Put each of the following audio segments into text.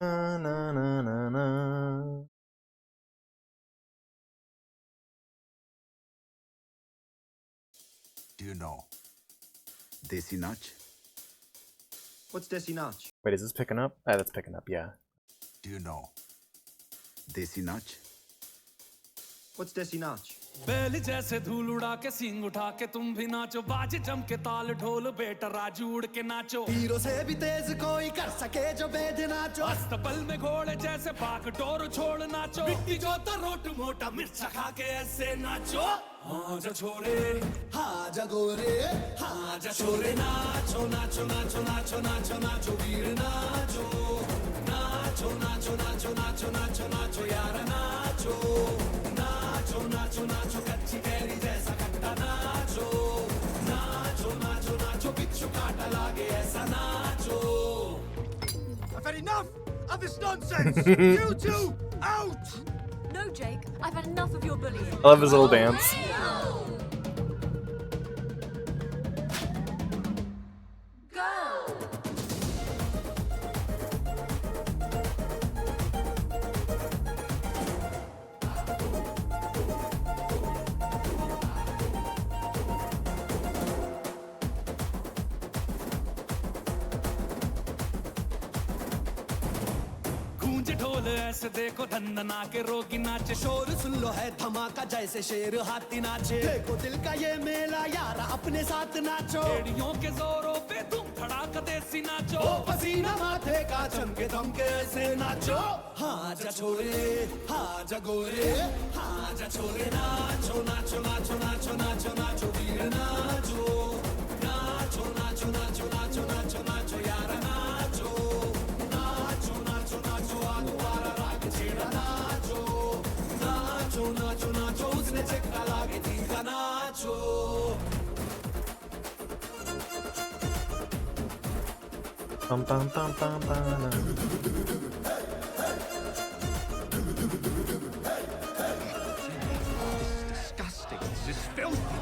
Na, na, na, na, na. Do you know Desi Nach? What's Desi Nach? Wait, is this picking up? Ah, that's picking up, yeah. Do you know Desi Nach? What's Desi Nach? बैल जैसे धूल उड़ा के सींग उठा के तुम भी नाचो बाज जम के ताल ढोल बेटा राजू उड़ के नाचो हीरो से भी तेज कोई कर सके जो बेद नाचो अस्तबल में घोड़े जैसे भाग डोर छोड़ नाचो मिट्टी जो तो रोट मोटा मिर्चा खा के ऐसे नाचो हाँ जा छोरे हाँ जगोरे हाँ जा छोरे नाचो नाचो नाचो नाचो नाचो नाचो वीर नाचो नाचो नाचो नाचो नाचो नाचो नाचो यार नाचो नाचो नाचो नाचो कच्ची कैरी जैसा खट्टा नाचो नाचो नाचो नाचो बिच्छू काटा लागे ऐसा नाचो I've had enough of this nonsense. You two out. No, Jake, I've had enough of your bullying. I love his little dance. Go! गूंज ढोल ऐसे देखो धन्ना के रोगी नाचे शोर सुन लो है धमाका जैसे शेर हाथी नाचे देखो दिल का ये मेला यार अपने साथ नाचो एड़ियों के जोरों पे तुम धड़ाका देसी नाचो ओ पसीना माथे का चमके दमके ऐसे नाचो हाँ जा छोरे हाँ जा गोरे हाँ जा छोरे नाचो नाचो नाचो नाचो नाचो नाचो वीर नाचो नाचो नाचो नाचो नाचो नाचो नाचो यार नाचो नाचो नाचो नाचो आगुवारा राग छेड़ा नाचो नाचो नाचो नाचो उसने चक्का लागे थी का नाचो Bum, bum, bum, bum, bum. disgusting. This is filthy.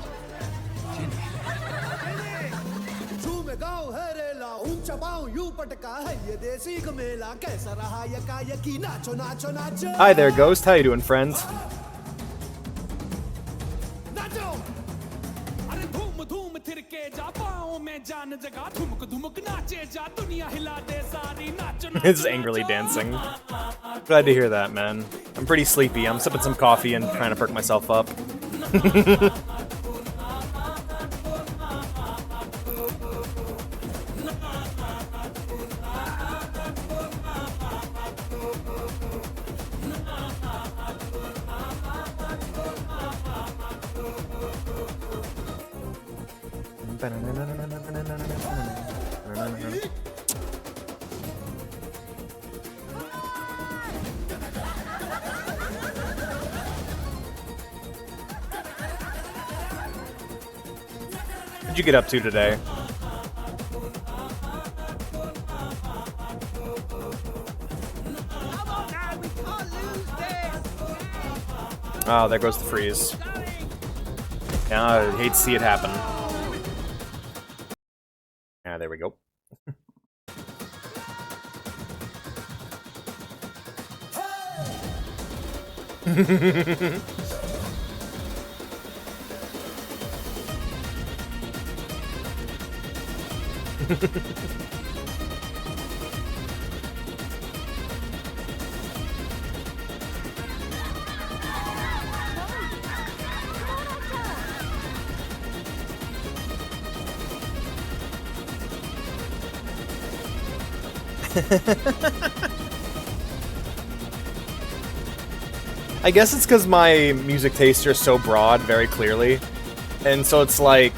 झूमे गाँव है रेला ऊंचा पाँव यूं पटका है ये देसी मेला कैसा रहा यकायकी नाचो नाचो नाचो Hi there, Ghost. How you doing, friends? नाचो अरे धूम धूम थिरके जा पाँव में जान जगा धुमक धुमक नाचे जा दुनिया हिला दे सारी नाचो This is angrily dancing. Glad to hear that, man. I'm pretty sleepy. I'm sipping some coffee and trying to perk myself up. What'd you get up to today? Oh, there goes the freeze. Yeah, I hate to see it happen. Ah, there we go. I guess it's because my music tastes are so broad, very clearly. And so it's like...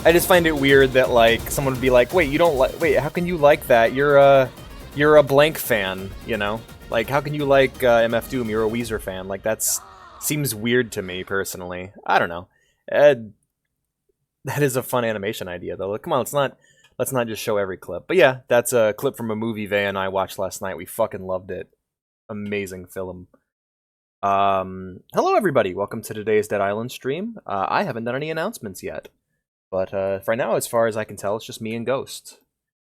I just find it weird that, like, someone would be like, wait, you don't like... Wait, how can you like that? You're a blank fan, you know? Like, how can you like MF Doom? You're a Weezer fan. Like, that's... Seems weird to me, personally. I don't know. That is a fun animation idea, though. Like, come on, let's not just show every clip. But yeah, that's a clip from a movie Vey and I watched last night. We fucking loved it. Amazing film. Hello everybody, welcome to today's Dead Island stream. I haven't done any announcements yet, but for now, as far as I can tell, it's just me and Ghost.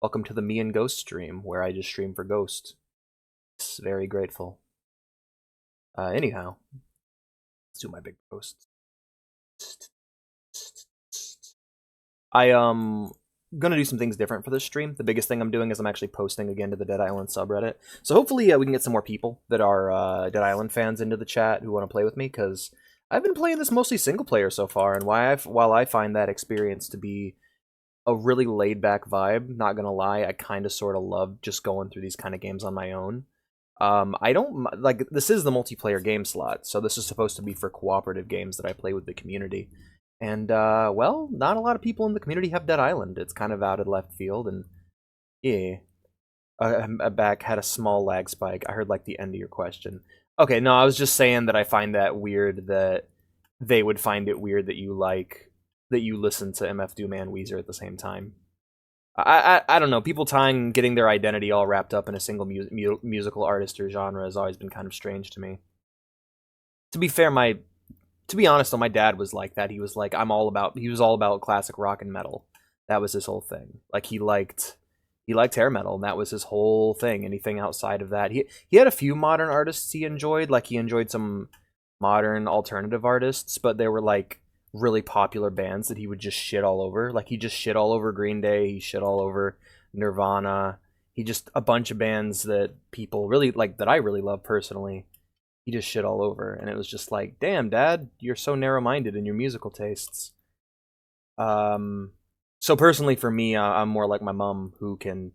Welcome to the Me and Ghost stream, where I just stream for Ghost. It's very grateful. Anyhow, let's do my big Ghost. Gonna do some things different for this stream. The biggest thing I'm doing is I'm actually posting again to the Dead Island subreddit. So hopefully we can get some more people that are Dead Island fans into the chat who want to play with me, because I've been playing this mostly single player so far, and while I find that experience to be a really laid back vibe, not gonna lie, I kind of sort of love just going through these kind of games on my own. I don't like, this is the multiplayer game slot, so this is supposed to be for cooperative games that I play with the community. And, well, not a lot of people in the community have Dead Island. It's kind of out of left field, and yeah. I had a small lag spike. I heard, like, the end of your question. Okay, no, I was just saying that I find that weird that they would find it weird that you listen to MF Doom and Weezer at the same time. I don't know, people getting their identity all wrapped up in a single musical artist or genre has always been kind of strange to me. To be fair, to be honest, though, my dad was like that. He was like, he was all about classic rock and metal. That was his whole thing. Like, he liked hair metal, and that was his whole thing. Anything outside of that, he had a few modern artists he enjoyed. Like, he enjoyed some modern alternative artists, but they were like really popular bands that he would just shit all over. Like, he just shit all over Green Day, he shit all over Nirvana. He just, a bunch of bands that people really like, that I really love personally, he just shit all over. And it was just like, damn, Dad, you're so narrow-minded in your musical tastes. So personally for me, I'm more like my mom, who can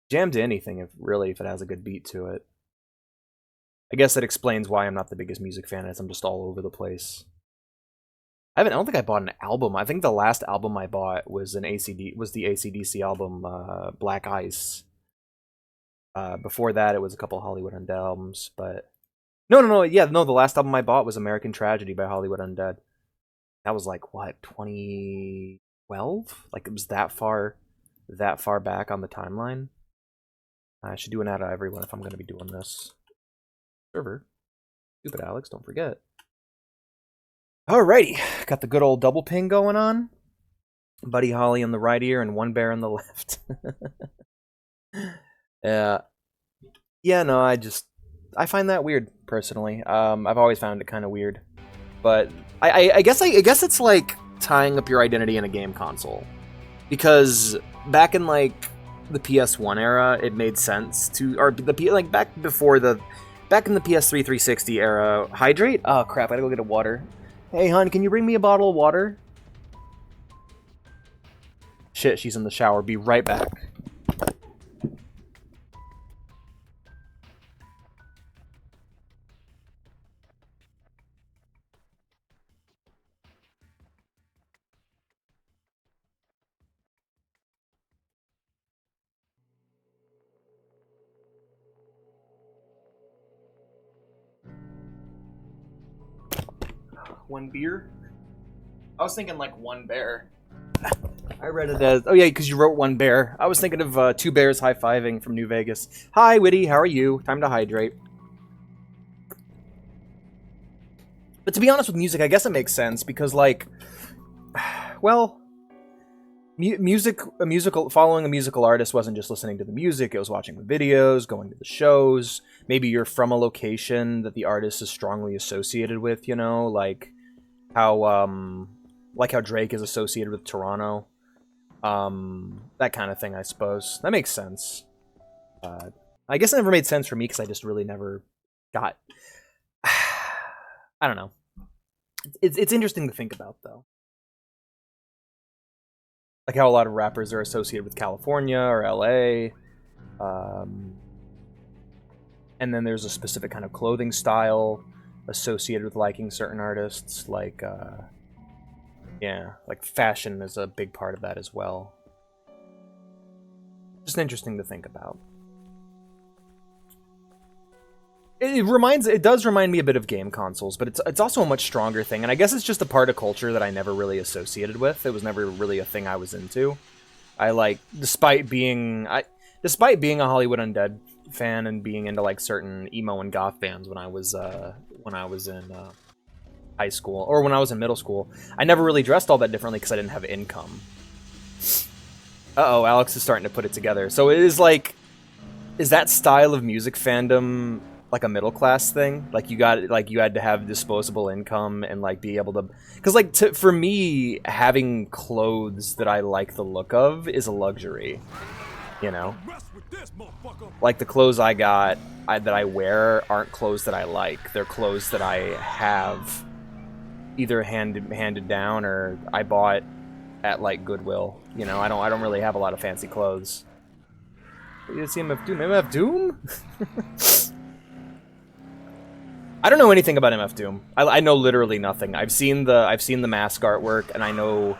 jam to anything if it has a good beat to it. I guess that explains why I'm not the biggest music fan, as I'm just all over the place. I don't think I bought an album. I think the last album I bought was the AC/DC album, Black Ice. Before that, it was a couple Hollywood Undead albums, but no, the last album I bought was American Tragedy by Hollywood Undead. That was like, what, 2012? Like, it was that far back on the timeline. I should do an ad out of everyone if I'm going to be doing this. Server. Stupid Alex, don't forget. Alrighty, got the good old double ping going on. Buddy Holly in the right ear and One Bear on the left. Yeah, no, I find that weird, personally. I've always found it kind of weird. But I guess it's like tying up your identity in a game console. Because back in, like, the PS1 era, it made sense to, or back in the PS3 360 era, Hydrate? Oh crap, I gotta go get a water. Hey hon, can you bring me a bottle of water? Shit, she's in the shower. Be right back. One beer? I was thinking like one bear. I read it as, oh yeah, because you wrote one bear. I was thinking of two bears high-fiving from New Vegas. Hi, Witty, how are you? Time to hydrate. But to be honest with music, I guess it makes sense because, like, well, following a musical artist wasn't just listening to the music, it was watching the videos, going to the shows. Maybe you're from a location that the artist is strongly associated with, you know, like how Drake is associated with Toronto. That kind of thing, I suppose. That makes sense. I guess it never made sense for me because I just really never got... I don't know. It's interesting to think about, though. Like how a lot of rappers are associated with California or LA. And then there's a specific kind of clothing style associated with liking certain artists. Like, yeah, like fashion is a big part of that as well. Just interesting to think about. It does remind me a bit of game consoles, but it's also a much stronger thing, and I guess it's just a part of culture that I never really associated with. It was never really a thing I was into. Despite being a Hollywood Undead fan and being into like certain emo and goth bands when I was when I was in high school, or when I was in middle school. I never really dressed all that differently because I didn't have income. Uh-oh, Alex is starting to put it together. So it is like, is that style of music fandom like a middle class thing? Like you had to have disposable income and like be able to, because like for me, having clothes that I like the look of is a luxury, you know? Like the clothes I got that I wear aren't clothes that I like. They're clothes that I have either handed down or I bought at like Goodwill. You know, I don't really have a lot of fancy clothes. You see MF Doom? MF Doom? I don't know anything about MF Doom. I know literally nothing. I've seen the mask artwork, and I know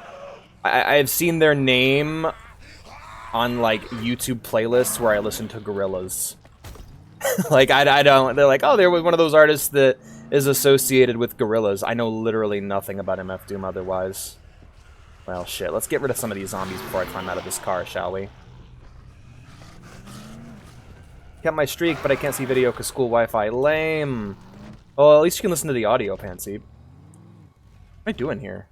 I've seen their name on like YouTube playlists where I listen to Gorillaz. Like I don't. They're like, oh, they're one of those artists that is associated with Gorillaz. I know literally nothing about MF Doom otherwise. Well, shit. Let's get rid of some of these zombies before I climb out of this car, shall we? Kept my streak, but I can't see video because school Wi-Fi. Lame. Well, at least you can listen to the audio, Pansy. What am I doing here?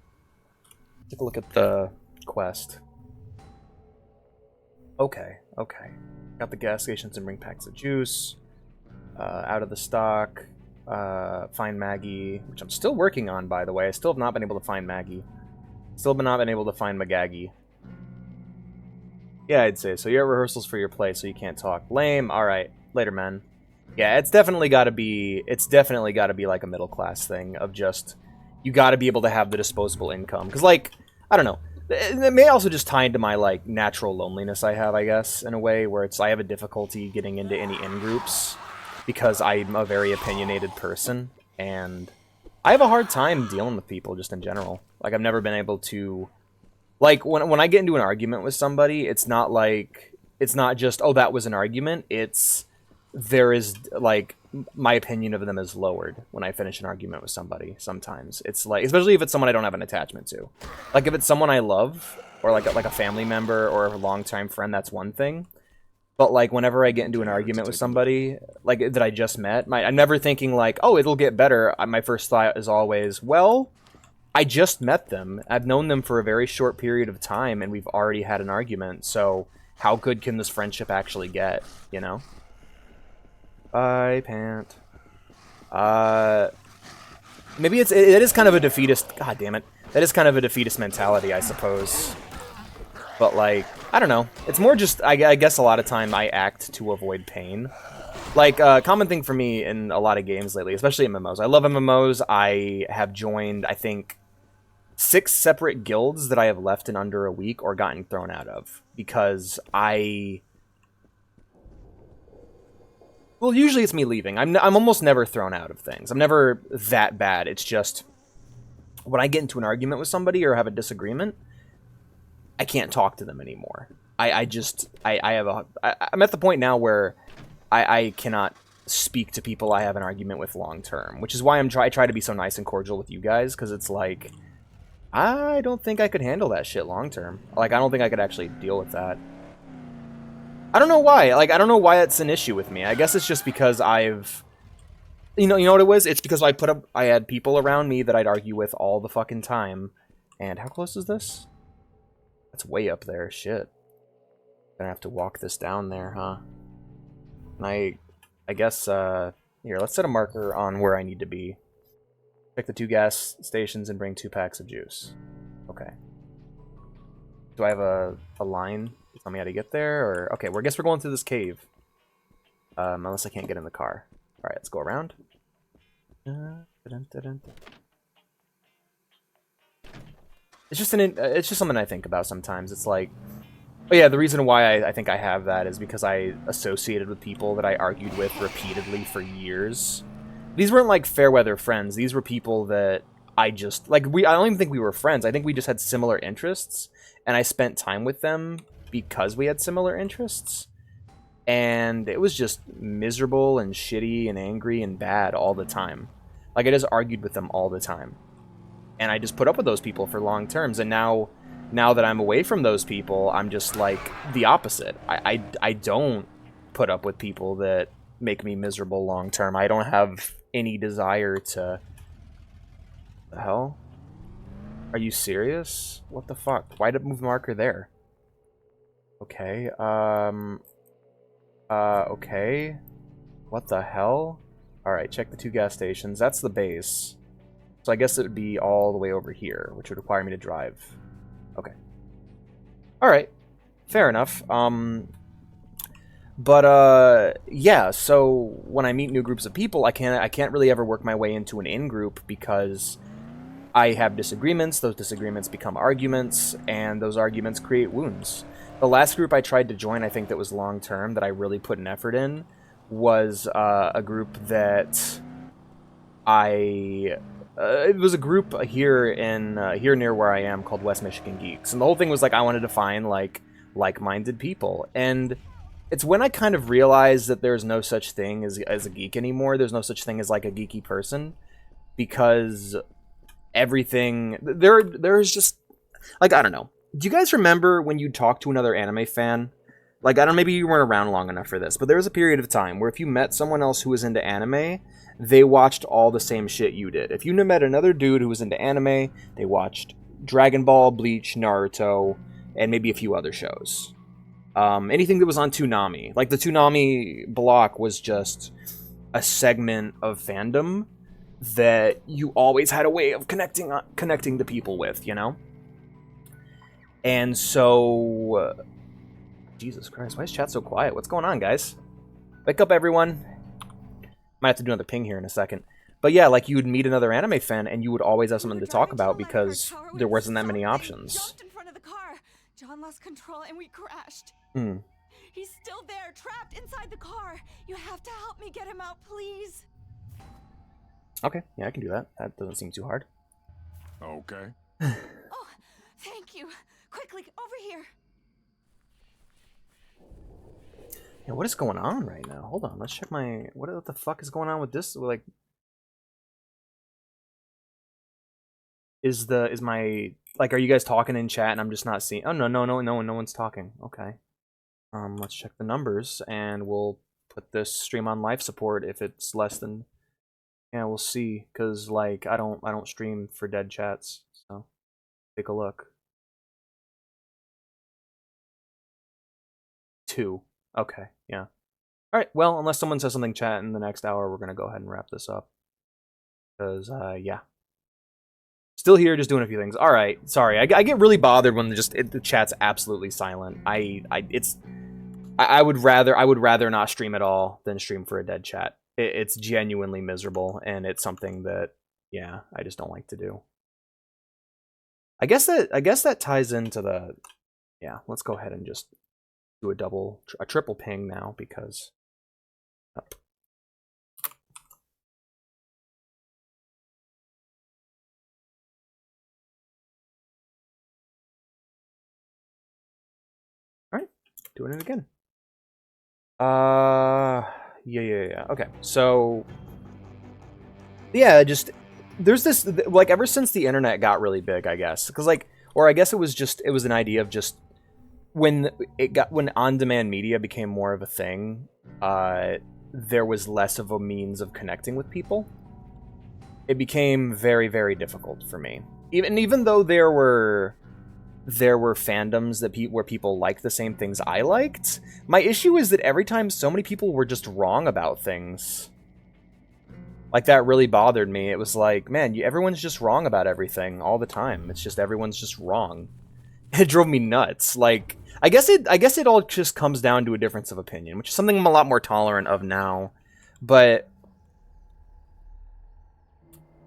Take a look at the quest. Okay, okay. Got the gas stations and bring packs of juice. Out of the stock. Find Maggie, which I'm still working on, by the way. I still have not been able to find Maggie. Still have not been able to find Magaggy. Yeah, I'd say so. You're at rehearsals for your play, so you can't talk. Lame. All right, later, man. Yeah, it's definitely got to be. It's definitely got to be like a middle class thing of just you got to be able to have the disposable income. Because, like, I don't know. It may also just tie into my like natural loneliness I have, I guess, in a way where it's I have a difficulty getting into any in groups because I'm a very opinionated person and I have a hard time dealing with people just in general. Like, I've never been able to... Like, when I get into an argument with somebody, it's not like... It's not just, oh, that was an argument. It's... There is, like... My opinion of them is lowered when I finish an argument with somebody, sometimes. It's like... Especially if it's someone I don't have an attachment to. Like, if it's someone I love, or like a family member, or a longtime friend, that's one thing. But, like, whenever I get into an argument with somebody, like, that I just met, I'm never thinking, like, oh, it'll get better. My first thought is always, well, I just met them. I've known them for a very short period of time, and we've already had an argument, so how good can this friendship actually get, you know? I pant. Maybe it is kind of a defeatist... God damn it. That is kind of a defeatist mentality, I suppose. But, like, I don't know. It's more just, I guess a lot of time I act to avoid pain. Like, a common thing for me in a lot of games lately, especially MMOs. I love MMOs. I have joined, I think, 6 separate guilds that I have left in under a week or gotten thrown out of. Because well, usually it's me leaving. I'm almost never thrown out of things. I'm never that bad. It's just, when I get into an argument with somebody or have a disagreement, I can't talk to them anymore. I'm at the point now where I cannot speak to people I have an argument with long term, which is why I try to be so nice and cordial with you guys, because it's like, I don't think I could handle that shit long term. Like, I don't think I could actually deal with that. I don't know why. Like, I don't know why it's an issue with me. I guess it's just because you know what it was? It's because I had people around me that I'd argue with all the fucking time. And how close is this? That's way up there. Shit. Gonna have to walk this down there, huh? And I guess, here, let's set a marker on where I need to be. Check the 2 gas stations and bring 2 packs of juice. Okay. Do I have a line to tell me how to get there? Or okay, well, I guess we're going through this cave. Unless I can't get in the car. Alright, let's go around. It's just something I think about sometimes. It's like, oh yeah, the reason why I think I have that is because I associated with people that I argued with repeatedly for years. These weren't like fair weather friends. These were people that I just, like, I don't even think we were friends. I think we just had similar interests, and I spent time with them because we had similar interests. And it was just miserable and shitty and angry and bad all the time. Like, I just argued with them all the time. And I just put up with those people for long terms. And now that I'm away from those people, I'm just like the opposite. I don't put up with people that make me miserable long term. I don't have any desire to... The hell? Are you serious? What the fuck? Why did it move the marker there? Okay, okay. What the hell? Alright, check the 2 gas stations. That's the base. So I guess it would be all the way over here, which would require me to drive. Okay. Alright. Fair enough. Yeah, so when I meet new groups of people, I can't really ever work my way into an in-group because I have disagreements, those disagreements become arguments, and those arguments create wounds. The last group I tried to join, I think that was long-term, that I really put an effort in, was a group that it was a group here near where I am called West Michigan Geeks, and the whole thing was like I wanted to find like-minded people, and it's when I kind of realized that there's no such thing as a geek anymore. There's no such thing as like a geeky person, because everything there's just like, I don't know. Do you guys remember when you talked to another anime fan? Like, I don't know, maybe you weren't around long enough for this, but there was a period of time where if you met someone else who was into anime, they watched all the same shit you did. If you met another dude who was into anime, they watched Dragon Ball, Bleach, Naruto, and maybe a few other shows. Anything that was on Toonami. Like, the Toonami block was just a segment of fandom that you always had a way of connecting to people with, you know? And so... Jesus Christ, why is chat so quiet? What's going on, guys? Wake up, everyone. Might have to do another ping here in a second. But yeah, like, you would meet another anime fan, and you would always have something to talk about because there wasn't that many options. Jumped in front of the car. John lost control and we crashed. He's still there, trapped inside the car. You have to help me get him out, please. Okay, yeah, I can do that. That doesn't seem too hard. Okay. Oh, thank you. Quickly, over here. Yeah, what is going on right now? Hold on, let's check my... What the fuck is going on with this? Like... Is my... Like, are you guys talking in chat and I'm just not seeing... Oh, no one's talking. Okay. Let's check the numbers and we'll put this stream on life support if it's less than... Yeah, we'll see, because, like, I don't stream for dead chats, so take a look. 2. Okay, yeah. Alright, well, unless someone says something chat in the next hour, we're gonna go ahead and wrap this up. Because, yeah. Still here, just doing a few things. Alright, sorry. I get really bothered when the chat's absolutely silent. I would rather not stream at all than stream for a dead chat. It's genuinely miserable, and it's something that, yeah, I just don't like to do. I guess that ties into the... Yeah, let's go ahead and just do a triple ping now, because... Up. Alright, doing it again. Yeah. Okay, so... Yeah, just... There's this... Like, ever since the internet got really big, I guess. Because, like... Or I guess it was an idea of just... When on-demand media became more of a thing, there was less of a means of connecting with people. It became very, very difficult for me. Even though there were fandoms where people liked the same things I liked, my issue is that every time so many people were just wrong about things. Like, that really bothered me. It was like, man, everyone's just wrong about everything all the time. It's just everyone's just wrong. It drove me nuts. Like, I guess it all just comes down to a difference of opinion, which is something I'm a lot more tolerant of now. But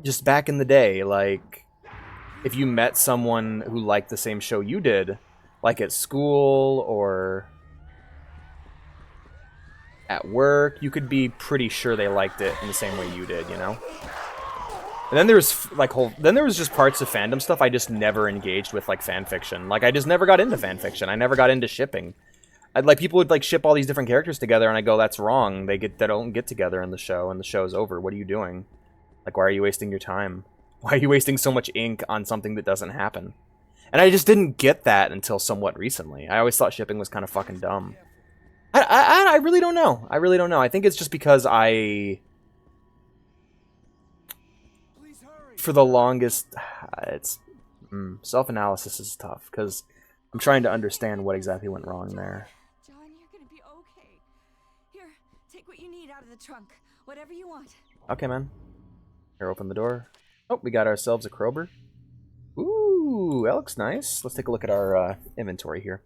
just back in the day, like, if you met someone who liked the same show you did, like at school or at work, you could be pretty sure they liked it in the same way you did, you know? And then there was just parts of fandom stuff I just never engaged with, like fan fiction. Like, I just never got into fan fiction. I never got into shipping. People would like ship all these different characters together, and I go, that's wrong. They don't get together in the show, and the show's over. What are you doing? Like, why are you wasting your time? Why are you wasting so much ink on something that doesn't happen? And I just didn't get that until somewhat recently. I always thought shipping was kind of fucking dumb. I really don't know. I think it's just because I for the longest, it's self-analysis is tough because I'm trying to understand what exactly went wrong there. John, you're gonna be okay. Here, take what you need out of the trunk. Whatever you want. Okay, man. Here, open the door. Oh, we got ourselves a Krober. Ooh, that looks nice. Let's take a look at our inventory here.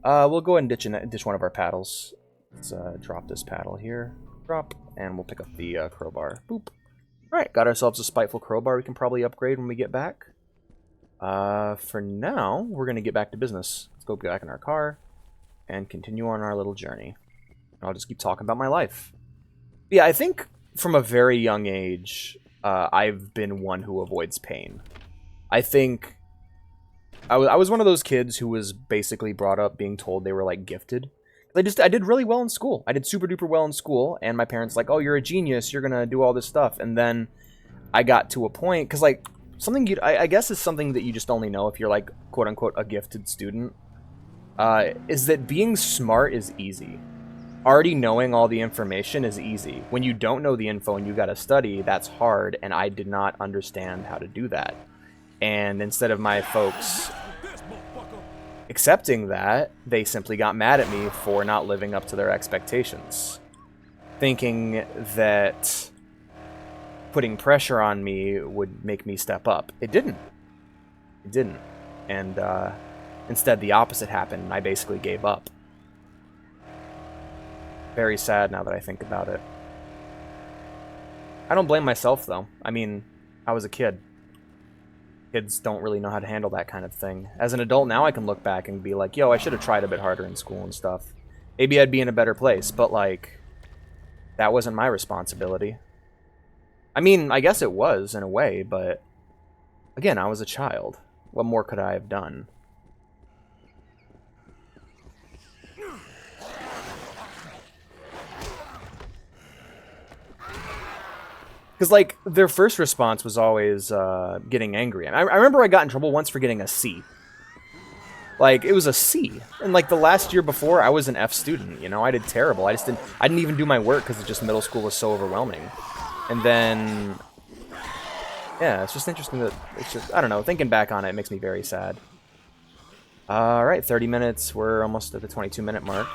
We'll go ahead and ditch one of our paddles. Let's drop this paddle here. Drop, and we'll pick up the crowbar. Boop. Alright, got ourselves a spiteful crowbar we can probably upgrade when we get back. For now, we're going to get back to business. Let's go back in our car and continue on our little journey. I'll just keep talking about my life. Yeah, I think from a very young age, I've been one who avoids pain. I think I was one of those kids who was basically brought up being told they were, like, gifted. I did really well in school. I did super duper well in school, and my parents like, oh, you're a genius, you're gonna do all this stuff. And then I got to a point, because, like, something I guess is something that you just only know if you're, like, quote unquote a gifted student, is that being smart is easy. Already knowing all the information is easy. When you don't know the info and you gotta study, that's hard, and I did not understand how to do that. And instead of my folks accepting that, they simply got mad at me for not living up to their expectations. Thinking that putting pressure on me would make me step up. It didn't. It didn't. And instead the opposite happened, and I basically gave up. Very sad now that I think about it. I don't blame myself, though. I mean, I was a kid. Kids don't really know how to handle that kind of thing. As an adult now, I can look back and be like, yo, I should have tried a bit harder in school and stuff. Maybe I'd be in a better place, but, like, that wasn't my responsibility. I mean, I guess it was, in a way, but, again, I was a child. What more could I have done? Because, like, their first response was always getting angry. And I remember I got in trouble once for getting a C. Like, it was a C. And, like, the last year before, I was an F student, you know? I did terrible. I didn't even do my work because just middle school was so overwhelming. And then, yeah, it's just interesting that it's just, I don't know, thinking back on it, it makes me very sad. Alright, 30 minutes. We're almost at the 22-minute mark.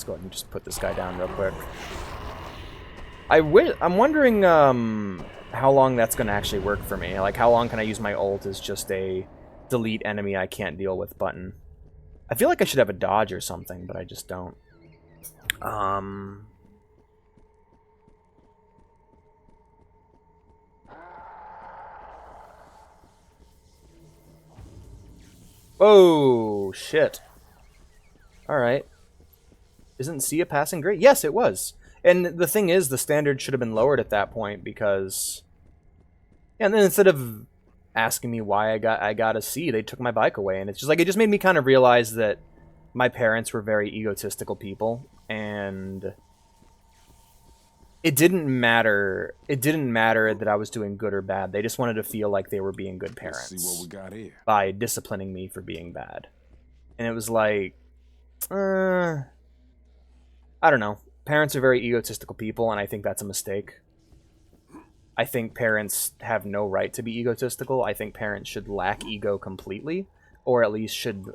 Go ahead and just put this guy down real quick. I'm wondering how long that's going to actually work for me. Like, how long can I use my ult as just a delete enemy I can't deal with button? I feel like I should have a dodge or something, but I just don't. Oh, shit. Alright. Isn't C a passing grade? Yes, it was. And the thing is, the standard should have been lowered at that point because... Yeah, and then instead of asking me why I got a C, they took my bike away. And it's just like, it just made me kind of realize that my parents were very egotistical people. And it didn't matter. It didn't matter that I was doing good or bad. They just wanted to feel like they were being good parents. Let's see what we got here. By disciplining me for being bad. And it was like... I don't know. Parents are very egotistical people, and I think that's a mistake. I think parents have no right to be egotistical. I think parents should lack ego completely, or at least should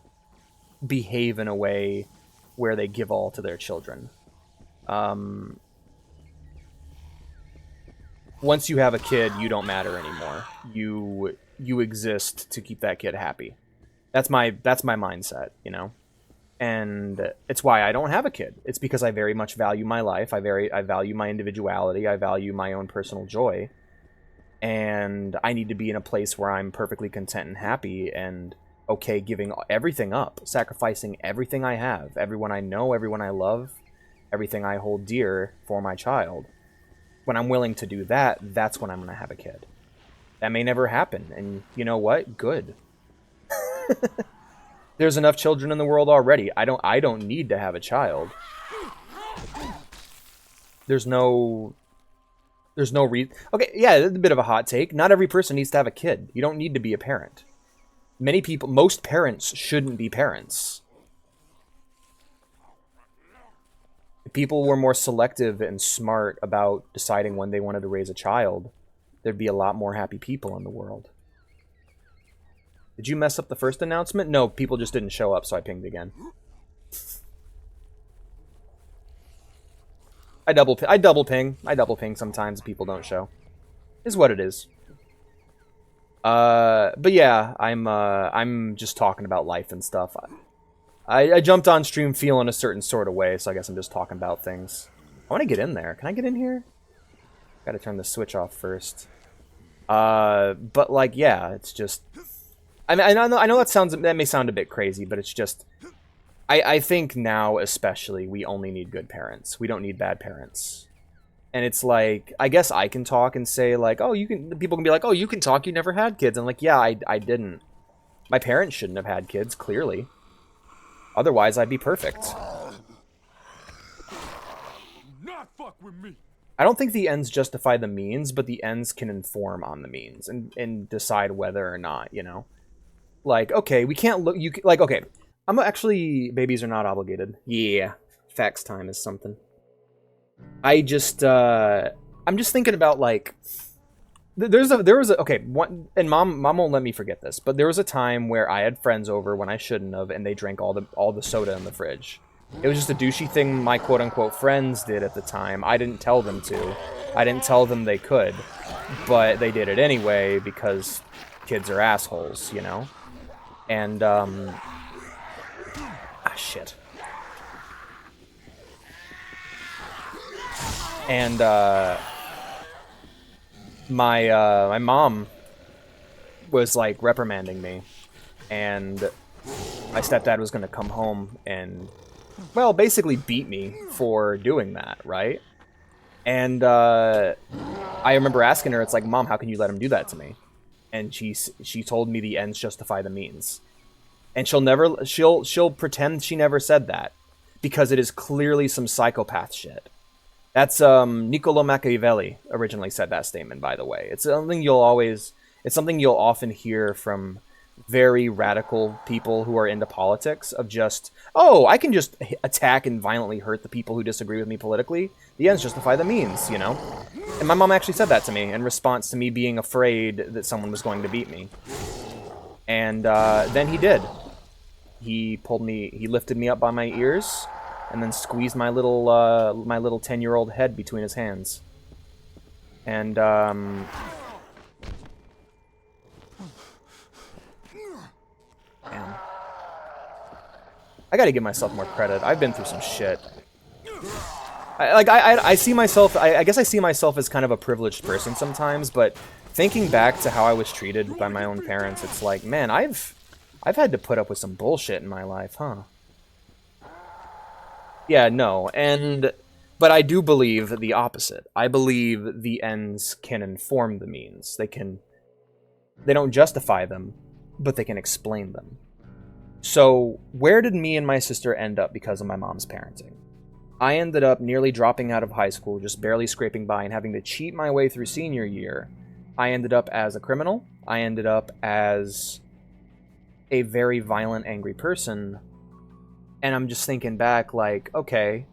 behave in a way where they give all to their children. Once you have a kid, you don't matter anymore. You exist to keep that kid happy. That's my mindset, you know? And it's why I don't have a kid. It's because I very much value my life. I value my individuality. I value my own personal joy. And I need to be in a place where I'm perfectly content and happy and okay giving everything up, sacrificing everything I have, everyone I know, everyone I love, everything I hold dear for my child. When I'm willing to do that, that's when I'm going to have a kid. That may never happen. And you know what? Good. There's enough children in the world already. I don't need to have a child. There's no reason. Okay, yeah, it's a bit of a hot take. Not every person needs to have a kid. You don't need to be a parent. Most parents shouldn't be parents. people were more selective and smart about deciding when they wanted to raise a child, there'd be a lot more happy people in the world. Did you mess up the first announcement? No, people just didn't show up, so I pinged again. I double ping sometimes. People don't show. Is what it is. But yeah, I'm just talking about life and stuff. I jumped on stream feeling a certain sort of way, so I guess I'm just talking about things. I want to get in there. Can I get in here? Got to turn the switch off first. But like, yeah, it's just. I mean, I know that may sound a bit crazy, but it's just. I think now especially we only need good parents. We don't need bad parents. And it's like, I guess I can talk and say like, oh, you can. People can be like, oh, you can talk. You never had kids. And like, yeah, I didn't. My parents shouldn't have had kids. Clearly. Otherwise, I'd be perfect. Not fuck with me. I don't think the ends justify the means, but the ends can inform on the means and decide whether or not, you know. Like, okay, we can't look. Like, okay, I'm actually babies are not obligated. Yeah, facts time is something. I'm just thinking about like. There was a okay one, and mom won't let me forget this, but there was a time where I had friends over when I shouldn't have, and they drank all the soda in the fridge. It was just a douchey thing my quote unquote friends did at the time. I didn't tell them to. I didn't tell them they could, but they did it anyway because kids are assholes, you know. And shit. And my mom was like reprimanding me, and my stepdad was gonna come home and, well, basically beat me for doing that, right? And I remember asking her, it's like, Mom, how can you let him do that to me? And she told me the ends justify the means, and she'll pretend she never said that because it is clearly some psychopath shit. That's Niccolo Machiavelli originally said that statement, by the way. It's something you'll often hear from very radical people who are into politics, of just, oh, I can just attack and violently hurt the people who disagree with me politically. The ends justify the means, you know? And my mom actually said that to me in response to me being afraid that someone was going to beat me. And then he did. He lifted me up by my ears, and then squeezed my little 10-year-old head between his hands. And damn. I gotta give myself more credit. I've been through some shit. I see myself. I guess I see myself as kind of a privileged person sometimes. But thinking back to how I was treated by my own parents, it's like, man, I've had to put up with some bullshit in my life, huh? Yeah, no, but I do believe the opposite. I believe the ends can inform the means. They don't justify them, but they can explain them. So, where did me and my sister end up because of my mom's parenting? I ended up nearly dropping out of high school, just barely scraping by and having to cheat my way through senior year. I ended up as a criminal. I ended up as a very violent, angry person. And I'm just thinking back, like, okay,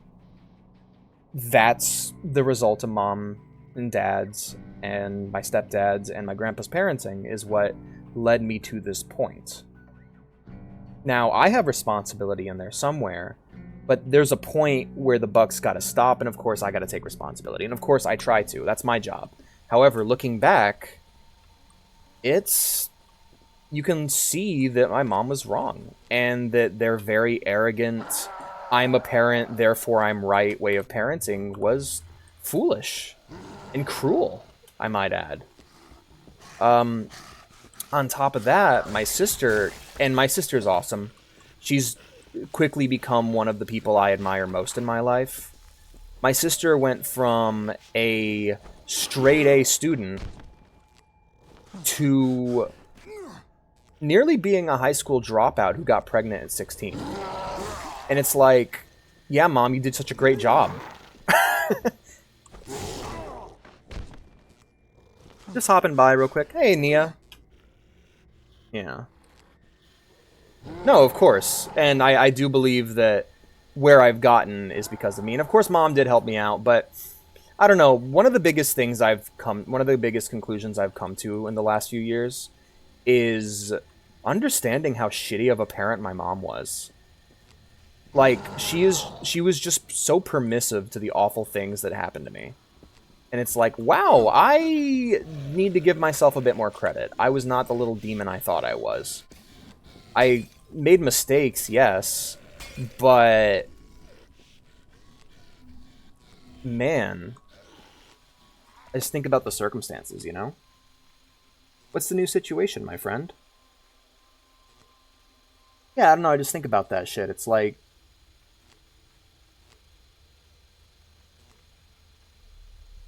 that's the result of mom and dad's and my stepdad's and my grandpa's parenting is what led me to this point. Now, I have responsibility in there somewhere, but there's a point where the buck's got to stop, and of course I got to take responsibility. And of course I try to. That's my job. However, looking back, you can see that my mom was wrong, and that their very arrogant, I'm a parent, therefore I'm right way of parenting was foolish and cruel, I might add. On top of that, my sister's awesome. She's quickly become one of the people I admire most in my life. My sister went from a straight A student to nearly being a high school dropout who got pregnant at 16. And it's like, yeah, Mom, you did such a great job. Just hopping by real quick. Hey, Nia. Yeah. No, of course. And I do believe that where I've gotten is because of me. And of course, Mom did help me out, but I don't know. One of the biggest conclusions I've come to in the last few years is understanding how shitty of a parent my mom was. Like, she was just so permissive to the awful things that happened to me. And it's like, wow, I need to give myself a bit more credit. I was not the little demon I thought I was. I made mistakes, yes, but man, I just think about the circumstances, you know? What's the new situation, my friend? Yeah, I don't know, I just think about that shit. It's like,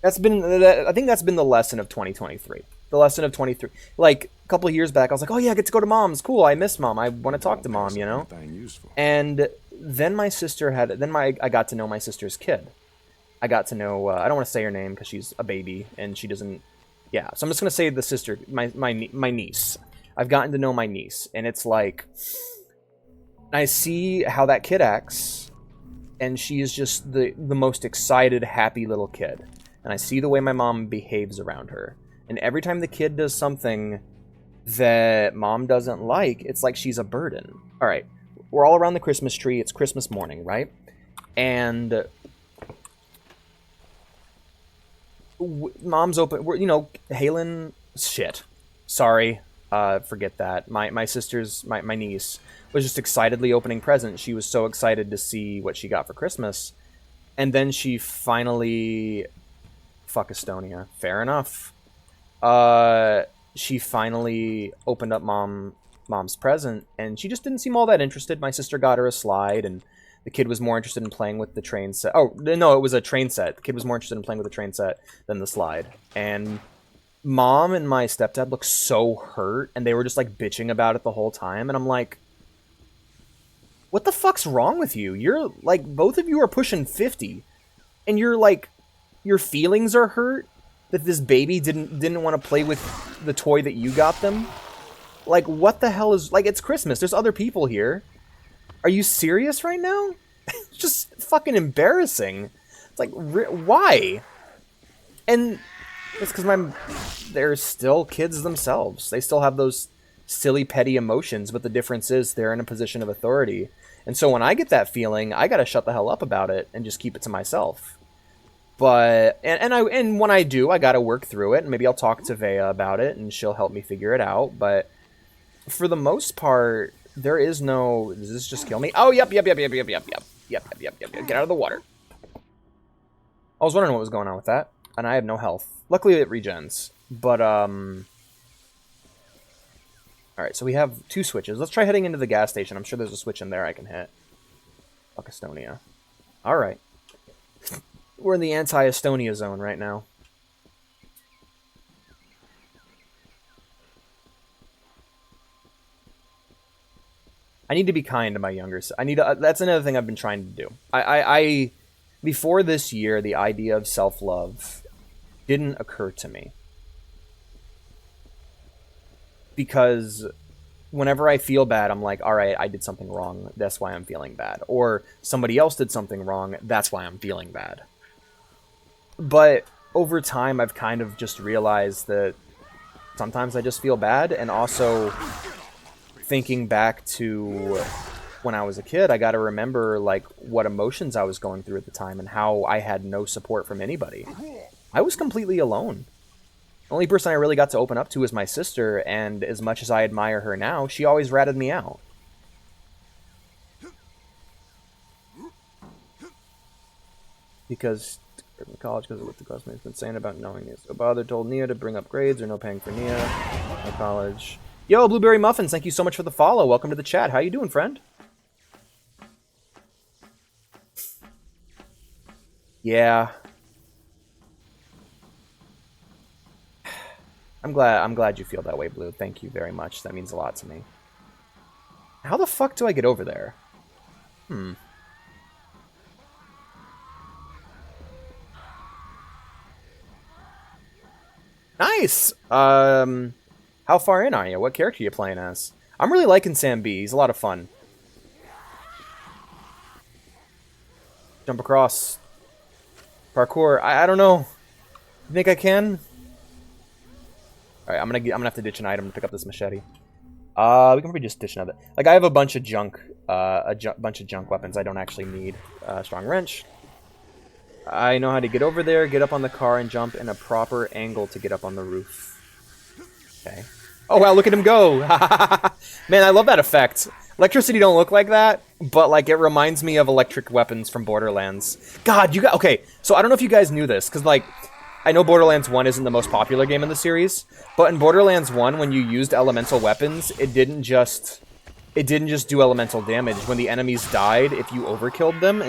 I think that's been the lesson of 2023. The lesson of 23. Like, a couple of years back, I was like, oh yeah, I get to go to Mom's. Cool, I miss Mom. I want to talk to Mom, you know? And then my sister I got to know my sister's kid. I got to know, I don't want to say her name because she's a baby and she doesn't, yeah. So I'm just going to say the sister, my niece. I've gotten to know my niece, and it's like, I see how that kid acts, and she is just the most excited, happy little kid. And I see the way my mom behaves around her. And every time the kid does something that Mom doesn't like, it's like she's a burden. All right, we're all around the Christmas tree. It's Christmas morning, right? And Mom's open. You know, Halen. Shit. Sorry. Forget that. My sister's my niece was just excitedly opening presents. She was so excited to see what she got for Christmas, and then she finally. Fuck Estonia. Fair enough. She finally opened up Mom's present, and she just didn't seem all that interested. My sister got her a slide, and the kid was more interested in playing with the train set. Oh, no, it was a train set. The kid was more interested in playing with the train set than the slide. And Mom and my stepdad looked so hurt, and they were just, like, bitching about it the whole time. And I'm like, what the fuck's wrong with you? You're, like, both of you are pushing 50. And you're, like, your feelings are hurt that this baby didn't want to play with the toy that you got them? Like, what the hell is... Like, it's Christmas. There's other people here. Are you serious right now? It's just fucking embarrassing. It's like, why? And it's because they're still kids themselves. They still have those silly, petty emotions, but the difference is they're in a position of authority. And so when I get that feeling, I gotta shut the hell up about it and just keep it to myself. But and when I do, I gotta work through it, and maybe I'll talk to Vea about it, and she'll help me figure it out. But for the most part, there is no. Does this just kill me? Oh, yep. Get out of the water. I was wondering what was going on with that, and I have no health. Luckily, it regens. But all right, so we have 2 switches. Let's try heading into the gas station. I'm sure there's a switch in there I can hit. Fuck Estonia. All right. We're in the anti-Estonia zone right now. I need to be kind to my younger self. That's another thing I've been trying to do. I before this year, the idea of self-love didn't occur to me. Because whenever I feel bad, I'm like, all right, I did something wrong. That's why I'm feeling bad. Or somebody else did something wrong. That's why I'm feeling bad. But over time, I've kind of just realized that sometimes I just feel bad. And also, thinking back to when I was a kid, I got to remember like what emotions I was going through at the time and how I had no support from anybody. I was completely alone. The only person I really got to open up to was my sister, and as much as I admire her now, she always ratted me out. Because college, because of what the classmate's been saying about knowing it. So Father told Nia to bring up grades or no paying for Nia. No college. Yo, Blueberry Muffins, thank you so much for the follow. Welcome to the chat. How you doing, friend? Yeah. I'm glad you feel that way, Blue. Thank you very much. That means a lot to me. How the fuck do I get over there? Nice! How far in are you? What character are you playing as? I'm really liking Sam B. He's a lot of fun. Jump across. Parkour. I don't know. You think I can? All right, I'm gonna have to ditch an item to pick up this machete. We can probably just ditch another. Like, I have a bunch of junk, bunch of junk weapons I don't actually need. Strong wrench. I know how to get over there, get up on the car, and jump in a proper angle to get up on the roof. Okay. Oh wow, look at him go! Man, I love that effect. Electricity don't look like that, but like it reminds me of electric weapons from Borderlands. God, you got okay. So I don't know if you guys knew this, because like I know Borderlands 1 isn't the most popular game in the series, but in Borderlands 1, when you used elemental weapons, it didn't just do elemental damage. When the enemies died, if you overkilled them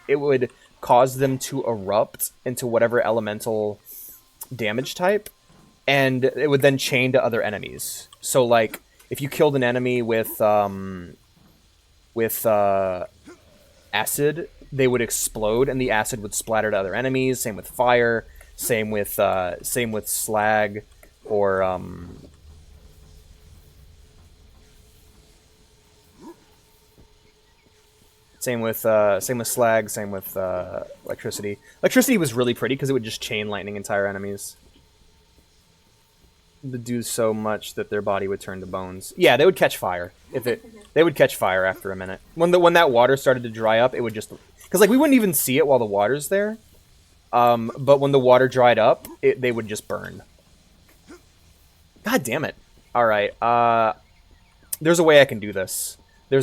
it would cause them to erupt into whatever elemental damage type, and it would then chain to other enemies. So like if you killed an enemy with acid, they would explode and the acid would splatter to other enemies. Same with fire. Same with slag, or same with slag. Same with electricity. Electricity was really pretty because it would just chain lightning entire enemies. They do so much that their body would turn to bones. Yeah, they would catch fire they would catch fire after a minute. When that water started to dry up, it would just because like we wouldn't even see it while the water's there. But when the water dried up, they would just burn. God damn it. Alright, there's a way I can do this. I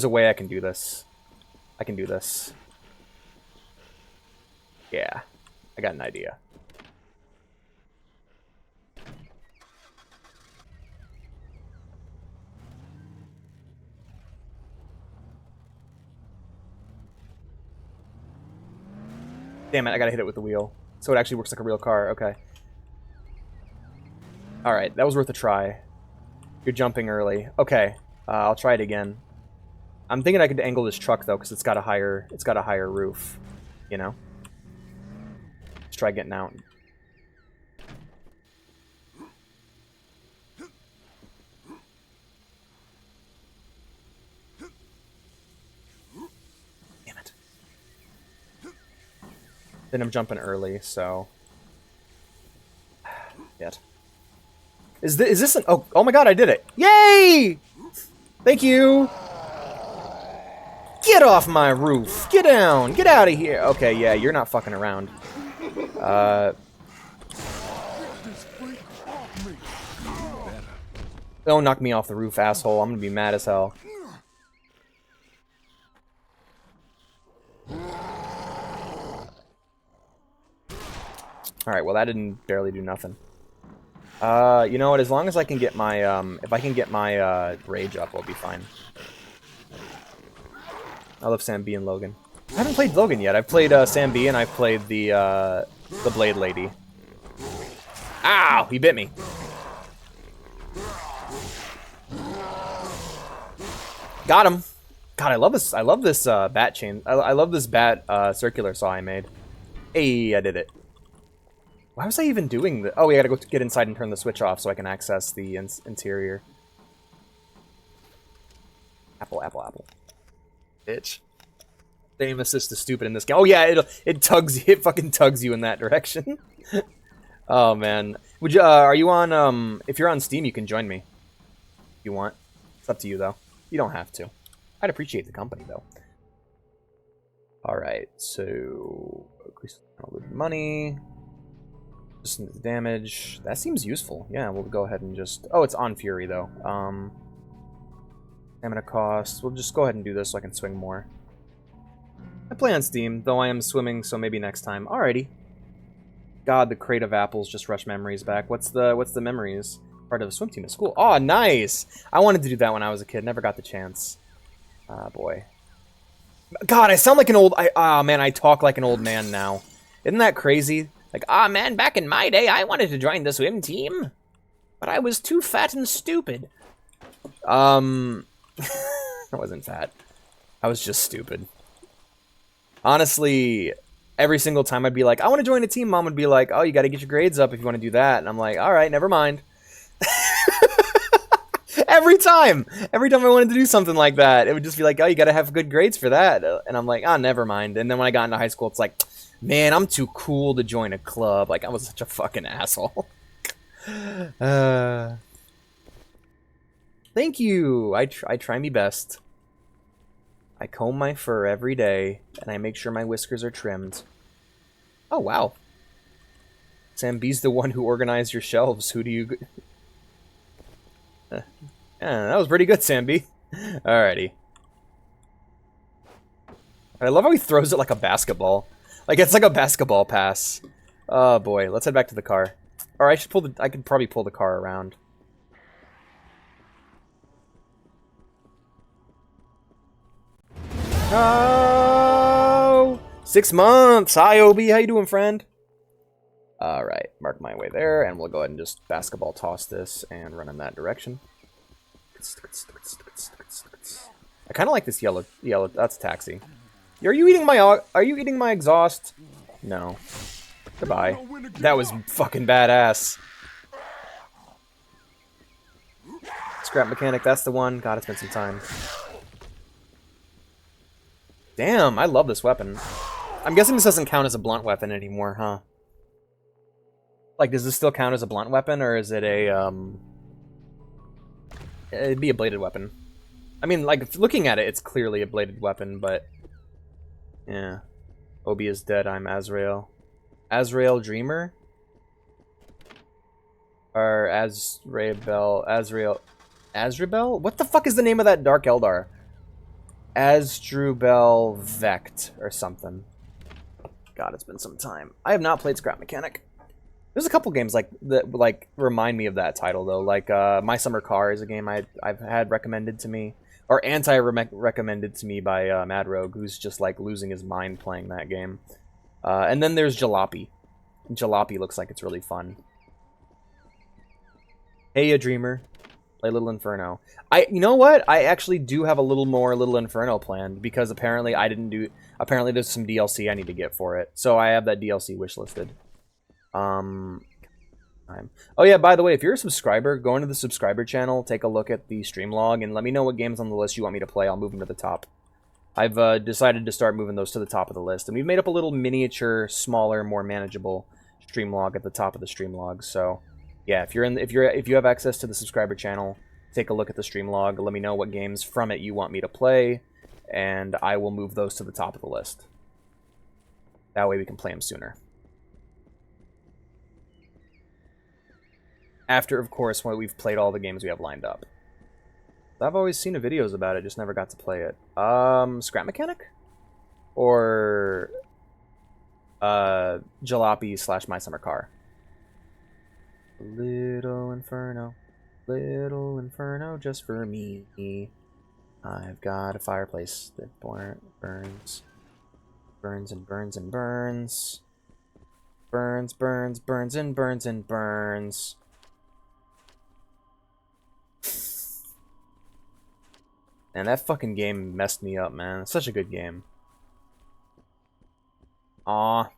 can do this. Yeah, I got an idea. Damn it, I gotta hit it with the wheel. So it actually works like a real car, okay. Alright, that was worth a try. You're jumping early. Okay, I'll try it again. I'm thinking I could angle this truck though, because it's got a higher roof. You know? Let's try getting out. Then I'm jumping early, so... Yet. Is this an... Oh my god, I did it! Yay! Thank you! Get off my roof! Get down! Get out of here! Okay, yeah, you're not fucking around. Don't knock me off the roof, asshole. I'm gonna be mad as hell. Alright, well that didn't barely do nothing. You know what, as long as I can get my, if I can get my, rage up, I'll be fine. I love Sam B and Logan. I haven't played Logan yet. I've played, Sam B and I've played the Blade Lady. Ow! He bit me. Got him! God, I love this bat chain. I love this bat, circular saw I made. Hey, I did it. Why was I even doing this? Oh, we gotta go get inside and turn the switch off so I can access the interior. Apple, apple, apple. Bitch. The aim assist is stupid in this game. Oh yeah, it fucking tugs you in that direction. Oh man. Would you, are you on, if you're on Steam, you can join me. If you want. It's up to you though. You don't have to. I'd appreciate the company though. Alright, so... increase money. Just the damage. That seems useful. Yeah, we'll go ahead and just... Oh, it's on Fury, though. Stamina cost. We'll just go ahead and do this so I can swing more. I play on Steam, though I am swimming, so maybe next time. Alrighty. God, the crate of apples just rushed memories back. What's the memories? Part of a swim team at school. Oh, nice! I wanted to do that when I was a kid. Never got the chance. Ah, boy. God, I sound like an old... man, I talk like an old man now. Isn't that crazy? Like, man, back in my day, I wanted to join the swim team, but I was too fat and stupid. I wasn't fat. I was just stupid. Honestly, every single time I'd be like, I want to join a team, Mom would be like, oh, you got to get your grades up if you want to do that. And I'm like, all right, never mind. Every time I wanted to do something like that, it would just be like, oh, you gotta have good grades for that. And I'm like, oh, never mind. And then when I got into high school, it's like, man, I'm too cool to join a club. Like, I was such a fucking asshole. Thank you. I try me best. I comb my fur every day, and I make sure my whiskers are trimmed. Oh, wow. Sam B's the one who organized your shelves. Who do you... Yeah, that was pretty good, Sam B. Alrighty. I love how he throws it like a basketball. Like, it's like a basketball pass. Oh, boy. Let's head back to the car. Or I should pull the... I could probably pull the car around. Oh! 6 months! Hi, Obi. How you doing, friend? Alright. Mark my way there, and we'll go ahead and just basketball toss this and run in that direction. I kind of like this yellow... That's taxi. Are you eating my exhaust? No. Goodbye. That was fucking badass. Scrap mechanic, that's the one. Gotta spend some time. Damn, I love this weapon. I'm guessing this doesn't count as a blunt weapon anymore, huh? Like, does this still count as a blunt weapon, or is it a, it'd be a bladed weapon. I mean, like, looking at it, it's clearly a bladed weapon, but... Yeah. Obi is dead, I'm Azrael. Azrael Dreamer? Or Azrael... Azrael? What the fuck is the name of that Dark Eldar? Asdrubal Vect, or something. God, it's been some time. I have not played Scrap Mechanic. There's a couple games like that like remind me of that title though. Like My Summer Car is a game I've had recommended to me, or recommended to me by Mad Rogue, who's just like losing his mind playing that game. And then there's Jalopy. Jalopy looks like it's really fun. Hey, a dreamer. Play Little Inferno. You know what? I actually do have a little more Little Inferno planned because apparently apparently there's some DLC I need to get for it. So I have that DLC wishlisted. Oh yeah, by the way, if you're a subscriber, go into the subscriber channel, take a look at the stream log, and let me know what games on the list you want me to play. I'll move them to the top. I've decided to start moving those to the top of the list, and we've made up a little miniature, smaller, more manageable stream log at the top of the stream log. So yeah, if you have access to the subscriber channel, take a look at the stream log. Let me know what games from it you want me to play, and I will move those to the top of the list. That way we can play them sooner. After, of course, when we've played all the games we have lined up. I've always seen the videos about it, just never got to play it. Scrap Mechanic? Or Jalopy / My Summer Car? Little Inferno just for me. I've got a fireplace that burns and burns and burns. Burns and burns and burns. And that fucking game messed me up, man. It's such a good game. Aw.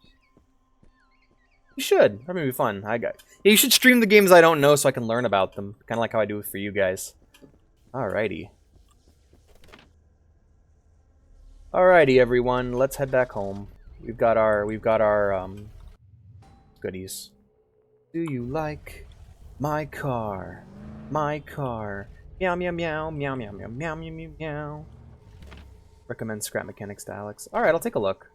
You should. That'd be fun. Yeah, you should stream the games I don't know so I can learn about them. Kind of like how I do it for you guys. Alrighty. Alrighty, everyone. Let's head back home. We've got our goodies. Do you like my car? My car. Meow meow meow meow meow meow meow meow meow meow. Recommend Scrap Mechanics to Alex. Alright, I'll take a look.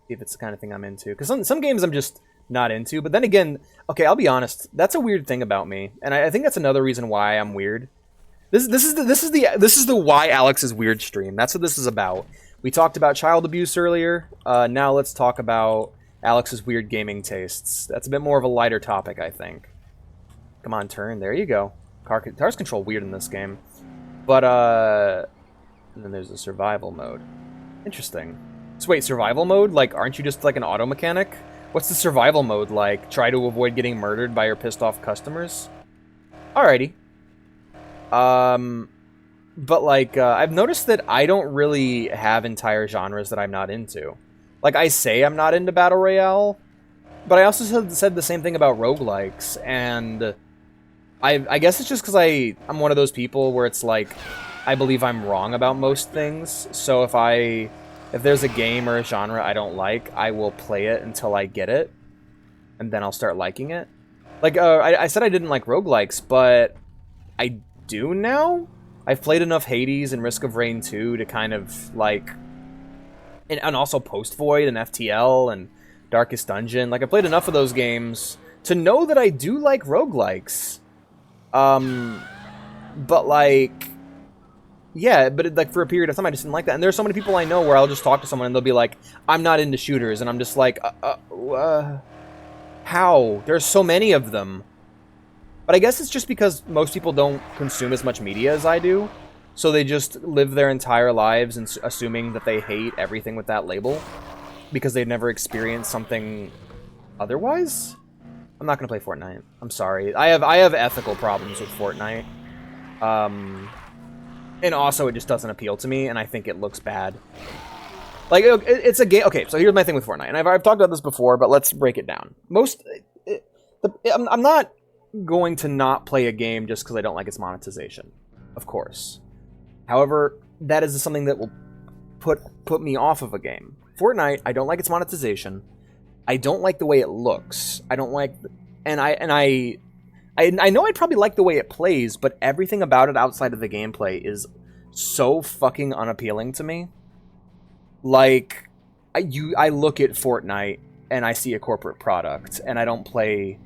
See if it's the kind of thing I'm into. Because some games I'm just not into. But then again, okay, I'll be honest. That's a weird thing about me. And I think that's another reason why I'm weird. This is the why Alex is weird stream. That's what this is about. We talked about child abuse earlier. Now let's talk about Alex's weird gaming tastes. That's a bit more of a lighter topic, I think. Come on, turn. There you go. Cars control weird in this game. But, and then there's a survival mode. Interesting. So wait, survival mode? Like, aren't you just like an auto mechanic? What's the survival mode like? Try to avoid getting murdered by your pissed off customers? Alrighty. But like, I've noticed that I don't really have entire genres that I'm not into. Like, I say I'm not into Battle Royale, but I also said the same thing about roguelikes, and I guess it's just because I'm one of those people where it's like, I believe I'm wrong about most things. So if there's a game or a genre I don't like, I will play it until I get it, and then I'll start liking it. Like, I said I didn't like roguelikes, but I do now. I've played enough Hades and Risk of Rain 2 to kind of, like... And also Post Void and FTL and Darkest Dungeon. Like, I played enough of those games to know that I do like roguelikes. But, like... Yeah, but like for a period of time I just didn't like that. And there's so many people I know where I'll just talk to someone and they'll be like, I'm not into shooters. And I'm just like, how? There's so many of them. But I guess it's just because most people don't consume as much media as I do. So they just live their entire lives and assuming that they hate everything with that label. Because they've never experienced something otherwise. I'm not going to play Fortnite. I'm sorry. I have ethical problems with Fortnite. And also, it just doesn't appeal to me, and I think it looks bad. Like, it's a game... Okay, so here's my thing with Fortnite. And I've talked about this before, but let's break it down. I'm not going to not play a game just because I don't like its monetization. Of course. However, that is something that will put me off of a game. Fortnite, I don't like its monetization. I don't like the way it looks. I don't like... I know I'd probably like the way it plays, but everything about it outside of the gameplay is so fucking unappealing to me. Like, I look at Fortnite and I see a corporate product, and I don't play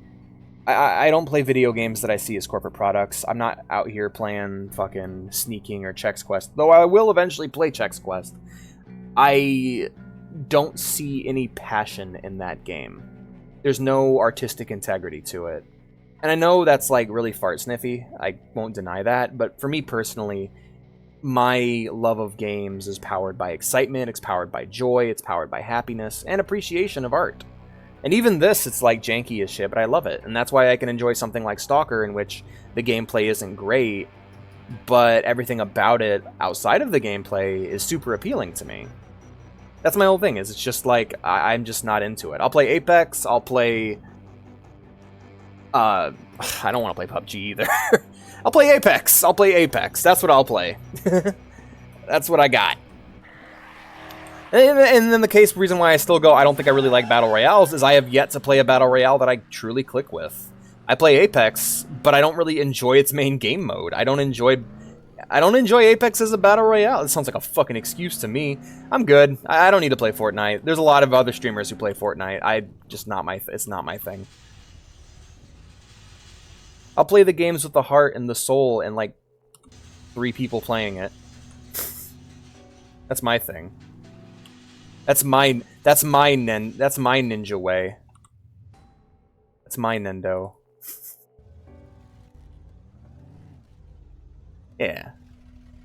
video games that I see as corporate products. I'm not out here playing fucking Sneaking or Chex Quest, though I will eventually play Chex Quest. I don't see any passion in that game. There's no artistic integrity to it. And I know that's, like, really fart sniffy. I won't deny that. But for me personally, my love of games is powered by excitement, it's powered by joy, it's powered by happiness, and appreciation of art. And even this, it's, like, janky as shit, but I love it. And that's why I can enjoy something like Stalker, in which the gameplay isn't great, but everything about it outside of the gameplay is super appealing to me. That's my whole thing, is it's just, like, I'm just not into it. I'll play Apex, I'll play... I don't want to play PUBG either. I'll play Apex. That's what I'll play. That's what I got. And then the reason why I still go, I don't think I really like Battle Royales, is I have yet to play a Battle Royale that I truly click with. I play Apex, but I don't really enjoy its main game mode. I don't enjoy Apex as a Battle Royale. It sounds like a fucking excuse to me. I'm good. I don't need to play Fortnite. There's a lot of other streamers who play Fortnite. It's not my thing. I'll play the games with the heart and the soul and, like, 3 people playing it. That's my thing. That's my ninja way. That's my Nendo. Yeah.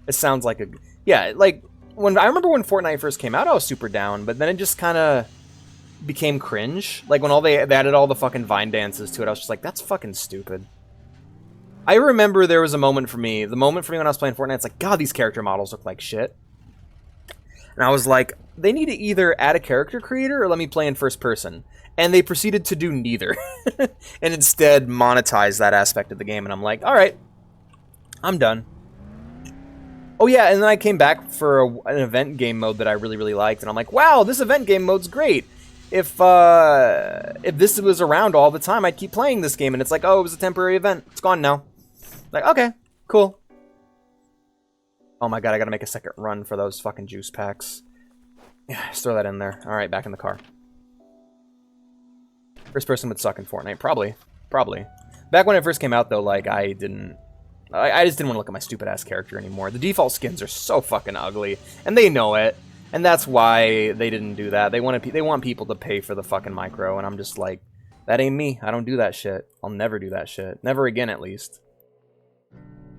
It sounds like a... Yeah, like, I remember when Fortnite first came out, I was super down, but then it just kind of became cringe. Like, when they added all the fucking Vine dances to it, I was just like, that's fucking stupid. I remember there was a moment for me, when I was playing Fortnite, it's like, God, these character models look like shit. And I was like, they need to either add a character creator or let me play in first person. And they proceeded to do neither. And instead monetize that aspect of the game. And I'm like, alright, I'm done. Oh yeah, and then I came back for an event game mode that I really, really liked. And I'm like, wow, this event game mode's great. If this was around all the time, I'd keep playing this game. And it's like, oh, it was a temporary event. It's gone now. Like, okay, cool. Oh my god, I gotta make a second run for those fucking juice packs. Yeah, just throw that in there. Alright, back in the car. First person would suck in Fortnite. Probably. Back when it first came out, though, like, I just didn't want to look at my stupid-ass character anymore. The default skins are so fucking ugly, and they know it. And that's why they didn't do that. They want people to pay for the fucking micro, and I'm just like, that ain't me. I don't do that shit. I'll never do that shit. Never again, at least.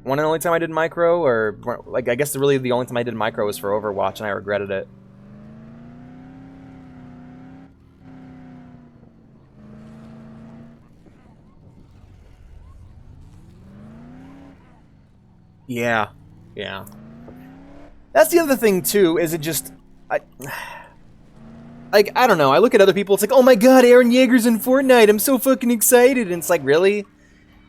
One and only time I did micro, or, like, I guess really the only time I did micro was for Overwatch, and I regretted it. Yeah. That's the other thing, too, is it just... I don't know, I look at other people, it's like, oh my god, Aaron Yeager's in Fortnite, I'm so fucking excited, and it's like, really?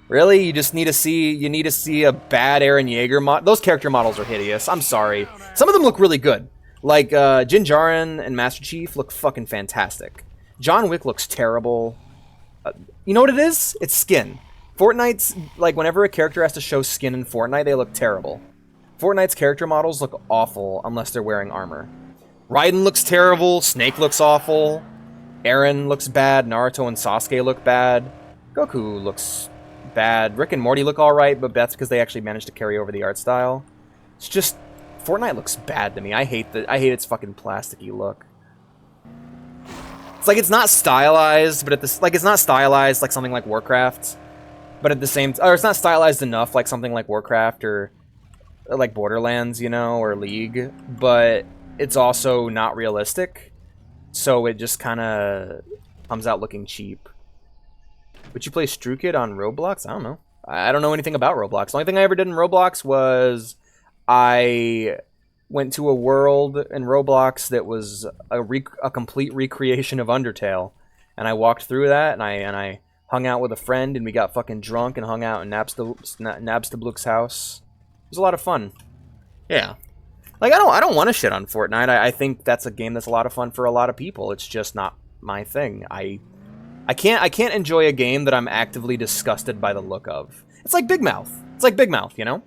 Really? You just need to see a bad Eren Yeager mod. Those character models are hideous. I'm sorry. Some of them look really good. Like Jin Djarin and Master Chief look fucking fantastic. John Wick looks terrible. You know what it is? It's skin. Fortnite's like whenever a character has to show skin in Fortnite, they look terrible. Fortnite's character models look awful unless they're wearing armor. Raiden looks terrible. Snake looks awful. Eren looks bad. Naruto and Sasuke look bad. Goku looks bad. Rick and Morty look alright, but that's because they actually managed to carry over the art style. It's just Fortnite looks bad to me. I hate its fucking plasticky look. It's like it's not stylized, but it's not stylized like something like Warcraft, but at the same or it's not stylized enough like something like Warcraft or like Borderlands, you know, or League, but it's also not realistic. So it just kind of comes out looking cheap. Would you play Strukid on Roblox? I don't know. I don't know anything about Roblox. The only thing I ever did in Roblox was I went to a world in Roblox that was a complete recreation of Undertale, and I walked through that, and I hung out with a friend, and we got fucking drunk and hung out in Nabstablook's house. It was a lot of fun. Yeah. Like, I don't want to shit on Fortnite. I think that's a game that's a lot of fun for a lot of people. It's just not my thing. I can't enjoy a game that I'm actively disgusted by the look of. It's like Big Mouth. It's like Big Mouth, you know?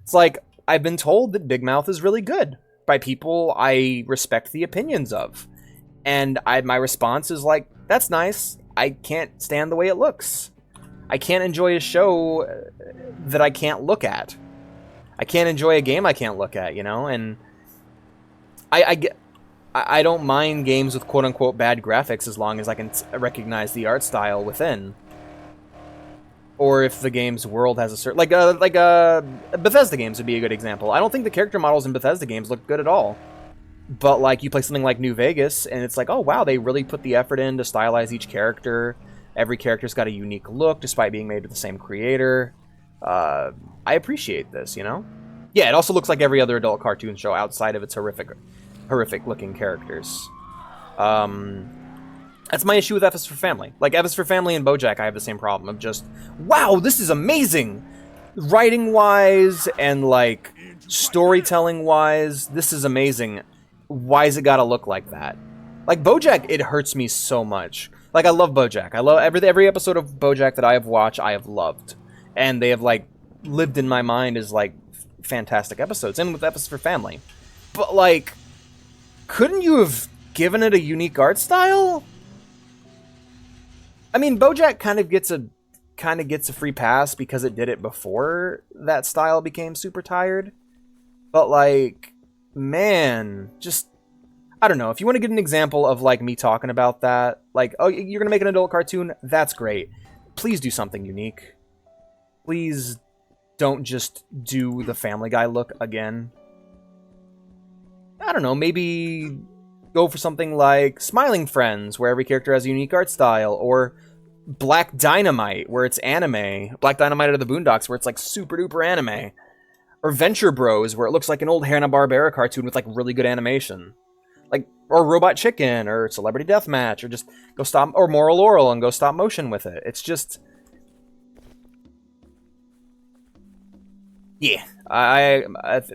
It's like, I've been told that Big Mouth is really good by people I respect the opinions of. And my response is like, that's nice. I can't stand the way it looks. I can't enjoy a show that I can't look at. I can't enjoy a game I can't look at, you know? And I don't mind games with quote-unquote bad graphics as long as I can recognize the art style within. Or if the game's world has a certain... Like Bethesda games would be a good example. I don't think the character models in Bethesda games look good at all. But, like, you play something like New Vegas, and it's like, oh, wow, they really put the effort in to stylize each character. Every character's got a unique look, despite being made with the same creator. I appreciate this, you know? Yeah, it also looks like every other adult cartoon show outside of its horrific-looking characters. That's my issue with F is for Family. Like, F is for Family and BoJack, I have the same problem of just, wow, this is amazing! Writing-wise and, like, storytelling-wise, this is amazing. Why's it gotta look like that? Like, BoJack, it hurts me so much. Like, I love BoJack. I love every episode of BoJack that I have watched, I have loved. And they have, like, lived in my mind as, like, fantastic episodes. And with F is for Family. But, like, couldn't you have given it a unique art style? I mean, BoJack kind of gets a free pass because it did it before that style became super tired. But, like, man, just, I don't know. If you want to get an example of, like, me talking about that, like, oh, you're going to make an adult cartoon? That's great. Please do something unique. Please don't just do the Family Guy look again. I don't know, maybe go for something like Smiling Friends, where every character has a unique art style, or Black Dynamite, where it's anime. Black Dynamite Out of the Boondocks, where it's like super duper anime. Or Venture Bros, where it looks like an old Hanna-Barbera cartoon with like really good animation. Like, or Robot Chicken, or Celebrity Deathmatch, or just go stop, or Moral Laurel and go stop motion with it. It's just, yeah,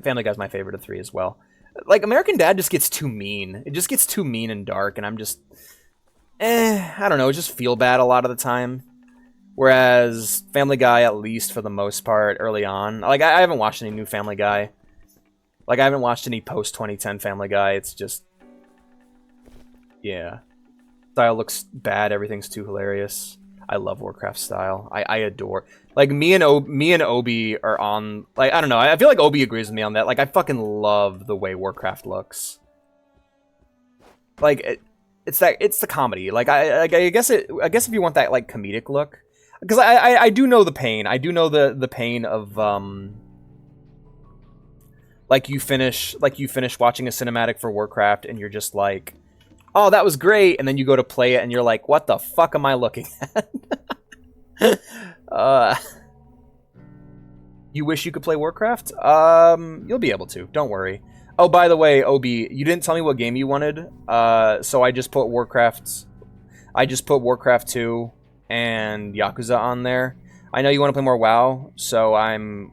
Family Guy's my favorite of three as well. Like, American Dad just gets too mean. It just gets too mean and dark, and I'm just, I don't know, just feel bad a lot of the time. Whereas Family Guy, at least for the most part, early on, like, I haven't watched any new Family Guy. Like, I haven't watched any post-2010 Family Guy. It's just, yeah. Style looks bad. Everything's too hilarious. I love Warcraft style. I adore. Like, me and Obi are on, like, I don't know. I feel like Obi agrees with me on that. Like, I fucking love the way Warcraft looks. Like, it's the comedy. Like, I guess if you want that, like, comedic look, because I do know the pain. I do know the pain of like you finish watching a cinematic for Warcraft and you're just like, oh, that was great, and then you go to play it and you're like, what the fuck am I looking at? You wish you could play Warcraft? You'll be able to. Don't worry. Oh, by the way, Obi, you didn't tell me what game you wanted. So I just put Warcraft 2 and Yakuza on there. I know you want to play more WoW, so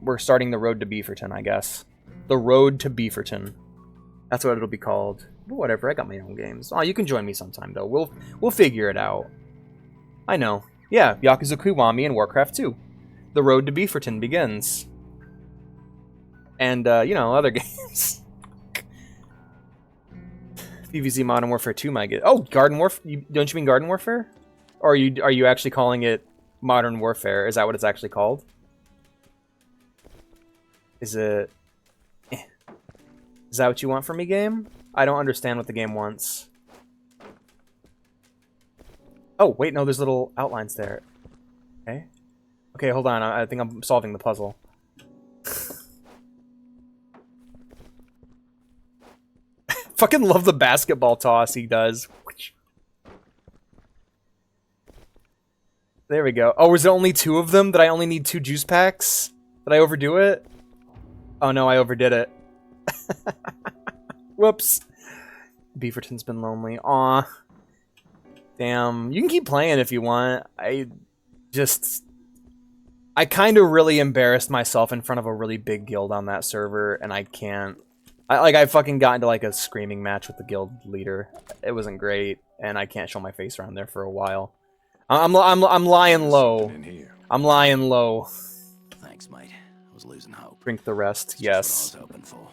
we're starting the road to Beaverton, I guess. The road to Beaverton. That's what it'll be called. But whatever, I got my own games. Oh, you can join me sometime though. We'll figure it out. I know. Yeah, Yakuza Kiwami and Warcraft 2. The road to Beaverton begins. And you know, other games. PvZ Modern Warfare 2 might get. Oh, Garden Warfare. Don't you mean Garden Warfare? Or are you actually calling it Modern Warfare? Is that what it's actually called? Is it? Is that what you want from me, game? I don't understand what the game wants. Oh, wait, no, there's little outlines there. Okay. Okay, hold on. I think I'm solving the puzzle. Fucking love the basketball toss he does. There we go. Oh, was there only 2 of them? Did I only need 2 juice packs? Did I overdo it? Oh no, I overdid it. Whoops. Beaverton's been lonely. Aw. Damn. You can keep playing if you want. I kind of really embarrassed myself in front of a really big guild on that server, and I can't. I fucking got into like a screaming match with the guild leader. It wasn't great, and I can't show my face around there for a while. I'm lying low. I'm lying low. Thanks, mate. I was losing hope. Drink the rest. That's Yes. what I was hoping for.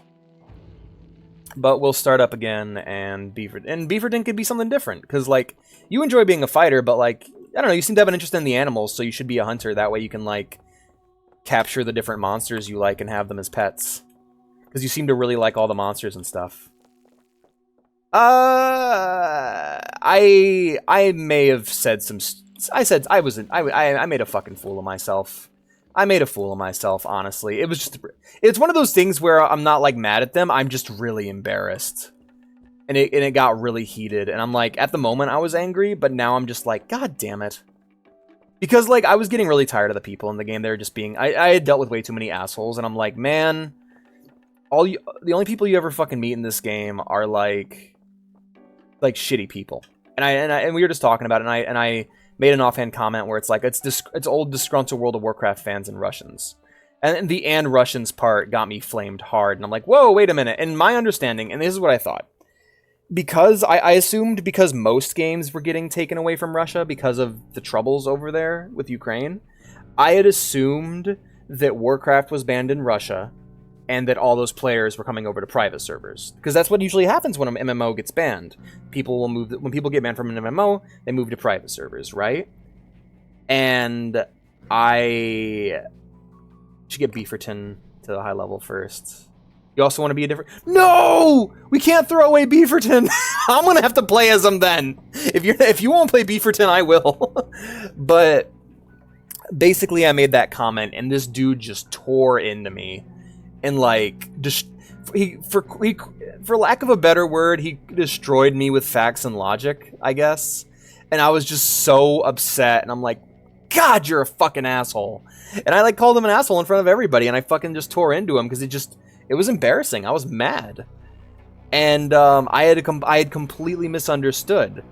But we'll start up again, and Beaverton could be something different, because, like, you enjoy being a fighter, but, like, I don't know, you seem to have an interest in the animals, so you should be a hunter. That way you can, like, capture the different monsters you like and have them as pets. Because you seem to really like all the monsters and stuff. I may have said some... I made a fucking fool of myself. I made a fool of myself, honestly. It was just... It's one of those things where I'm not, like, mad at them. I'm just really embarrassed. And it got really heated. And I'm like, at the moment I was angry, but now I'm just like, God damn it. Because, like, I was getting really tired of the people in the game. They were just being... I had dealt with way too many assholes, and I'm like, man... The only people you ever fucking meet in this game are, like shitty people. And we were just talking about it, and I made an offhand comment where it's like, it's old disgruntled World of Warcraft fans and Russians. And the "and Russians" part got me flamed hard. And I'm like, whoa, wait a minute. And my understanding, and this is what I thought. Because I assumed because most games were getting taken away from Russia because of the troubles over there with Ukraine, I had assumed that Warcraft was banned in Russia and that all those players were coming over to private servers. Because that's what usually happens when an MMO gets banned. People will move... When people get banned from an MMO, they move to private servers, right? And I should get Beaverton to the high level first. You also want to be a different... No! We can't throw away Beaverton! I'm gonna have to play as him then! If you won't play Beaverton, I will. But basically I made that comment, and this dude just tore into me. And, like, for lack of a better word, he destroyed me with facts and logic, I guess. And I was just so upset, and I'm like, God, you're a fucking asshole. And I, like, called him an asshole in front of everybody, and I fucking just tore into him, because it was embarrassing. I was mad. And I had completely misunderstood.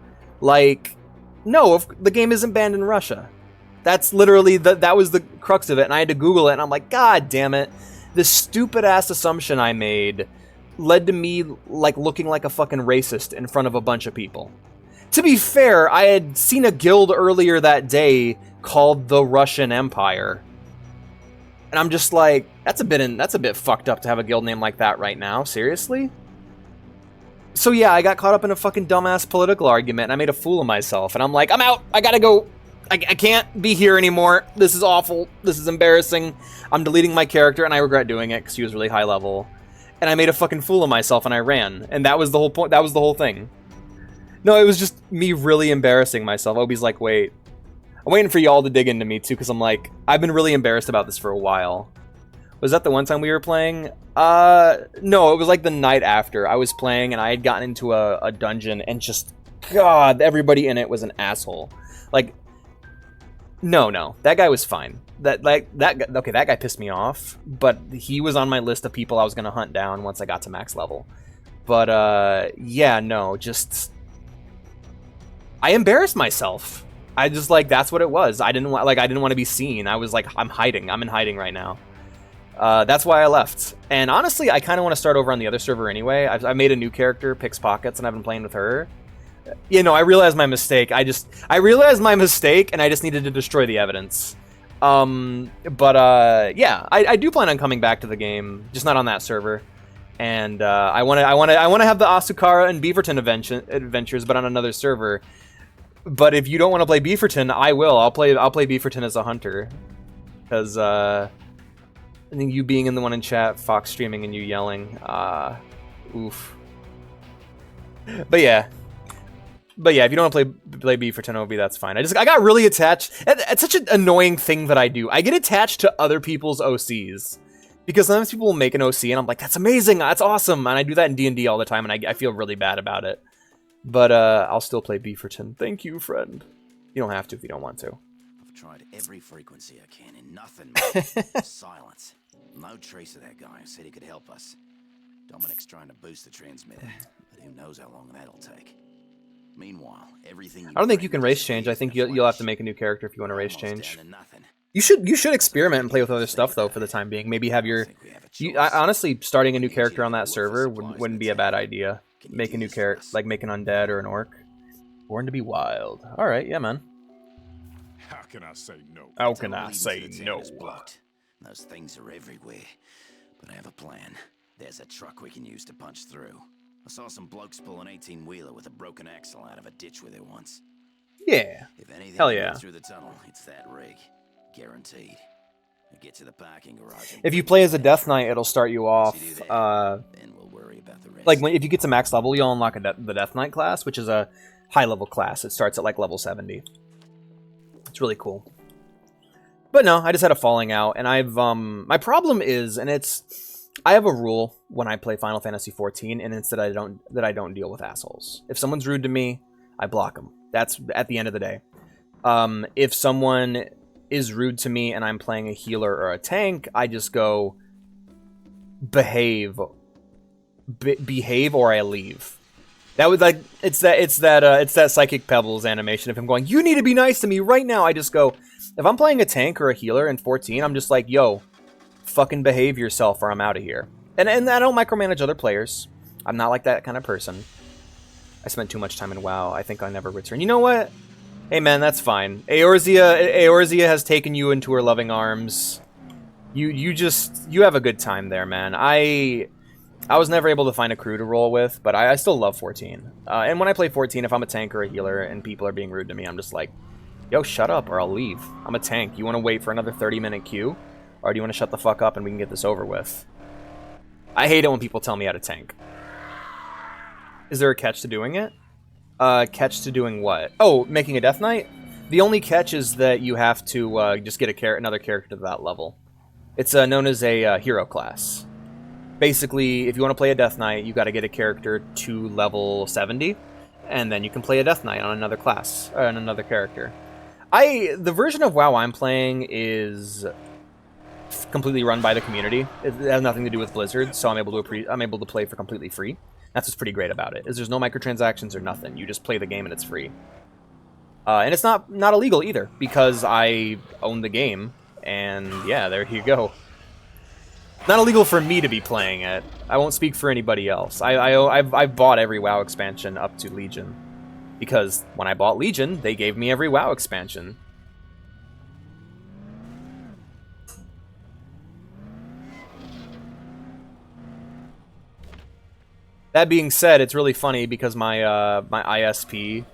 Like, no, the game isn't banned in Russia. That's literally, that was the crux of it, and I had to Google it, and I'm like, God damn it. This stupid-ass assumption I made led to me, like, looking like a fucking racist in front of a bunch of people. To be fair, I had seen a guild earlier that day called the Russian Empire. And I'm just like, that's a bit fucked up to have a guild name like that right now. Seriously? So yeah, I got caught up in a fucking dumbass political argument, and I made a fool of myself. And I'm like, I'm out! I gotta go! I can't be here anymore. This is awful. This is embarrassing. I'm deleting my character, and I regret doing it because he was really high level. And I made a fucking fool of myself, and I ran. And that was the whole point. That was the whole thing. No, it was just me really embarrassing myself. Obi's like, wait. I'm waiting for y'all to dig into me, too, because I'm like, I've been really embarrassed about this for a while. Was that the one time we were playing? No, it was like the night after. I was playing, and I had gotten into a dungeon, and just, God, everybody in it was an asshole. Like, no, that guy was fine. That guy pissed me off, but he was on my list of people I was gonna hunt down once I got to max level. But yeah, no, just I embarrassed myself. I just like that's what it was. I didn't want to be seen. I was like, I'm hiding. I'm in hiding right now. That's why I left. And honestly, I kind of want to start over on the other server anyway. I made a new character, Pix Pockets, and I've been playing with her. You know, I realized my mistake. I realized my mistake, and I just needed to destroy the evidence. Yeah, I do plan on coming back to the game, just not on that server. And I want to have the Asukara and Beaverton adventures, but on another server. But if you don't want to play Beaverton, I will. I'll play Beaverton as a hunter, because I think you being in the one in chat, Fox streaming, and you yelling, oof. But yeah, if you don't want to play Beaverton OB, that's fine. I got really attached. It's such an annoying thing that I do. I get attached to other people's OCs. Because sometimes people will make an OC and I'm like, that's amazing, that's awesome. And I do that in D&D all the time and I feel really bad about it. But I'll still play Beaverton. Thank you, friend. You don't have to if you don't want to. I've tried every frequency I can and nothing. Silence. No trace of that guy who said he could help us. Dominic's trying to boost the transmitter, but who knows how long that'll take. Meanwhile, everything I don't think you can race change. I think you'll have to make a new character if you want to race change. You should experiment and play with other stuff though for the time being. Maybe have your honestly starting a new character on that server wouldn't be a bad idea. Make a new character, like make an undead or an orc. Born to be wild. All right, yeah, man. How can I say no? How can I say no? Those things are everywhere, but I have a plan. There's a truck we can use to punch through. I saw some blokes pull an 18-wheeler with a broken axle out of a ditch with it once. Yeah. If anything hell yeah. through the tunnel, it's that rig. Guaranteed. Get to the parking garage. If you play as a Death Knight, it'll start you off. Then we'll worry about the rest. Like if you get to max level, you'll unlock the Death Knight class, which is a high level class. It starts at like level 70. It's really cool. But no, I just had a falling out, and I've my problem is, and I have a rule when I play Final Fantasy XIV, and it's that I don't deal with assholes. If someone's rude to me, I block them. That's at the end of the day. If someone is rude to me and I'm playing a healer or a tank, I just go behave or I leave. That was like it's that Psychic Pebbles animation. If I'm going, you need to be nice to me right now, I just go. If I'm playing a tank or a healer in 14, I'm just like, yo, fucking behave yourself or I'm out of here. And I don't micromanage other players. I'm not like that kind of person. I spent too much time in WoW. I think I'll never return. You know what? Hey man, that's fine. Eorzea has taken you into her loving arms. You have a good time there, man. I was never able to find a crew to roll with, but I still love 14. And when I play 14, if I'm a tank or a healer and people are being rude to me, I'm just like, yo, shut up or I'll leave. I'm a tank. You want to wait for another 30-minute queue? Or do you want to shut the fuck up and we can get this over with? I hate it when people tell me how to tank. Is there a catch to doing it? Catch to doing what? Oh, making a Death Knight? The only catch is that you have to just get another character to that level. It's known as a hero class. Basically, if you want to play a Death Knight, you got to get a character to level 70, and then you can play a Death Knight on another class, or on another character. The version of WoW I'm playing is completely run by the community. It has nothing to do with Blizzard, so I'm able to play for completely free. That's what's pretty great about it, is there's no microtransactions or nothing. You just play the game and it's free. And it's not illegal either, because I own the game, and yeah, there you go. Not illegal for me to be playing it. I won't speak for anybody else. I've bought every WoW expansion up to Legion, because when I bought Legion, they gave me every WoW expansion. That being said, it's really funny because my ISP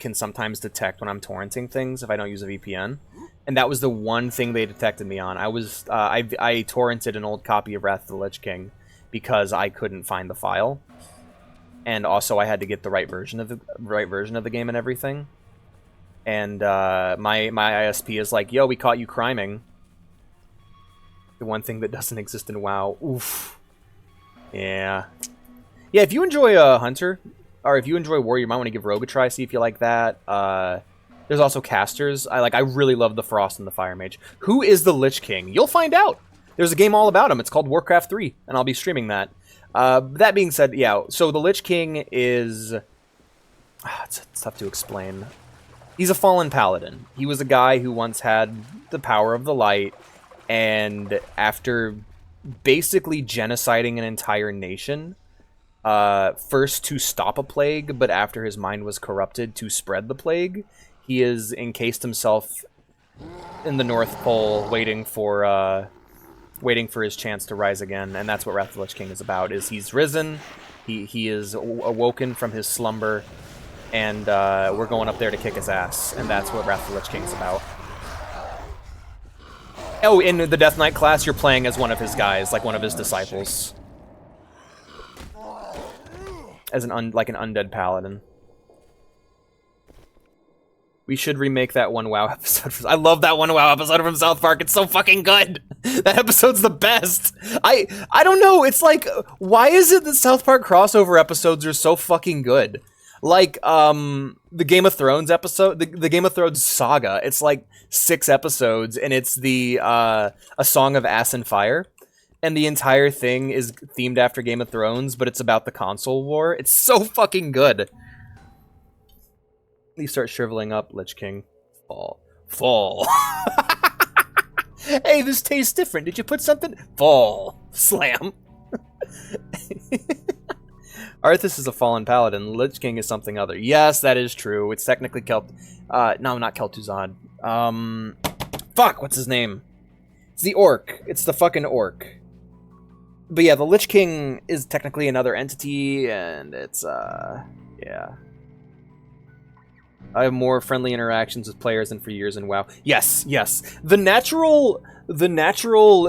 can sometimes detect when I'm torrenting things if I don't use a VPN, and that was the one thing they detected me on. I torrented an old copy of Wrath of the Lich King because I couldn't find the file, and also I had to get the right version of the game and everything. And my ISP is like, "Yo, we caught you criming." The one thing that doesn't exist in WoW. Oof. Yeah. Yeah, if you enjoy Hunter, or if you enjoy Warrior, you might want to give Rogue a try, see if you like that. There's also casters. I really love the Frost and the Fire Mage. Who is the Lich King? You'll find out. There's a game all about him. It's called Warcraft 3, and I'll be streaming that. That being said, yeah, so the Lich King is It's tough to explain. He's a fallen paladin. He was a guy who once had the power of the light, and after basically genociding an entire nation, first to stop a plague, but after his mind was corrupted to spread the plague, he has encased himself in the North Pole, waiting for his chance to rise again, and that's what Wrath of the Lich King is about. Is he's risen, he is awoken from his slumber, and we're going up there to kick his ass, and that's what Wrath of the Lich King is about. Oh, in the Death Knight class, you're playing as one of his guys, like one of his disciples, as like an undead paladin. We should remake that one WoW episode. I love that one WoW episode from South Park. It's so fucking good. That episode's the best. I don't know. It's like, why is it that South Park crossover episodes are so fucking good? Like, the Game of Thrones episode, the Game of Thrones saga. It's like 6 episodes, and it's the A Song of Ass and Fire, and the entire thing is themed after Game of Thrones, but it's about the console war. It's so fucking good. You start shriveling up, Lich King. Fall. Hey, this tastes different. Did you put something? Fall. Slam. Arthas is a fallen paladin. Lich King is something other. Yes, that is true. It's technically no, not Kel'Thuzad. Fuck, what's his name? It's the orc. It's the fucking orc. But yeah, the Lich King is technically another entity, and it's, yeah. I have more friendly interactions with players than for years in WoW. Yes, yes. The natural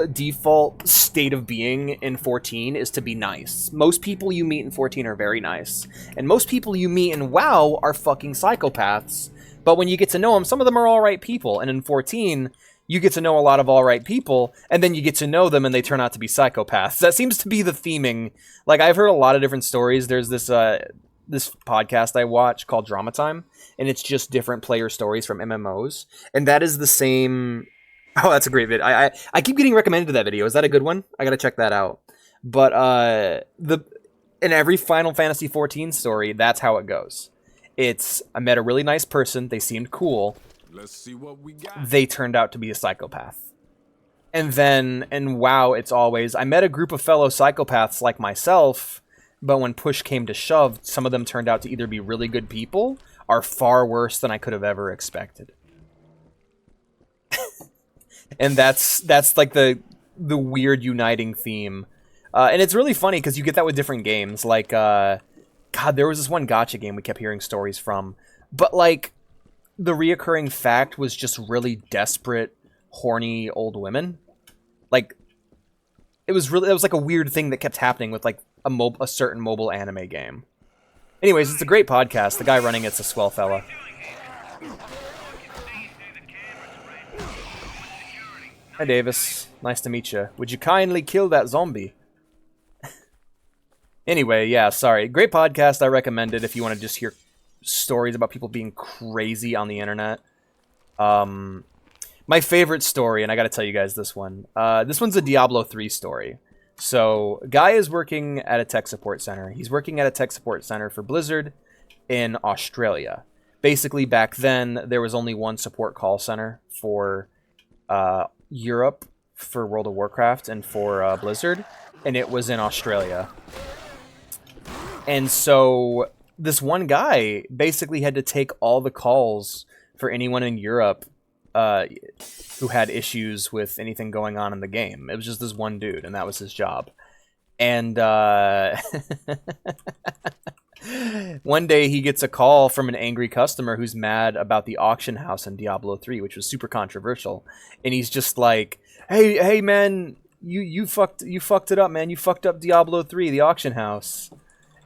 default state of being in 14 is to be nice. Most people you meet in 14 are very nice. And most people you meet in WoW are fucking psychopaths. But when you get to know them, some of them are alright people. And in 14, you get to know a lot of alright people, and then you get to know them and they turn out to be psychopaths. That seems to be the theming. Like, I've heard a lot of different stories. There's this podcast I watch called Drama Time, and it's just different player stories from MMOs, and that is the same. Oh, that's a great video. I keep getting recommended to that video. Is that a good one? I gotta check that out. But in every Final Fantasy XIV story, that's how it goes. It's, I met a really nice person, they seemed cool, Let's see what we got. they turned out to be a psychopath. And then in WoW, it's always, I met a group of fellow psychopaths like myself, but when push came to shove, some of them turned out to either be really good people or far worse than I could have ever expected. And that's like the weird uniting theme. And it's really funny because you get that with different games. Like, God, there was this one gacha game we kept hearing stories from. But, like, the reoccurring fact was just really desperate, horny old women. Like, it was like a weird thing that kept happening with, like, a certain mobile anime game. Anyways, it's a great podcast. The guy running it's a swell fella. Hi, Davis. Nice to meet you. Would you kindly kill that zombie? Anyway, yeah, sorry. Great podcast. I recommend it if you want to just hear stories about people being crazy on the internet. My favorite story, and I gotta tell you guys this one. This one's a Diablo 3 story. So, Guy is working at a tech support center. He's working at a tech support center for Blizzard in Australia. Basically, back then, there was only one support call center for Europe, for World of Warcraft, and for Blizzard, and it was in Australia. And so, this one guy basically had to take all the calls for anyone in Europe who had issues with anything going on in the game. It was just this one dude, and that was his job. And one day he gets a call from an angry customer who's mad about the auction house in Diablo 3, which was super controversial. And he's just like, "Hey man, you fucked it up, man. You fucked up Diablo 3, the auction house."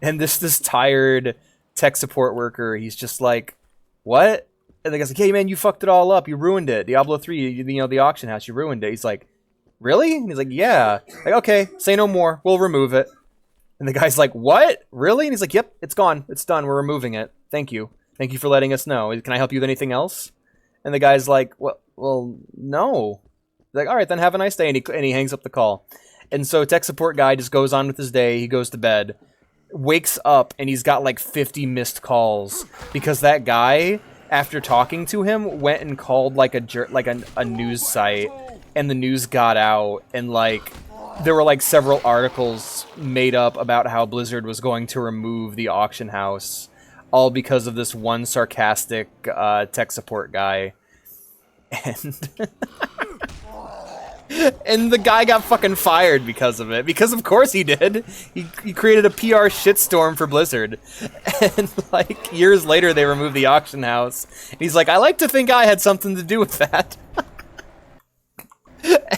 And this tired tech support worker, he's just like, "What?" And the guy's like, "Hey man, you fucked it all up. You ruined it. Diablo 3, you know, the auction house, you ruined it." He's like, "Really?" And he's like, "Yeah." Like, "Okay, say no more. We'll remove it." And the guy's like, "What? Really?" And he's like, "Yep, it's gone. It's done. We're removing it. Thank you. Thank you for letting us know. Can I help you with anything else?" And the guy's like, well, no." He's like, "All right, then have a nice day." And he hangs up the call. And so tech support guy just goes on with his day. He goes to bed. wakes up and he's got like 50 missed calls because that guy, after talking to him, went and called like a news site, and the news got out, and like there were like several articles made up about how Blizzard was going to remove the auction house, all because of this one sarcastic tech support guy. And and the guy got fucking fired because of it. Because of course he did. He created a PR shitstorm for Blizzard. And like years later they removed the auction house. And he's like, I like to think I had something to do with that.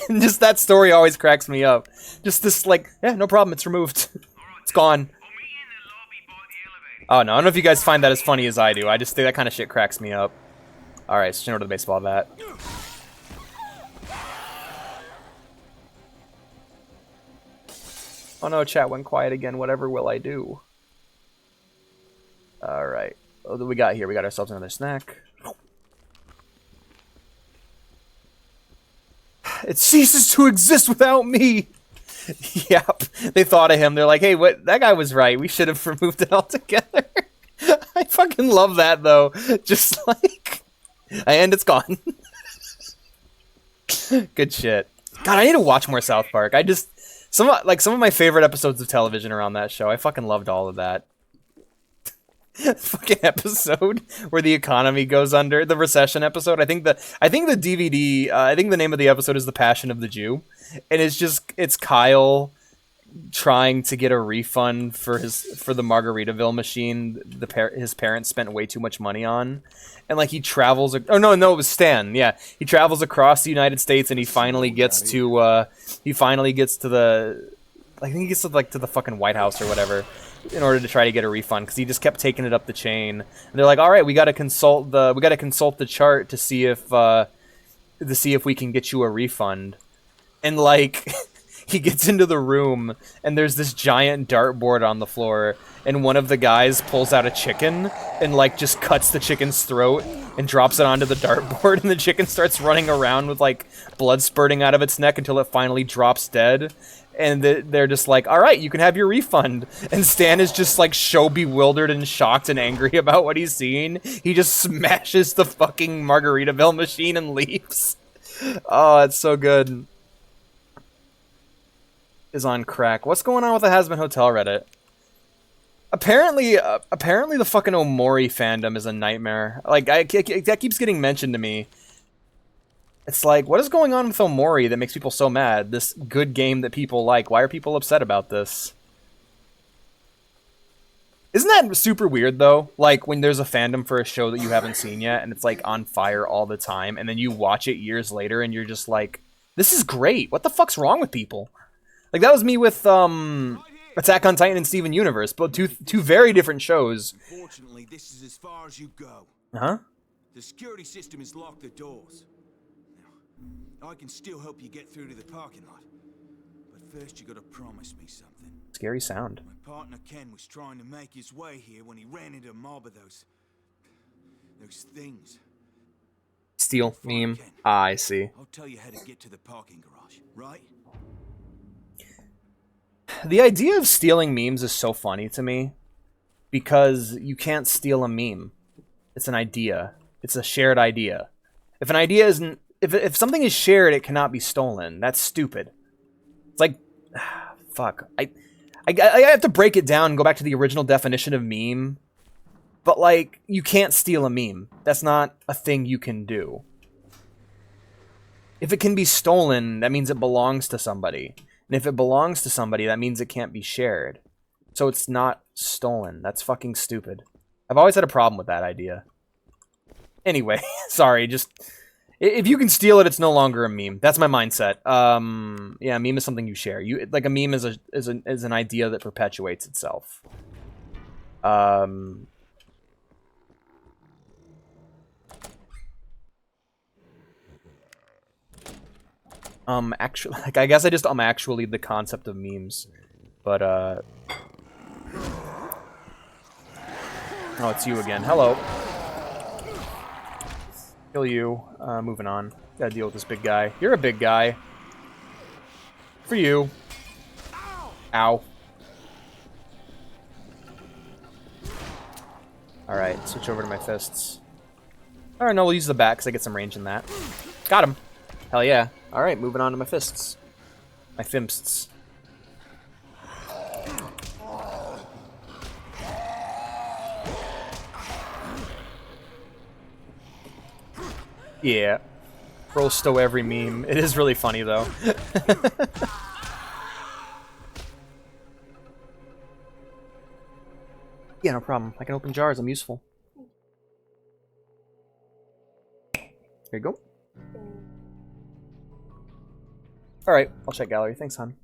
And just that story always cracks me up. Just this like, yeah, no problem, it's removed. It's gone. Oh no, I don't know if you guys find that as funny as I do. I just think that kind of shit cracks me up. Alright, switching over to the baseball bat. Oh no, chat went quiet again. Whatever will I do? Alright. What do we got here? We got ourselves another snack. It ceases to exist without me! Yep. They thought of him. They're like, hey, what? That guy was right. We should have removed it altogether. I fucking love that, though. Just like... And it's gone. Good shit. God, I need to watch more South Park. I just... Some of my favorite episodes of television are on that show. I fucking loved all of that. Fucking episode where the economy goes under, the recession episode. I think the DVD, I think the name of the episode is The Passion of the Jew, and it's Kyle trying to get a refund for the Margaritaville machine his parents spent way too much money on. And like he travels, oh no, it was Stan. Yeah, he travels across the United States, and he finally gets to the, I think he gets to like to the fucking White House or whatever, in order to try to get a refund because he just kept taking it up the chain. And they're like, all right, we got to consult the chart to see if we can get you a refund. And like he gets into the room and there's this giant dartboard on the floor, and one of the guys pulls out a chicken and like just cuts the chicken's throat and drops it onto the dartboard, and the chicken starts running around with like blood spurting out of its neck until it finally drops dead. And they're just like, all right, you can have your refund. And Stan is just like so bewildered and shocked and angry about what he's seeing. He just smashes the fucking Margaritaville machine and leaves. Oh, it's so good. Is on crack. What's going on with the Hazbin Hotel Reddit? Apparently the fucking Omori fandom is a nightmare. Like, that keeps getting mentioned to me. It's like, what is going on with Omori that makes people so mad? This good game that people like. Why are people upset about this? Isn't that super weird, though? Like, when there's a fandom for a show that you haven't seen yet, and it's, like, on fire all the time, and then you watch it years later, and you're just like, this is great. What the fuck's wrong with people? Like, that was me with, Attack on Titan and Steven Universe, but two very different shows. Unfortunately, this is as far as you go. Huh? The security system has locked the doors. I can still help you get through to the parking lot. But first you gotta promise me something. Scary sound. My partner Ken was trying to make his way here when he ran into a mob of those things. Steel meme. Ah, I see. I'll tell you how to get to the parking garage, right? The idea of stealing memes is so funny to me, because you can't steal a meme. It's an idea. It's a shared idea. If an idea isn't, if something is shared, it cannot be stolen. That's stupid. It's like, fuck. I have to break it down and go back to the original definition of meme. But like, you can't steal a meme. That's not a thing you can do. If it can be stolen, that means it belongs to somebody. And if it belongs to somebody, that means it can't be shared. So it's not stolen. That's fucking stupid. I've always had a problem with that idea. Anyway, sorry, just... If you can steal it, it's no longer a meme. That's my mindset. Yeah, a meme is something you share. Like a meme is an idea that perpetuates itself. Actually, like, I guess I just actually the concept of memes, but oh, it's you again. Hello. Kill you. Moving on. Gotta deal with this big guy. You're a big guy. For you. Ow. Alright, switch over to my fists. Alright, no, we'll use the bat because I get some range in that. Got him. Hell yeah. Alright, moving on to my fists. My fimsts. Yeah. Roll stow every meme. It is really funny, though. Yeah, no problem. I can open jars. I'm useful. There you go. Alright, I'll check gallery. Thanks, hon.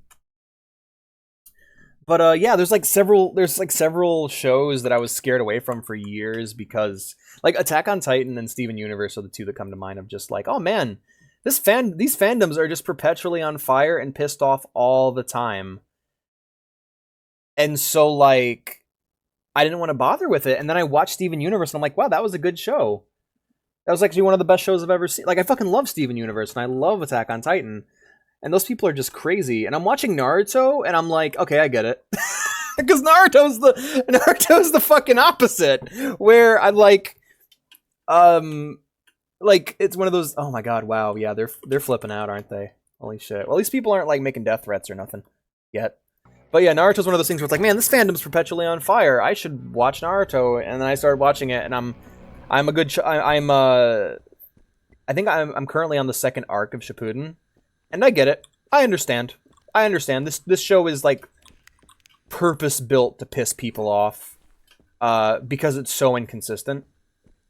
But yeah, there's like several shows that I was scared away from for years because like Attack on Titan and Steven Universe are the two that come to mind of just like, oh man, these fandoms are just perpetually on fire and pissed off all the time. And so like I didn't want to bother with it, and then I watched Steven Universe and I'm like, wow, that was a good show. That was actually one of the best shows I've ever seen. Like I fucking love Steven Universe and I love Attack on Titan. And those people are just crazy. And I'm watching Naruto, and I'm like, okay, I get it. Because Naruto's the fucking opposite. Where I'm like it's one of those. Oh my god, wow, yeah, they're flipping out, aren't they? Holy shit. Well, these people aren't like making death threats or nothing yet. But yeah, Naruto's one of those things where it's like, man, this fandom's perpetually on fire. I should watch Naruto. And then I started watching it, and I think I'm currently on the second arc of Shippuden. And I get it. I understand. This show is like purpose built to piss people off because it's so inconsistent.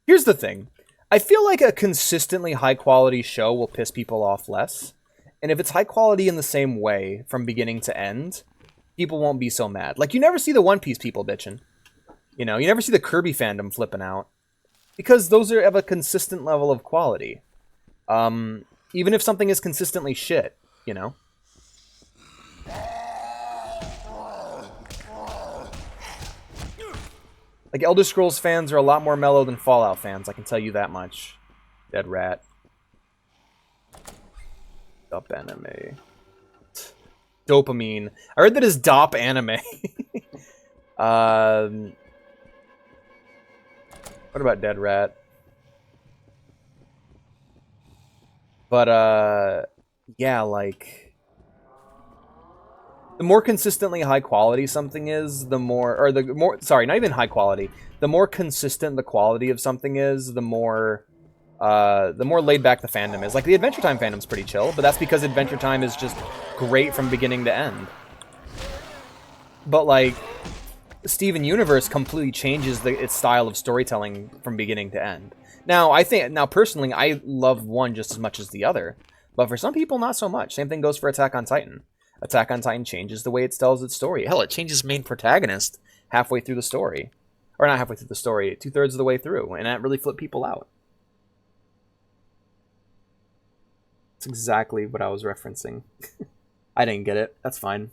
Here's the thing. I feel like a consistently high quality show will piss people off less. And if it's high quality in the same way from beginning to end, people won't be so mad. Like you never see the One Piece people bitching. You know, you never see the Kirby fandom flipping out. Because those are of a consistent level of quality. Even if something is consistently shit, you know? Like, Elder Scrolls fans are a lot more mellow than Fallout fans, I can tell you that much. Dead rat. Dop anime. Dopamine. I heard that is Dop anime. What about Dead Rat? But, yeah, like, the more consistently high quality something is, the more not even high quality, the more consistent the quality of something is, the more laid back the fandom is. Like, the Adventure Time fandom's pretty chill, but that's because Adventure Time is just great from beginning to end. But, like, Steven Universe completely changes its style of storytelling from beginning to end. Now, personally, I love one just as much as the other. But for some people, not so much. Same thing goes for Attack on Titan. Attack on Titan changes the way it tells its story. Hell, it changes main protagonist halfway through the story. Or not halfway through the story, 2/3 of the way through. And that really flipped people out. That's exactly what I was referencing. I didn't get it. That's fine.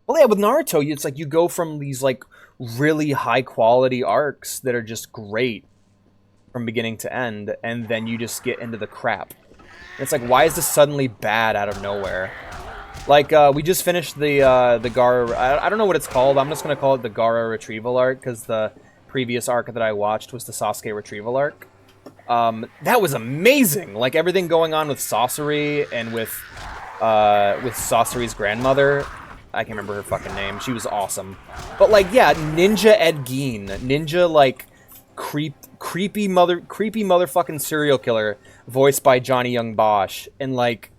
Well, yeah, with Naruto, it's like you go from these, like, really high-quality arcs that are just great from beginning to end, and then you just get into the crap. And it's like, why is this suddenly bad out of nowhere? Like, we just finished the Gaara... I don't know what it's called. I'm just going to call it the Gaara Retrieval arc, because the previous arc that I watched was the Sasuke Retrieval arc. That was amazing! Like, everything going on with Sasori and with Sasori's grandmother... I can't remember her fucking name. She was awesome. But, like, yeah, Ninja Ed Gein. Ninja, like, creepy motherfucking serial killer voiced by Johnny Young Bosch. And, like,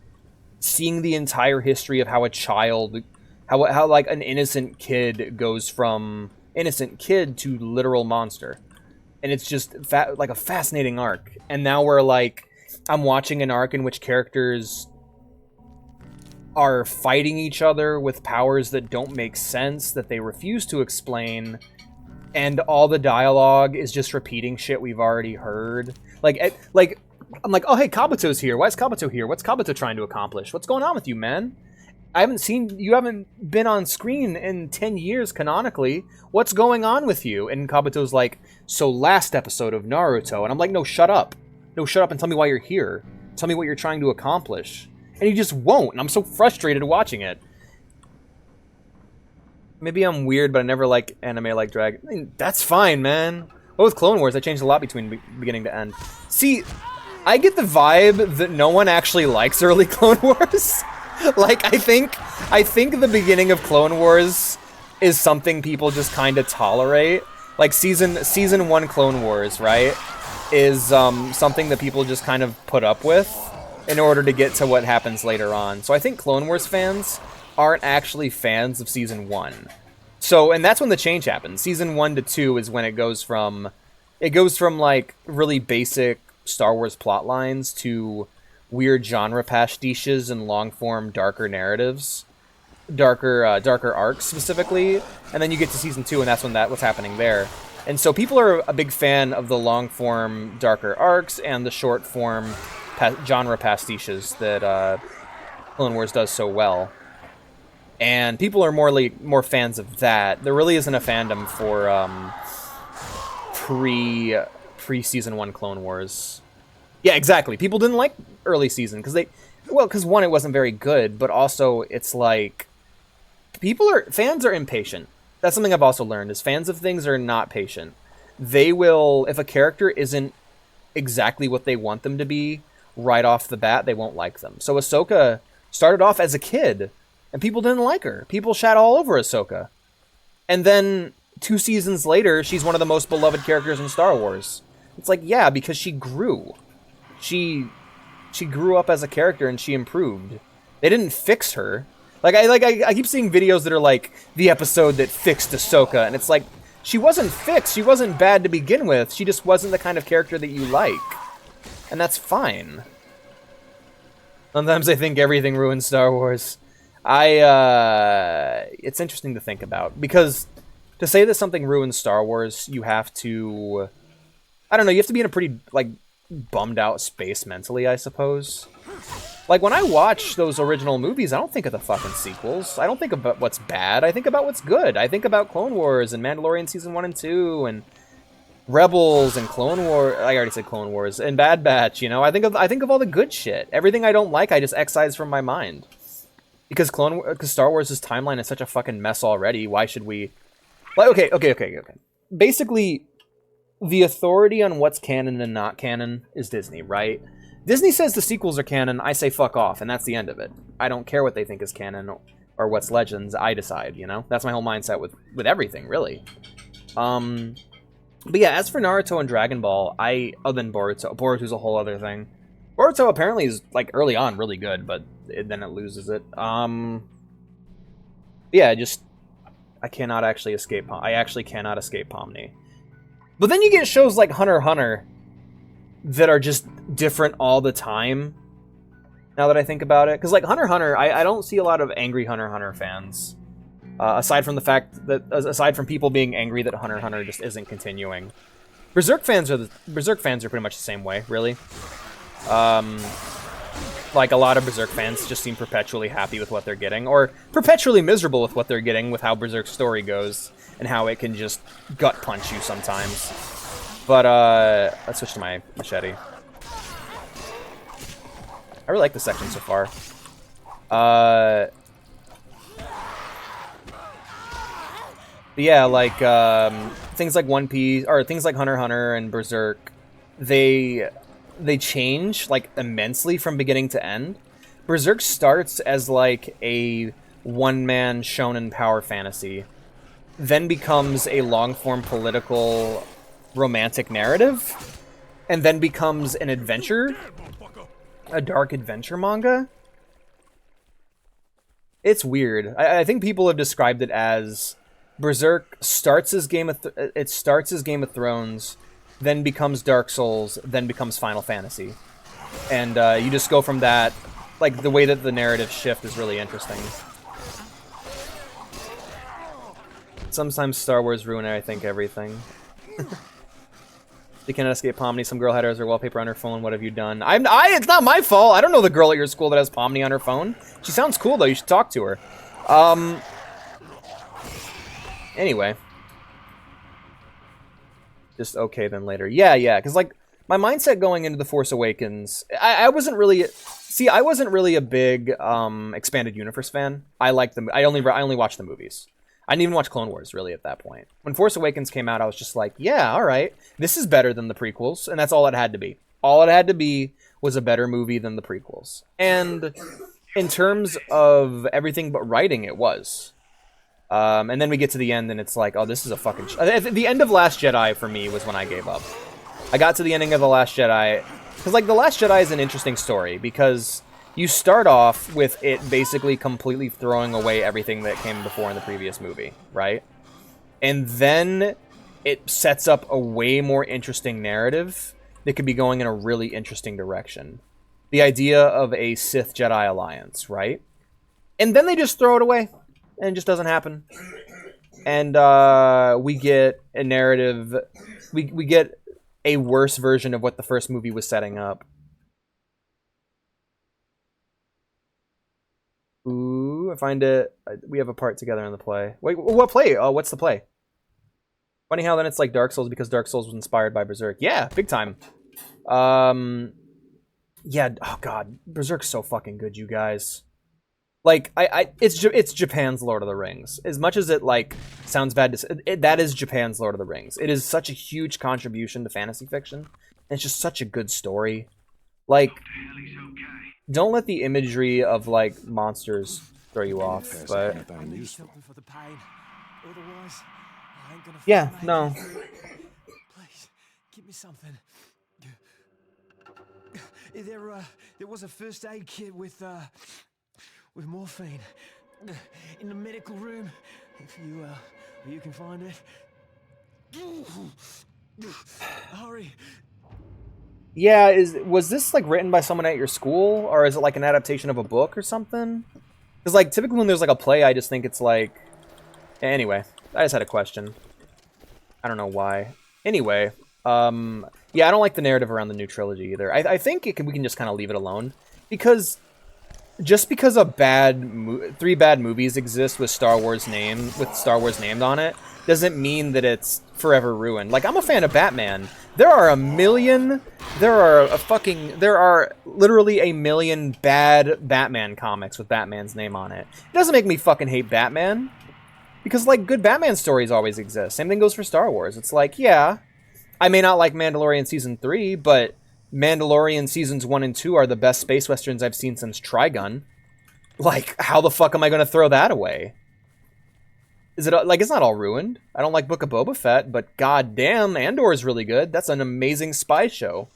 seeing the entire history of how a child... How like, an innocent kid goes from innocent kid to literal monster. And it's just, like, a fascinating arc. And now we're, like... I'm watching an arc in which characters... are fighting each other with powers that don't make sense, that they refuse to explain, and all the dialogue is just repeating shit we've already heard. Like, I'm like, oh, hey, Kabuto's here. Why is Kabuto here? What's Kabuto trying to accomplish? What's going on with you, man? You haven't been on screen in 10 years, canonically. What's going on with you? And Kabuto's like, so last episode of Naruto. And I'm like, no, shut up. No, shut up and tell me why you're here. Tell me what you're trying to accomplish. And he just won't, and I'm so frustrated watching it. Maybe I'm weird, but I never like anime like Dragon. I mean, that's fine, man. Well, with Clone Wars, I changed a lot between beginning to end. See, I get the vibe that no one actually likes early Clone Wars. Like, I think the beginning of Clone Wars is something people just kind of tolerate. Like, season 1 Clone Wars, right, is something that people just kind of put up with in order to get to what happens later on. So I think Clone Wars fans aren't actually fans of season 1. So, and that's when the change happens. Season 1 to 2 is when it goes from like really basic Star Wars plot lines to weird genre pastiches and long form darker narratives, darker arcs specifically. And then you get to season 2, and that's when what's happening there. And so people are a big fan of the long form darker arcs and the short form genre pastiches that Clone Wars does so well. And people are more fans of that. There really isn't a fandom for pre season 1 Clone Wars. Yeah, exactly. People didn't like early season because one, it wasn't very good, but also it's like fans are impatient. That's something I've also learned is fans of things are not patient. They will, if a character isn't exactly what they want them to be right off the bat, they won't like them. So Ahsoka started off as a kid, and people didn't like her. People shat all over Ahsoka. And then 2 seasons later, she's one of the most beloved characters in Star Wars. It's like, yeah, because she grew. She grew up as a character and she improved. They didn't fix her. I keep seeing videos that are like the episode that fixed Ahsoka, and it's like, she wasn't fixed. She wasn't bad to begin with. She just wasn't the kind of character that you like. And that's fine. Sometimes I think everything ruins Star Wars. It's interesting to think about, because to say that something ruins Star Wars, you have to, I don't know, you have to be in a pretty, like, bummed out space mentally, I suppose. Like, when I watch those original movies, I don't think of the fucking sequels. I don't think about what's bad. I think about what's good. I think about Clone Wars and Mandalorian Season 1 and 2 and Rebels and Clone Wars. I already said Clone Wars. And Bad Batch, you know? I think of all the good shit. Everything I don't like, I just excise from my mind. Because Star Wars' timeline is such a fucking mess already. Why should we... Like, okay. Basically, the authority on what's canon and not canon is Disney, right? Disney says the sequels are canon, I say fuck off, and that's the end of it. I don't care what they think is canon or what's Legends, I decide, you know? That's my whole mindset with everything, really. But yeah, as for Naruto and Dragon Ball, other than Boruto's a whole other thing. Boruto apparently is, like, early on really good, but then it loses it. Yeah, I cannot actually escape, I actually cannot escape Pomni. But then you get shows like Hunter x Hunter that are just different all the time, now that I think about it. Because, like, Hunter x Hunter, I don't see a lot of angry Hunter x Hunter fans. Aside from people being angry that Hunter x Hunter just isn't continuing. Berserk fans are pretty much the same way, really. Like, a lot of Berserk fans just seem perpetually happy with what they're getting, or perpetually miserable with what they're getting with how Berserk's story goes, and how it can just gut punch you sometimes. But, let's switch to my machete. I really like this section so far. But yeah, like, things like One Piece, or things like Hunter x Hunter and Berserk, they change, like, immensely from beginning to end. Berserk starts as, like, a one-man shonen power fantasy, then becomes a long-form political romantic narrative, and then becomes an adventure, a dark adventure manga. It's weird. I think people have described it as Berserk starts as Game of Thrones, then becomes Dark Souls, then becomes Final Fantasy. And you just go from that. Like, the way that the narrative shift is really interesting. Sometimes Star Wars ruin, I think, everything. You cannot escape Pomni. Some girl had her wallpaper on her phone. What have you done? It's not my fault. I don't know the girl at your school that has Pomni on her phone. She sounds cool, though. You should talk to her. Anyway. Just okay then later. Yeah, because, like, my mindset going into The Force Awakens, I wasn't really... See, I wasn't really a big Expanded Universe fan. I only watched the movies. I didn't even watch Clone Wars, really, at that point. When Force Awakens came out, I was just like, yeah, all right. This is better than the prequels, and that's all it had to be. All it had to be was a better movie than the prequels. And in terms of everything but writing, it was. And then we get to the end, and it's like, oh, this is a fucking... The end of Last Jedi, for me, was when I gave up. I got to the ending of The Last Jedi... Because, like, The Last Jedi is an interesting story, because... You start off with it basically completely throwing away everything that came before in the previous movie, right? And then it sets up a way more interesting narrative that could be going in a really interesting direction. The idea of a Sith Jedi alliance, right? And then they just throw it away, and it just doesn't happen. And we get a narrative... We get a worse version of what the first movie was setting up. Ooh, I find it... We have a part together in the play. Wait, what play? Oh, what's the play? Funny how then it's like Dark Souls because Dark Souls was inspired by Berserk. Yeah, big time. Yeah, oh god. Berserk's so fucking good, you guys. Like, it's Japan's Lord of the Rings. As much as it, like, sounds bad to say, that is Japan's Lord of the Rings. It is such a huge contribution to fantasy fiction. And it's just such a good story. Like... Don't let the imagery of, like, monsters throw you off, but... Yeah, no. Please, give me something. There was a first aid kit with morphine in the medical room. If you can find it. Hurry. Yeah, was this, like, written by someone at your school? Or is it, like, an adaptation of a book or something? Because, like, typically when there's, like, a play, I just think it's, like... Anyway, I just had a question. I don't know why. Anyway, yeah, I don't like the narrative around the new trilogy either. I think we can just kind of leave it alone. Because... Just because three bad movies exist with Star Wars named on it, doesn't mean that it's forever ruined. Like, I'm a fan of Batman. There are literally a million bad Batman comics with Batman's name on it. It doesn't make me fucking hate Batman. Because, like, good Batman stories always exist. Same thing goes for Star Wars. It's like, yeah, I may not like Mandalorian Season 3, but Mandalorian Seasons 1 and 2 are the best space westerns I've seen since Trigun. Like, how the fuck am I going to throw that away? Is it, like, it's not all ruined. I don't like Book of Boba Fett, but goddamn, Andor is really good. That's an amazing spy show.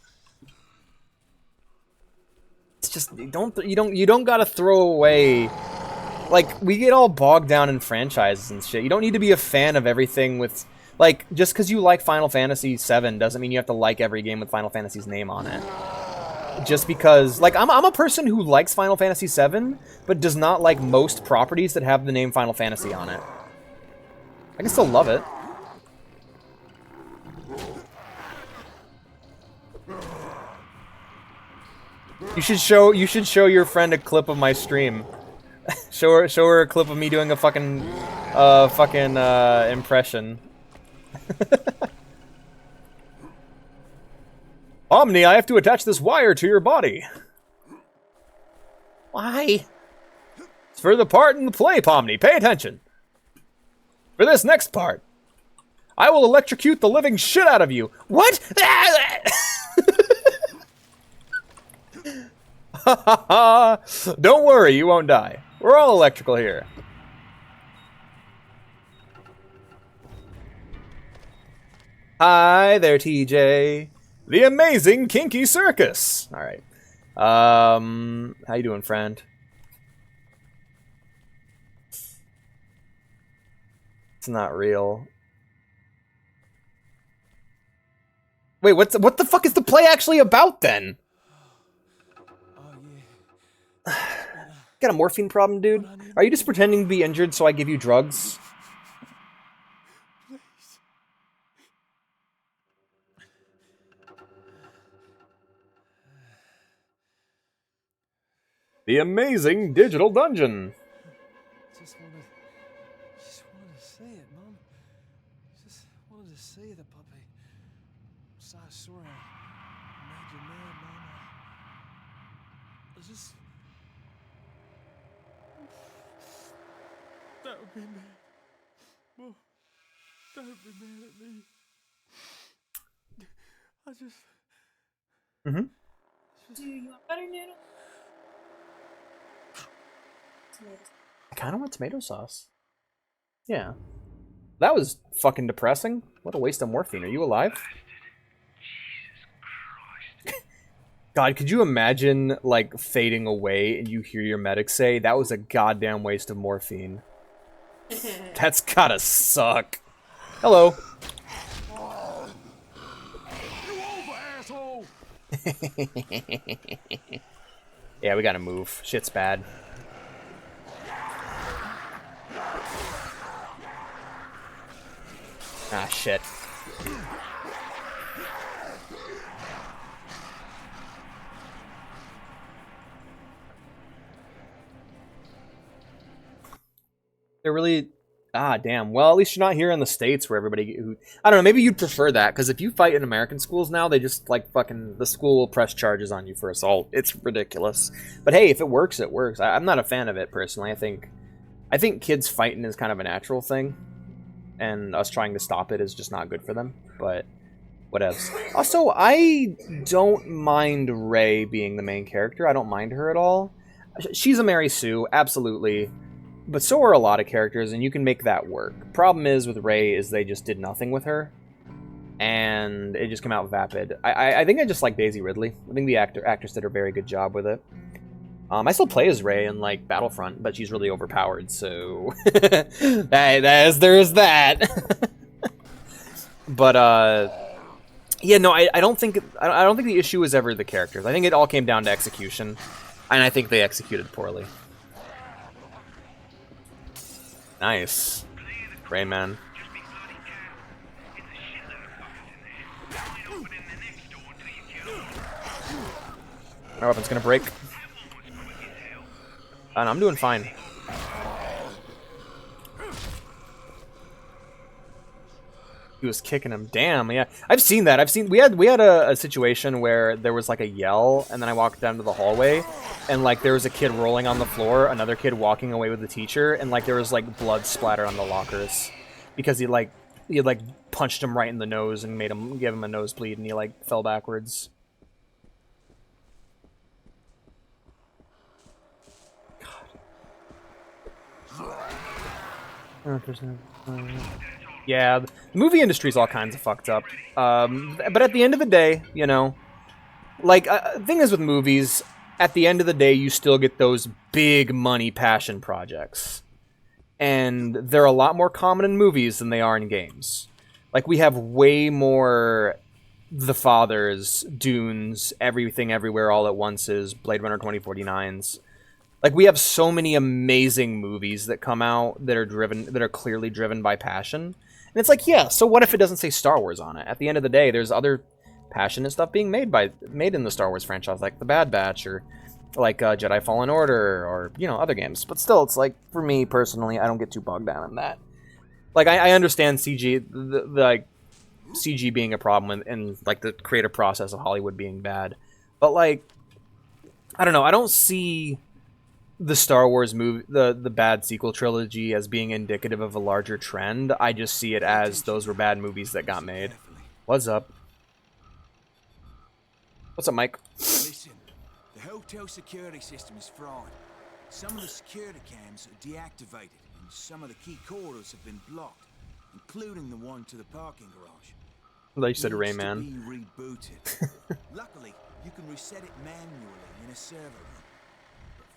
It's just, you don't gotta throw away... Like, we get all bogged down in franchises and shit. You don't need to be a fan of everything with... Like, just because you like Final Fantasy VII doesn't mean you have to like every game with Final Fantasy's name on it. Just because... Like, I'm a person who likes Final Fantasy VII, but does not like most properties that have the name Final Fantasy on it. I can still love it. You should show your friend a clip of my stream. show her a clip of me doing a fucking impression. Omni, I have to attach this wire to your body. Why? It's for the part in the play, Pomni. Pay attention. For this next part, I will electrocute the living shit out of you. What? Don't worry, you won't die. We're all electrical here. Hi there, TJ. The amazing Kinky Circus. All right. How you doing, friend? It's not real. Wait, what the fuck is the play actually about then? Got a morphine problem, dude? Are you just pretending to be injured so I give you drugs? The amazing digital dungeon. Just wanted to see it, Mum. Just wanted to see the puppy. So sorry I made you mad, Mum. I just... That would be me. Don't be mad at me. I just... Mm-hmm. Do you want butter noodle? Tomatoes. I kind of want tomato sauce. Yeah. That was fucking depressing. What a waste of morphine. Are you alive? God, could you imagine, like, fading away and you hear your medic say, that was a goddamn waste of morphine? That's gotta suck. Hello. You over, asshole! Yeah, we gotta move. Shit's bad. Ah, shit. They're really... Ah, damn. Well, at least you're not here in the States where everybody who... I don't know, maybe you'd prefer that, because if you fight in American schools now, they just, like, fucking... The school will press charges on you for assault. It's ridiculous. But hey, if it works, it works. I'm not a fan of it, personally. I think kids fighting is kind of a natural thing, and us trying to stop it is just not good for them, but... Whatevs. Also, I don't mind Rey being the main character. I don't mind her at all. She's a Mary Sue, absolutely. But so are a lot of characters, and you can make that work. Problem is with Rey is they just did nothing with her, and it just came out vapid. I think I just like Daisy Ridley. I think the actress did a very good job with it. I still play as Rey in like Battlefront, but she's really overpowered, so there's that. But yeah, no, I don't think the issue was ever the characters. I think it all came down to execution, and I think they executed poorly. Nice. Rayman. My weapon's gonna break. And I'm doing fine. He was kicking him. Damn, yeah. I've seen that. We had a situation where there was like a yell, and then I walked down to the hallway, and like there was a kid rolling on the floor, another kid walking away with the teacher, and like there was like blood splatter on the lockers because he had punched him right in the nose and gave him a nosebleed, and he like fell backwards. God. Yeah, the movie industry's all kinds of fucked up. But at the end of the day, you know, like, the thing is with movies, at the end of the day, you still get those big money passion projects. And they're a lot more common in movies than they are in games. Like, we have way more The Fathers, Dunes, Everything Everywhere All at Once's, Blade Runner 2049's. Like, we have so many amazing movies that come out that are clearly driven by passion. And it's like, yeah, so what if it doesn't say Star Wars on it? At the end of the day, there's other passionate stuff being made in the Star Wars franchise, like The Bad Batch, or like Jedi Fallen Order, or, you know, other games. But still, it's like, for me, personally, I don't get too bogged down in that. Like, I understand CG, like, CG being a problem and, like, the creative process of Hollywood being bad. But, like, I don't know, I don't see the Star Wars movie, the bad sequel trilogy, as being indicative of a larger trend. I just see it as those were bad movies that got made. What's up? What's up, Mike? Listen, the hotel security system is fried. Some of the security cams are deactivated, and some of the key corridors have been blocked, including the one to the parking garage. Like you said, Needs to Rayman. be rebooted. Luckily, you can reset it manually in a server room.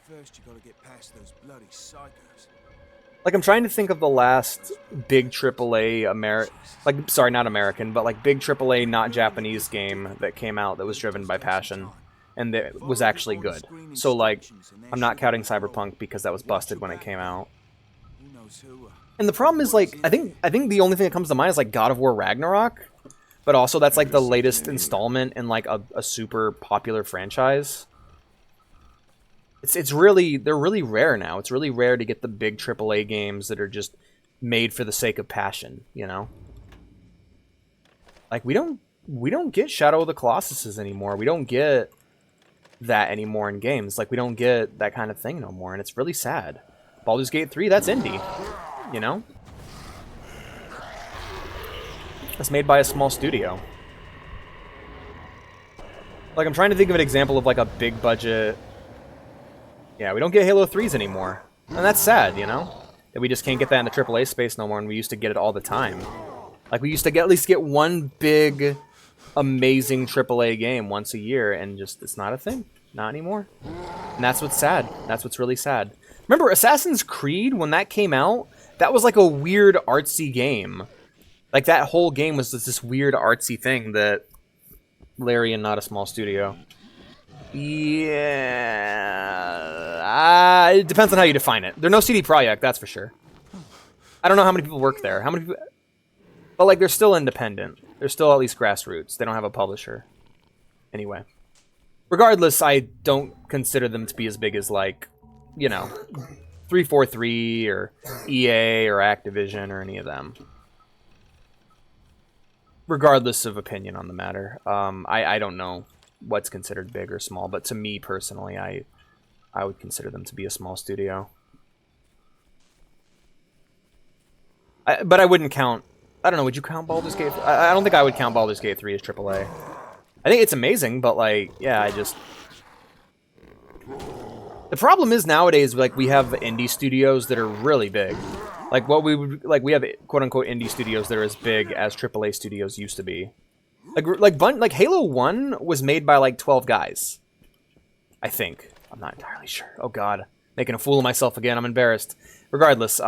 But first, you gotta get past those bloody psychos. Like, I'm trying to think of the last big AAA sorry, not American, but like big AAA, not Japanese game that came out that was driven by passion and that was actually good. So, like, I'm not counting Cyberpunk because that was busted when it came out. And the problem is, like, I think the only thing that comes to mind is like God of War Ragnarok, but also that's like the latest installment in like a super popular franchise. They're really rare now. It's really rare to get the big AAA games that are just made for the sake of passion, you know? Like, we don't get Shadow of the Colossuses anymore. We don't get that anymore in games. Like, we don't get that kind of thing no more, and it's really sad. Baldur's Gate 3, that's indie, you know? It's made by a small studio. Like, I'm trying to think of an example of, like, a big budget... Yeah, we don't get Halo 3s anymore. And that's sad, you know? That we just can't get that in the AAA space no more, and we used to get it all the time. Like, we used to at least get one big, amazing AAA game once a year, and just, it's not a thing. Not anymore. And that's what's sad. That's what's really sad. Remember, Assassin's Creed, when that came out, that was like a weird artsy game. Like, that whole game was just this weird artsy thing that Larian, not a small studio. Yeah, it depends on how you define it. They're no CD Projekt, that's for sure. I don't know how many people work there. How many people... But, like, they're still independent. They're still at least grassroots. They don't have a publisher. Anyway. Regardless, I don't consider them to be as big as, like, you know, 343 or EA or Activision or any of them. Regardless of opinion on the matter. I don't know what's considered big or small, but to me personally, I would consider them to be a small studio. But I wouldn't count... I don't know, would you count Baldur's Gate? I don't think I would count Baldur's Gate 3 as AAA. I think it's amazing, but, like, yeah, I just... The problem is nowadays, like, we have indie studios that are really big. Like, what we would... Like, we have quote-unquote indie studios that are as big as AAA studios used to be. Like Halo 1 was made by, like, 12 guys. I think. I'm not entirely sure. Oh, God. Making a fool of myself again. I'm embarrassed. Regardless,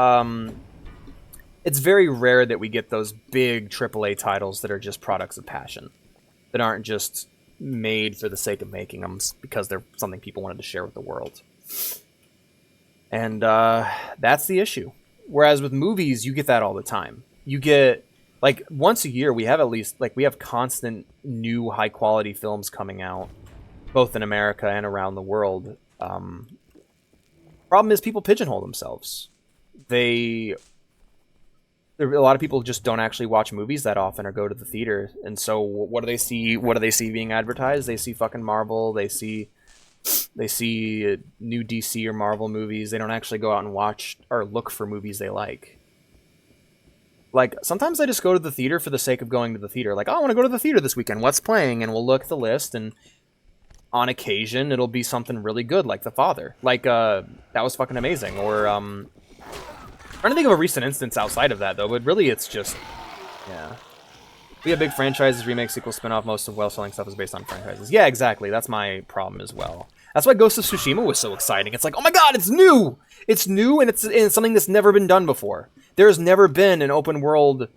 it's very rare that we get those big AAA titles that are just products of passion. That aren't just made for the sake of making them because they're something people wanted to share with the world. And that's the issue. Whereas with movies, you get that all the time. You get, like, once a year, we have at least, like, we have constant new high-quality films coming out, both in America and around the world. Problem is people pigeonhole themselves. A lot of people just don't actually watch movies that often or go to the theater. And so what do they see? What do they see being advertised? They see fucking Marvel. They see new DC or Marvel movies. They don't actually go out and watch or look for movies they like. Like, sometimes I just go to the theater for the sake of going to the theater. Like, oh, I want to go to the theater this weekend. What's playing? And we'll look at the list, and on occasion, it'll be something really good, like The Father. Like, that was fucking amazing. Or, I'm trying to think of a recent instance outside of that, though, but really it's just, yeah. We have big franchises, remakes, sequels, spin-off. Most of well-selling stuff is based on franchises. Yeah, exactly. That's my problem as well. That's why Ghost of Tsushima was so exciting. It's like, oh my god, it's new! It's new, and it's something that's never been done before. There's never been an open-world...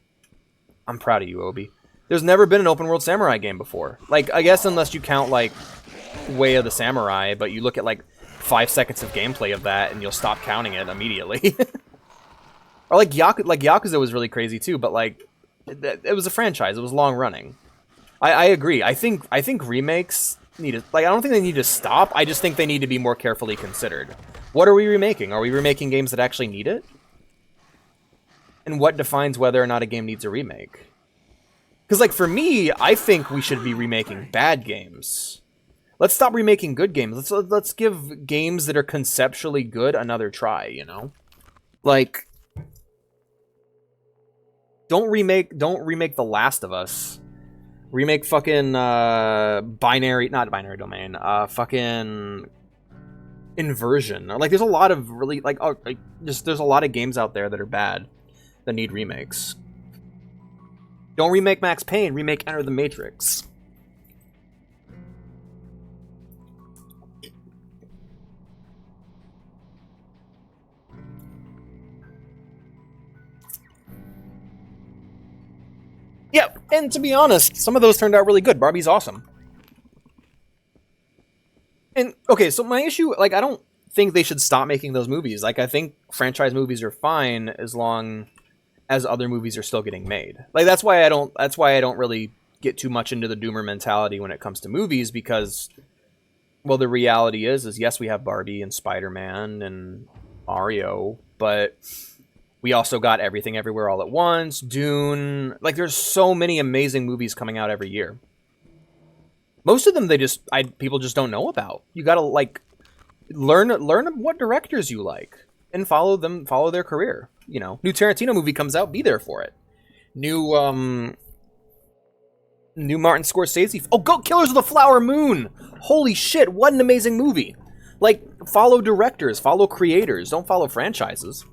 I'm proud of you, Obi. There's never been an open-world samurai game before. Like, I guess unless you count, like, Way of the Samurai, but you look at, like, 5 seconds of gameplay of that, and you'll stop counting it immediately. Or like Yakuza was really crazy too, but like it was a franchise. It was long running. I agree. I think remakes need to, like, I don't think they need to stop. I just think they need to be more carefully considered. What are we remaking? Are we remaking games that actually need it? And what defines whether or not a game needs a remake? Because, like, for me, I think we should be remaking bad games. Let's stop remaking good games. Let's give games that are conceptually good another try, you know? Like, don't remake The Last of Us. Remake fucking not Binary Domain. Fucking Inversion. Like, there's a lot of really, like, there's a lot of games out there that are bad that need remakes. Don't remake Max Payne. Remake Enter the Matrix. Yeah, and to be honest, some of those turned out really good. Barbie's awesome. And, okay, so my issue, like, I don't think they should stop making those movies. Like, I think franchise movies are fine as long as other movies are still getting made. Like, that's why I don't really get too much into the doomer mentality when it comes to movies, because, well, the reality is yes, we have Barbie and Spider-Man and Mario, but we also got Everything Everywhere All at Once, Dune. Like, there's so many amazing movies coming out every year. Most of them people just don't know about. You gotta, like, learn what directors you like and follow their career. You know, new Tarantino movie comes out, be there for it. New New Martin Scorsese. Oh, go Killers of the Flower Moon! Holy shit, what an amazing movie! Like, follow directors, follow creators, don't follow franchises.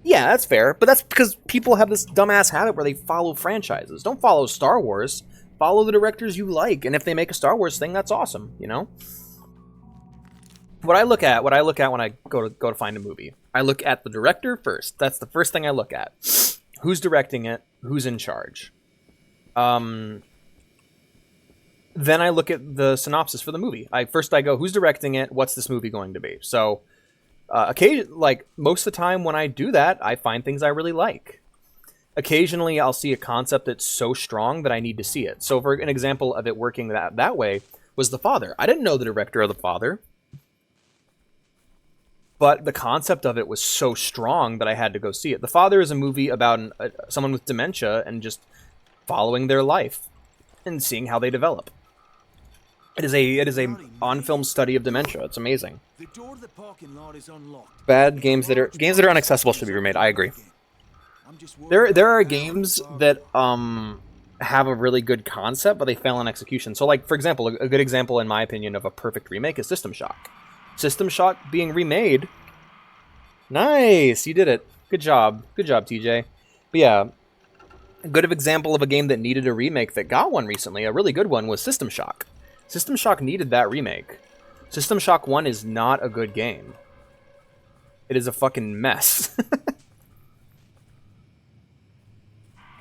Yeah, that's fair, but that's because people have this dumbass habit where they follow franchises. Don't follow Star Wars. Follow the directors you like, and if they make a Star Wars thing, that's awesome, you know? What I look at when I go to find a movie, I look at the director first. That's the first thing I look at. Who's directing it? Who's in charge? Then I look at the synopsis for the movie. I go, who's directing it? What's this movie going to be? So, most of the time when I do that, I find things I really like. Occasionally, I'll see a concept that's so strong that I need to see it. So, for an example of it working that way was The Father. I didn't know the director of The Father, but the concept of it was so strong that I had to go see it. The Father is a movie about someone with dementia and just following their life and seeing how they develop. It is a on-film study of dementia. It's amazing. The door to the parking lot is unlocked. Bad games that are inaccessible should be remade. I agree. There are games that have a really good concept, but they fail in execution. So, like, for example, a good example, in my opinion, of a perfect remake is System Shock. System Shock being remade. Nice, you did it. Good job, TJ. But yeah, a good example of a game that needed a remake that got one recently, a really good one, was System Shock. System Shock needed that remake. System Shock 1 is not a good game. It is a fucking mess.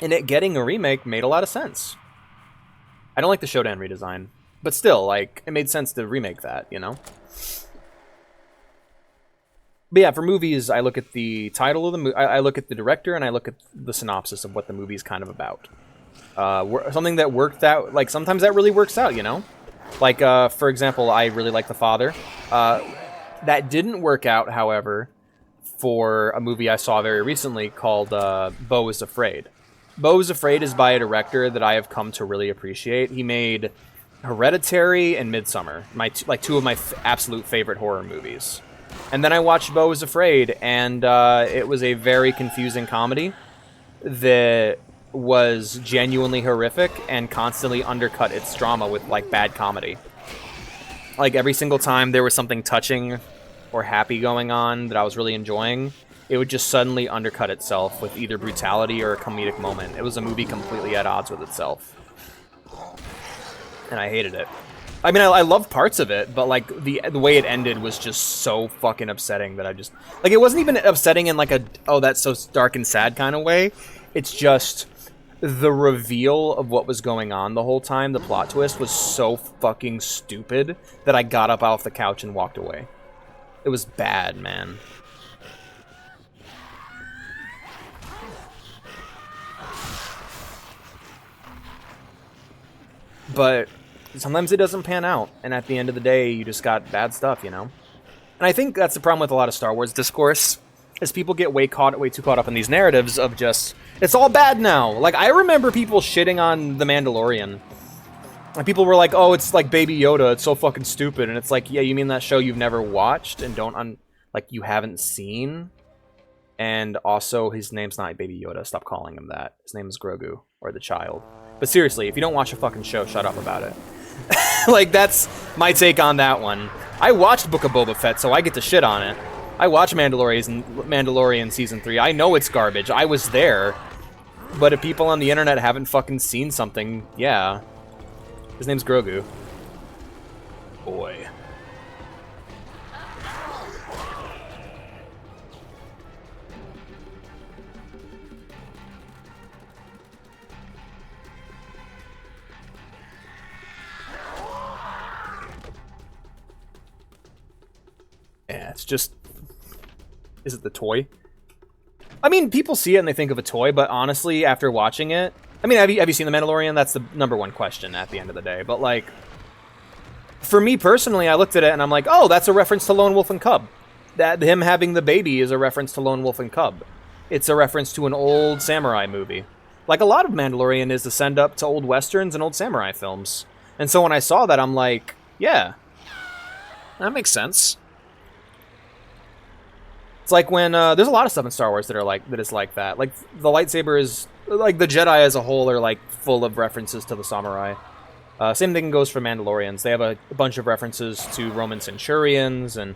And it getting a remake made a lot of sense. I don't like the Shodan redesign, but still, like, it made sense to remake that, you know? But yeah, for movies, I look at the title of the movie, I look at the director, and I look at the synopsis of what the movie is kind of about. Something that worked out, like, sometimes that really works out, you know? Like, for example, I really like The Father. That didn't work out, however, for a movie I saw very recently called Beau is Afraid. Beau is Afraid is by a director that I have come to really appreciate. He made Hereditary and Midsommar, two of my absolute favorite horror movies. And then I watched Beau is Afraid, and it was a very confusing comedy that was genuinely horrific and constantly undercut its drama with, like, bad comedy. Like, every single time there was something touching or happy going on that I was really enjoying, it would just suddenly undercut itself with either brutality or a comedic moment. It was a movie completely at odds with itself. And I hated it. I mean, I love parts of it, but, like, the way it ended was just so fucking upsetting that I just... Like, it wasn't even upsetting in, like, a, oh, that's so dark and sad kind of way. It's just the reveal of what was going on the whole time, the plot twist, was so fucking stupid that I got up off the couch and walked away. It was bad, man. But sometimes it doesn't pan out, and at the end of the day, you just got bad stuff, you know? And I think that's the problem with a lot of Star Wars discourse, is people get way too caught up in these narratives of just, it's all bad now. Like, I remember people shitting on The Mandalorian. And people were like, oh, it's like Baby Yoda, it's so fucking stupid. And it's like, yeah, you mean that show you've never watched and you haven't seen? And also, his name's not Baby Yoda, stop calling him that. His name is Grogu, or the child. But seriously, if you don't watch a fucking show, shut up about it. Like, that's my take on that one. I watched Book of Boba Fett, so I get to shit on it. I watched Mandalorian Season 3. I know it's garbage. I was there. But if people on the internet haven't fucking seen something, yeah. His name's Grogu. Boy. Yeah, it's just... Is it the toy? I mean, people see it and they think of a toy, but honestly, after watching it... I mean, have you seen The Mandalorian? That's the #1 question at the end of the day. But, like... For me personally, I looked at it and I'm like, oh, that's a reference to Lone Wolf and Cub. That him having the baby is a reference to Lone Wolf and Cub. It's a reference to an old samurai movie. Like a lot of Mandalorian is to send up to old westerns and old samurai films. And so when I saw that, I'm like, yeah. That makes sense. It's like when there's a lot of stuff in Star Wars that is like that. Like the lightsaber is like the Jedi as a whole are like full of references to the samurai. Same thing goes for Mandalorians. They have a bunch of references to Roman centurions, and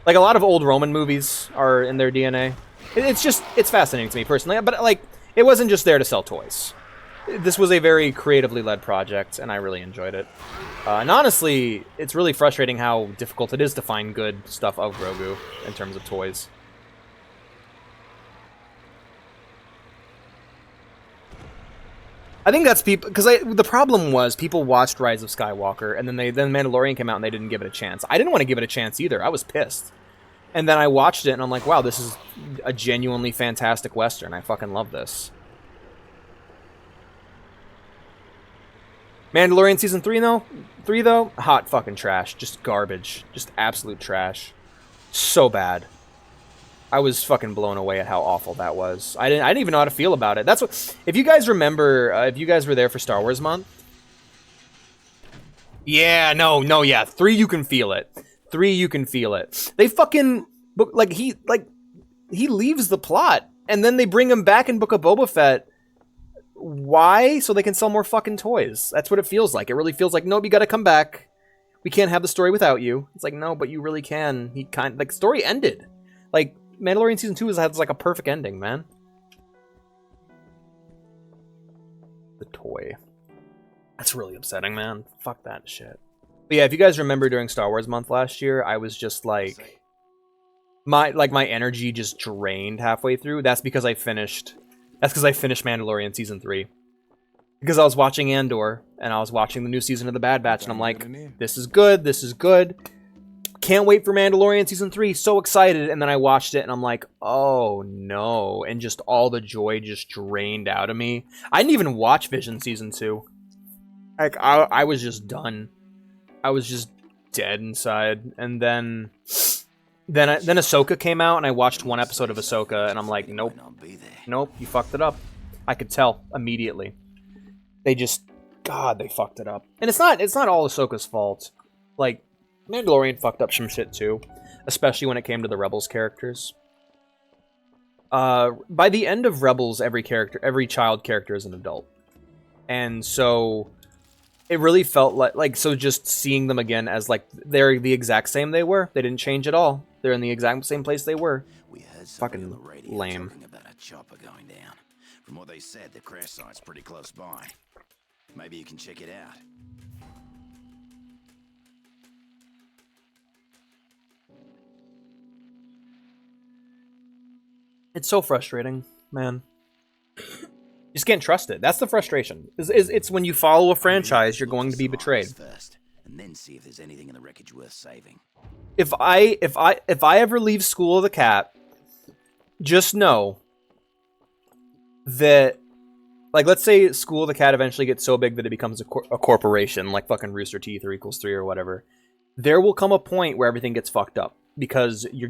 like a lot of old Roman movies are in their DNA. It's fascinating to me personally, but like it wasn't just there to sell toys. This was a very creatively led project, and I really enjoyed it. And honestly, it's really frustrating how difficult it is to find good stuff of Grogu in terms of toys. I think that's people, because the problem was people watched Rise of Skywalker, and then Mandalorian came out and they didn't give it a chance. I didn't want to give it a chance either. I was pissed. And then I watched it and I'm like, wow, this is a genuinely fantastic Western. I fucking love this. Mandalorian Season 3 though, hot fucking trash. Just garbage. Just absolute trash. So bad. I was fucking blown away at how awful that was. I didn't even know how to feel about it. That's what. If you guys remember, if you guys were there for Star Wars Month. Yeah, no, yeah. 3, you can feel it. 3, you can feel it. They fucking he leaves the plot, and then they bring him back in Book of Boba Fett. Why? So they can sell more fucking toys. That's what it feels like. It really feels like, nope, you gotta come back. We can't have the story without you. It's like, no, but you really can. Story ended. Like, Mandalorian Season 2 has like a perfect ending, man. The toy. That's really upsetting, man. Fuck that shit. But yeah, if you guys remember during Star Wars Month last year, I was just like... My energy just drained halfway through. That's because I finished Mandalorian Season 3. Because I was watching Andor, and I was watching the new season of The Bad Batch, and I'm like, this is good, this is good. Can't wait for Mandalorian Season 3, so excited. And then I watched it, and I'm like, oh no. And just all the joy just drained out of me. I didn't even watch Vision Season 2. Like, I was just done. I was just dead inside. And then Ahsoka came out, and I watched one episode of Ahsoka, and I'm like, nope. Nope, you fucked it up. I could tell immediately. They fucked it up. And it's not all Ahsoka's fault. Like, Mandalorian fucked up some shit too, especially when it came to the Rebels characters. By the end of Rebels, every child character is an adult. And so it really felt like so just seeing them again as like they're the exact same they were. They didn't change at all. They're in the exact same place they were. We heard fucking lame. Talking about a chopper going down. From what they said, the crash site's pretty close by. Maybe you can check it out. It's so frustrating, man. You just can't trust it. That's the frustration. It's when you follow a franchise, you're going to be betrayed. First, and then see if there's anything in the wreckage worth saving. If I ever leave School of the Cat, just know that, like, let's say School of the Cat eventually gets so big that it becomes a corporation, like fucking Rooster Teeth or Equals 3 or whatever. There will come a point where everything gets fucked up because you're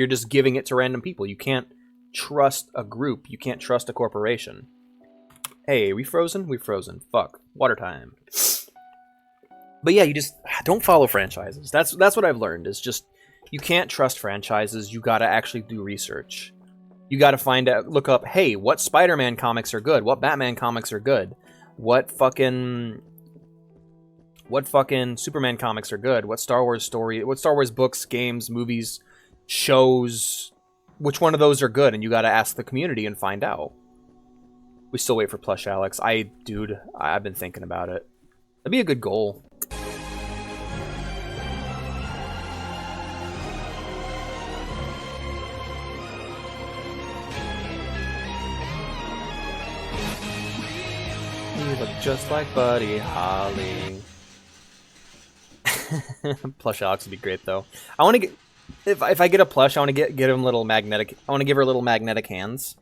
just giving it to random people. You can't trust a group. You can't trust a corporation. Hey, we frozen? We frozen. Fuck. Water time. But yeah, you just don't follow franchises. That's what I've learned, is just you can't trust franchises. You gotta actually do research. You gotta look up, hey, what Spider-Man comics are good? What Batman comics are good? What fucking Superman comics are good? What Star Wars books, games, movies, shows, which one of those are good? And you gotta ask the community and find out. We still wait for Plush Alex. Dude, I've been thinking about it. That'd be a good goal. You look just like Buddy Holly. Plush Alex would be great though. I want to get if I get a plush, I want to get him little magnetic. I want to give her little magnetic hands,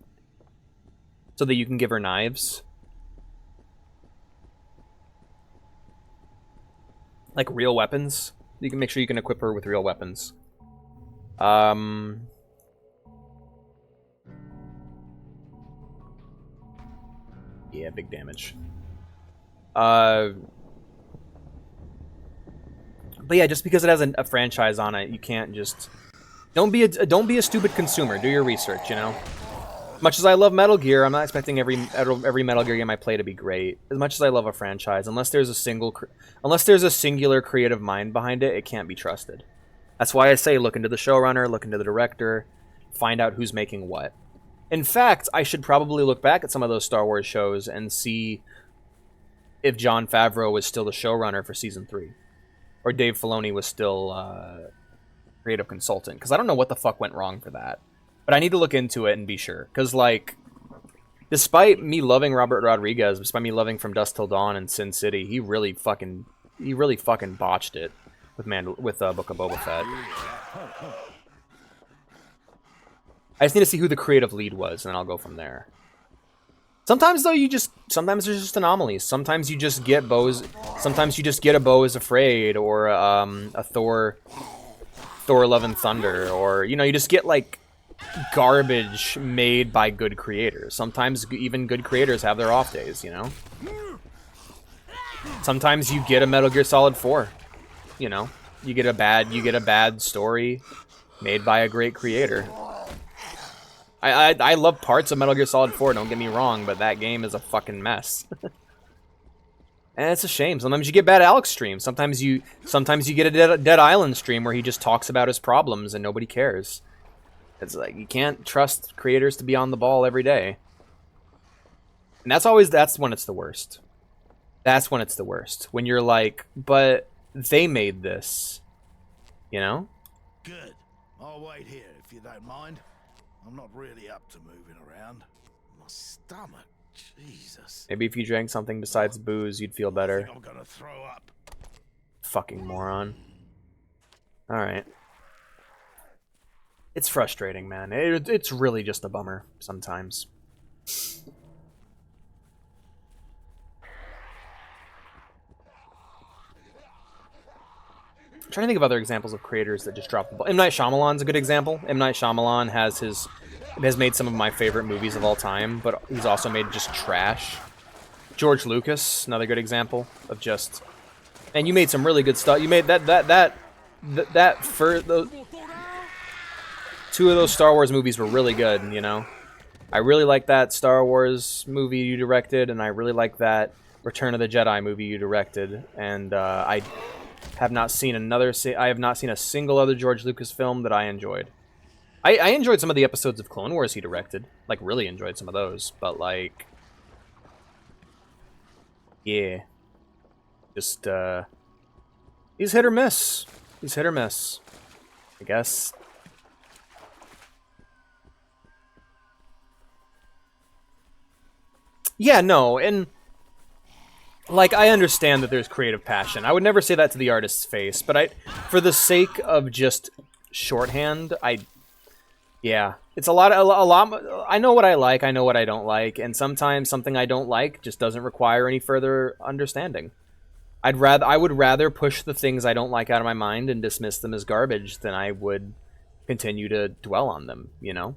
so that you can give her knives, like real weapons. You can make sure you can equip her with real weapons. Yeah, big damage. But yeah, just because it has a franchise on it, you can't just Don't be a stupid consumer. Do your research, you know? Much as I love Metal Gear, I'm not expecting every Metal Gear game I play to be great. As much as I love a franchise, unless there's a singular creative mind behind it, it can't be trusted. That's why I say look into the showrunner, look into the director, find out who's making what. In fact, I should probably look back at some of those Star Wars shows and see if Jon Favreau was still the showrunner for Season 3. Or Dave Filoni was still creative consultant. Because I don't know what the fuck went wrong for that. But I need to look into it and be sure. Because, like, despite me loving Robert Rodriguez, despite me loving From Dusk Till Dawn and Sin City, he really fucking botched it with Book of Boba Fett. I just need to see who the creative lead was, and then I'll go from there. Sometimes, though, sometimes there's just anomalies. Sometimes you just get sometimes you just get a Beau is Afraid, or a Thor Love and Thunder, or, you know, you just get, like, garbage made by good creators. Sometimes even good creators have their off days, you know? Sometimes you get a Metal Gear Solid 4, you know? You get a bad story made by a great creator. I love parts of Metal Gear Solid 4, don't get me wrong, but that game is a fucking mess. And it's a shame. Sometimes you get bad Alex streams. Sometimes you get a Dead Island stream where he just talks about his problems and nobody cares. It's like, you can't trust creators to be on the ball every day. And that's when it's the worst. That's when it's the worst. When you're like, but they made this. You know? Good. I'll wait here if you don't mind. I'm not really up to moving around. My stomach, Jesus. Maybe if you drank something besides booze, you'd feel better. I'm gonna throw up. Fucking moron. Alright. It's frustrating, man. It's really just a bummer sometimes. I'm trying to think of other examples of creators that just drop the ball. M. Night Shyamalan's a good example. M. Night Shyamalan has made some of my favorite movies of all time, but he's also made just trash. George Lucas, another good example of just... And you made some really good stuff. You made two of those Star Wars movies were really good, you know? I really like that Star Wars movie you directed, and I really like that Return of the Jedi movie you directed, and I have not seen a single other George Lucas film that I enjoyed. I enjoyed some of the episodes of Clone Wars he directed. Like, really enjoyed some of those. But, like... Yeah. Just, he's hit or miss. He's hit or miss. I guess. Yeah, no, and... Like, I understand that there's creative passion. I would never say that to the artist's face, but for the sake of just shorthand, yeah, it's a lot. I know what I like, I know what I don't like, and sometimes something I don't like just doesn't require any further understanding. I would rather push the things I don't like out of my mind and dismiss them as garbage than I would continue to dwell on them, you know?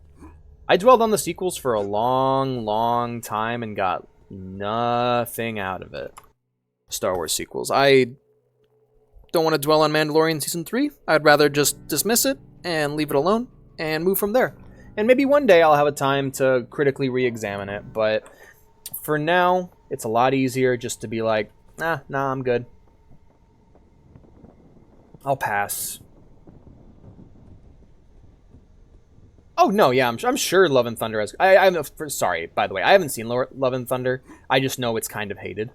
I dwelled on the sequels for a long, long time and got nothing out of it. Star Wars sequels. I don't want to dwell on Mandalorian Season 3. I'd rather just dismiss it and leave it alone and move from there. And maybe one day I'll have a time to critically re-examine it, but for now, it's a lot easier just to be like, nah, I'm good. I'll pass. Oh, no, yeah, I'm sure Love and Thunder has... sorry, by the way, I haven't seen Love and Thunder. I just know it's kind of hated.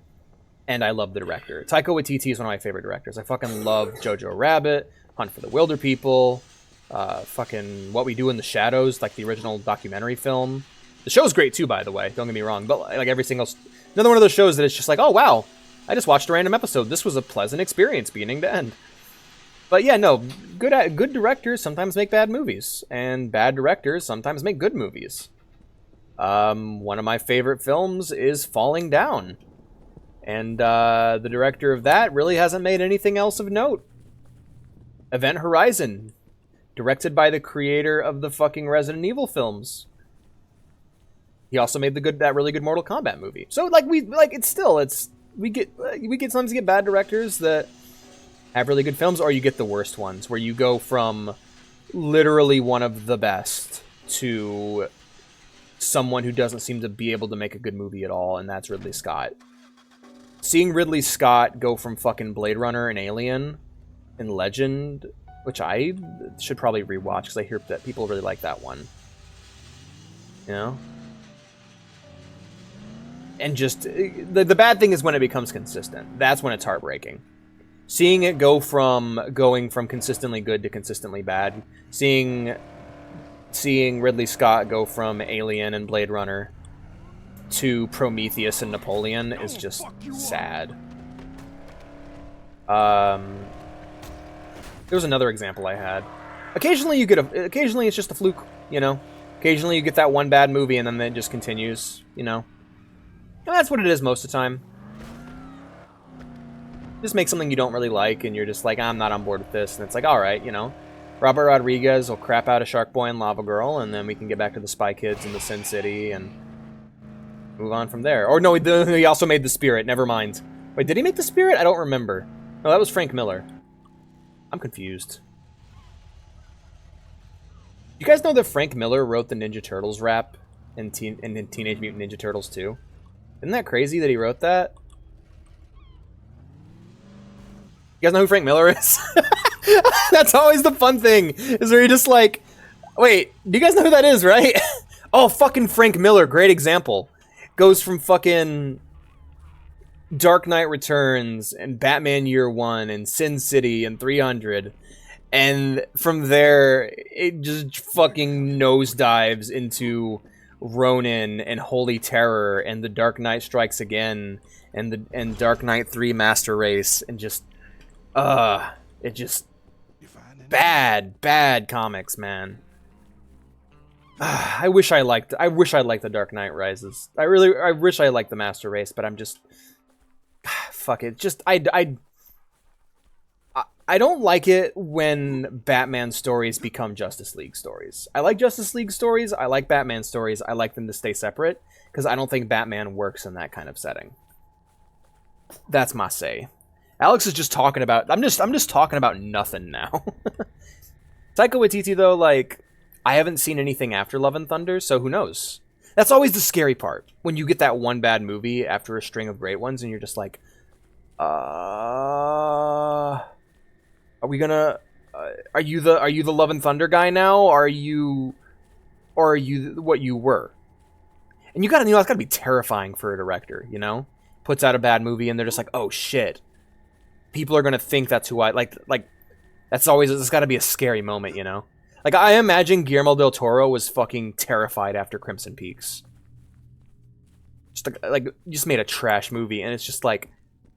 And I love the director. Taika Waititi is one of my favorite directors. I fucking love Jojo Rabbit, Hunt for the Wilder People, fucking What We Do in the Shadows, like the original documentary film. The show's great too, by the way, don't get me wrong. But like every single... Another one of those shows that it's just like, oh, wow, I just watched a random episode. This was a pleasant experience beginning to end. But yeah, no, good directors sometimes make bad movies, and bad directors sometimes make good movies. One of my favorite films is Falling Down, and the director of that really hasn't made anything else of note. Event Horizon, directed by the creator of the fucking Resident Evil films. He also made that really good Mortal Kombat movie. So we sometimes get bad directors that have really good films, or you get the worst ones, where you go from literally one of the best to someone who doesn't seem to be able to make a good movie at all, and that's Ridley Scott. Seeing Ridley Scott go from fucking Blade Runner and Alien and Legend, which I should probably rewatch because I hear that people really like that one. You know? And just, the bad thing is when it becomes consistent. That's when it's heartbreaking. Seeing it going from consistently good to consistently bad, seeing Ridley Scott go from Alien and Blade Runner to Prometheus and Napoleon is just sad. There was another example I had. Occasionally it's just a fluke, you know? Occasionally you get that one bad movie and then it just continues, you know? And that's what it is most of the time. Just make something you don't really like and you're just like, I'm not on board with this, and it's like, alright, you know? Robert Rodriguez will crap out a Shark Boy and Lava Girl, and then we can get back to the Spy Kids and the Sin City and move on from there. Or no, he also made The Spirit, never mind. Wait, did he make The Spirit? I don't remember. No, that was Frank Miller. I'm confused. You guys know that Frank Miller wrote the Ninja Turtles rap in Teenage Mutant Ninja Turtles 2? Isn't that crazy that he wrote that? You guys know who Frank Miller is? That's always the fun thing, is where you're just like, wait, do you guys know who that is, right? Oh, fucking Frank Miller, great example. Goes from fucking Dark Knight Returns and Batman Year One and Sin City and 300. And from there, it just fucking nosedives into Ronin and Holy Terror and The Dark Knight Strikes Again and Dark Knight 3 Master Race, and just it just bad comics, man. I wish I liked The Dark Knight Rises. I wish I liked the Master Race, but I'm just fuck it. Just I don't like it when Batman stories become Justice League stories. I like Justice League stories. I like Batman stories. I like them to stay separate because I don't think Batman works in that kind of setting. That's my say. Alex is just talking about... I'm just talking about nothing now. Taika Waititi, though, like, I haven't seen anything after Love and Thunder, so who knows? That's always the scary part. When you get that one bad movie after a string of great ones, and you're just like, are we gonna... are you the Love and Thunder guy now? Or are you what you were? And you gotta know, it's gotta be terrifying for a director, you know? Puts out a bad movie, and they're just like, oh, shit. People are gonna think that's who I like. That's always, it's gotta be a scary moment, you know. Like, I imagine Guillermo del Toro was fucking terrified after Crimson Peaks. Just like just made a trash movie, and it's just like,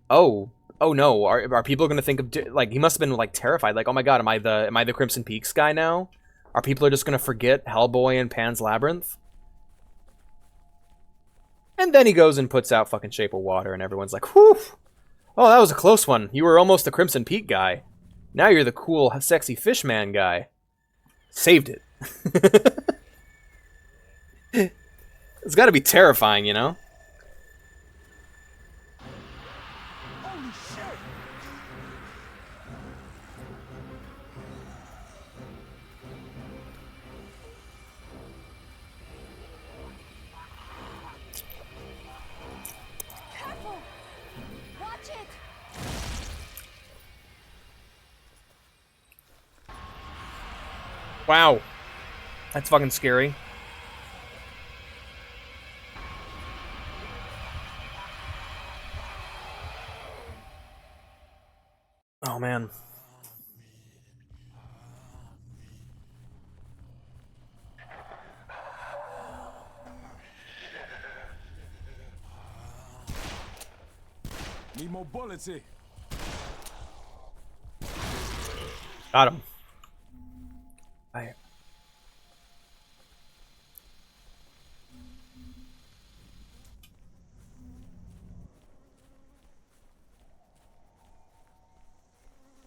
oh no, are people gonna think of, like, he must have been like terrified, like, oh my god, am I the Crimson Peaks guy now? Are people just gonna forget Hellboy and Pan's Labyrinth? And then he goes and puts out fucking Shape of Water, and everyone's like, whew. Oh, that was a close one. You were almost the Crimson Peak guy. Now you're the cool, sexy Fishman guy. Saved it. It's gotta be terrifying, you know? Holy shit! Careful! Watch it! Wow. That's fucking scary. Oh, man. Need more bullets here. Got him.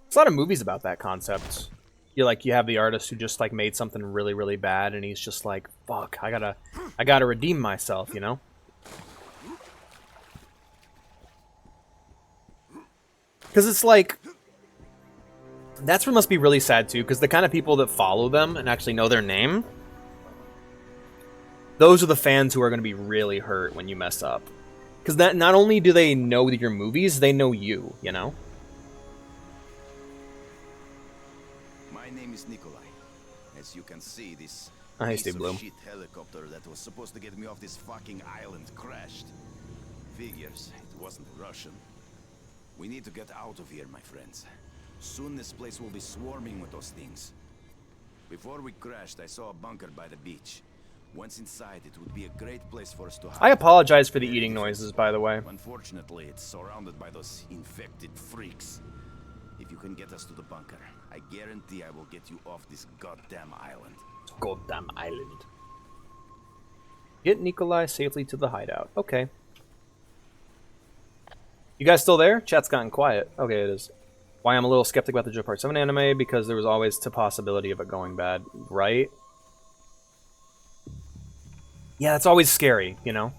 There's a lot of movies about that concept. You have the artist who just like made something really, really bad, and he's just like, fuck, I gotta redeem myself, you know? Because it's like, That's what must be really sad too, because the kind of people that follow them and actually know their name, those are the fans who are going to be really hurt when you mess up. Because that not only do they know your movies, they know you, you know? My name is Nikolai. As you can see, this Hey, piece Steve of Bloom. shit helicopter that was supposed to get me off this fucking island crashed. Figures, it wasn't Russian. We need to get out of here, my friends. Soon this place will be swarming with those things. Before we crashed, I saw a bunker by the beach. Once inside, it would be a great place for us to hide. I apologize for the eating noises, by the way. Unfortunately, it's surrounded by those infected freaks. If you can get us to the bunker, I guarantee I will get you off this goddamn island. Goddamn island. Get Nikolai safely to the hideout. Okay. You guys still there? Chat's gotten quiet. Okay, it is. Why I'm a little skeptic about the JoJo Part 7 anime, because there was always the possibility of it going bad, right? Yeah, that's always scary, you know?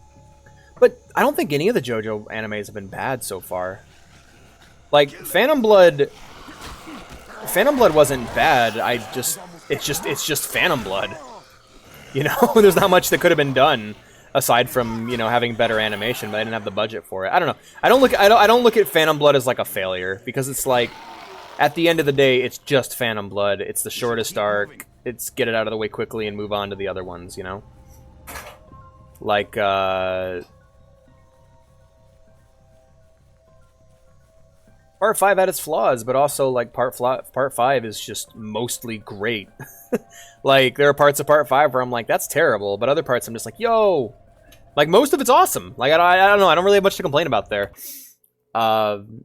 But I don't think any of the JoJo animes have been bad so far. Like, Phantom Blood wasn't bad. It's just Phantom Blood. You know, there's not much that could have been done aside from, you know, having better animation, but I didn't have the budget for it. I don't know. I don't look at Phantom Blood as like a failure, because it's like, at the end of the day, it's just Phantom Blood. It's the shortest arc. It's get it out of the way quickly and move on to the other ones, you know? Like, Part 5 had its flaws, but also, like, Part 5 is just mostly great. Like, there are parts of Part 5 where I'm like, that's terrible, but other parts I'm just like, yo! Like, most of it's awesome. Like, I don't know, I don't really have much to complain about there. And,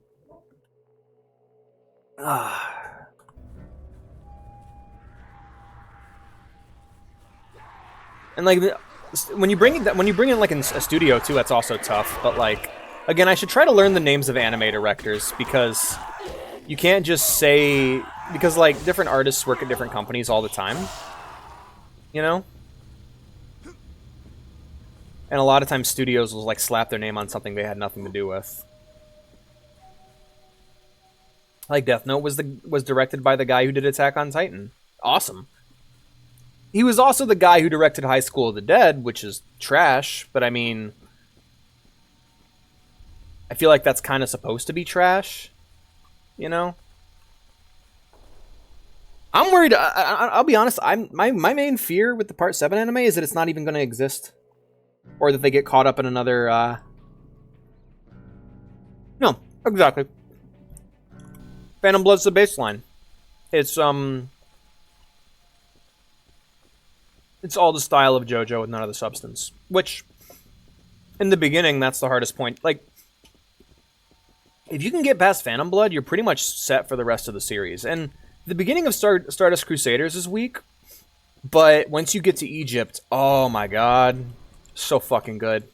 like, when you bring in like a studio too, that's also tough. But like, again, I should try to learn the names of anime directors, because you can't just say, because like different artists work at different companies all the time, you know. And a lot of times studios will like slap their name on something they had nothing to do with. Like Death Note was directed by the guy who did Attack on Titan. Awesome. He was also the guy who directed High School of the Dead, which is trash, but I mean, I feel like that's kind of supposed to be trash, you know? I'm worried, I'll be honest, my main fear with the Part 7 anime is that it's not even going to exist. Or that they get caught up in another, No, exactly. Phantom Blood's the baseline. It's all the style of JoJo with none of the substance. Which, in the beginning, that's the hardest point. Like, if you can get past Phantom Blood, you're pretty much set for the rest of the series. And the beginning of Stardust Crusaders is weak, but once you get to Egypt, oh my god, so fucking good.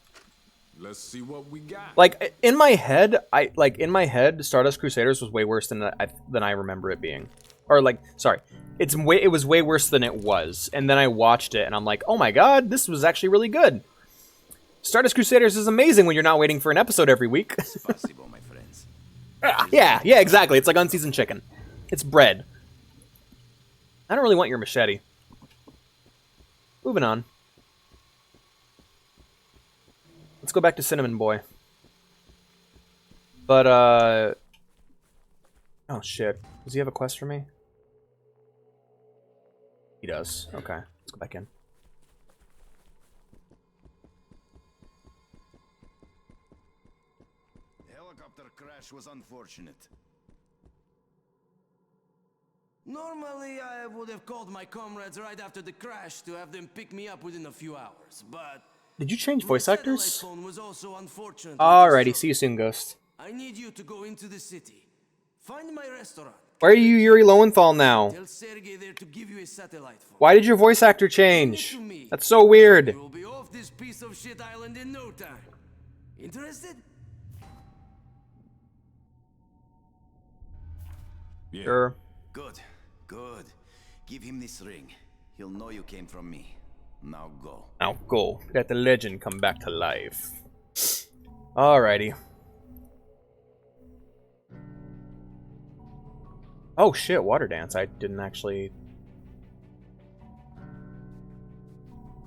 Let's see what we got. Like, in my head, Stardust Crusaders was way worse than I remember it being. Or like, sorry. It was way worse than it was. And then I watched it and I'm like, oh my god, this was actually really good. Stardust Crusaders is amazing when you're not waiting for an episode every week. Spasibo, my friends. Yeah, exactly. It's like unseasoned chicken. It's bread. I don't really want your machete. Moving on. Let's go back to Cinnamon Boy. But, oh shit. Does he have a quest for me? He does. Okay. Let's go back in. The helicopter crash was unfortunate. Normally, I would have called my comrades right after the crash to have them pick me up within a few hours, but... Did you change voice actors? Phone was also unfortunate. Alrighty, see you soon, Ghost. I need you to go into the city. Find my restaurant. Why are you Yuri Lowenthal now? Tell Sergey there to give you a satellite phone. Why did your voice actor change? That's so weird. You will be off this piece of shit island in no time. Interested? Yeah. Sure. Good, good. Give him this ring. He'll know you came from me. Now go. Now go. Let the legend come back to life. Alrighty. Oh shit, water dance. I didn't actually...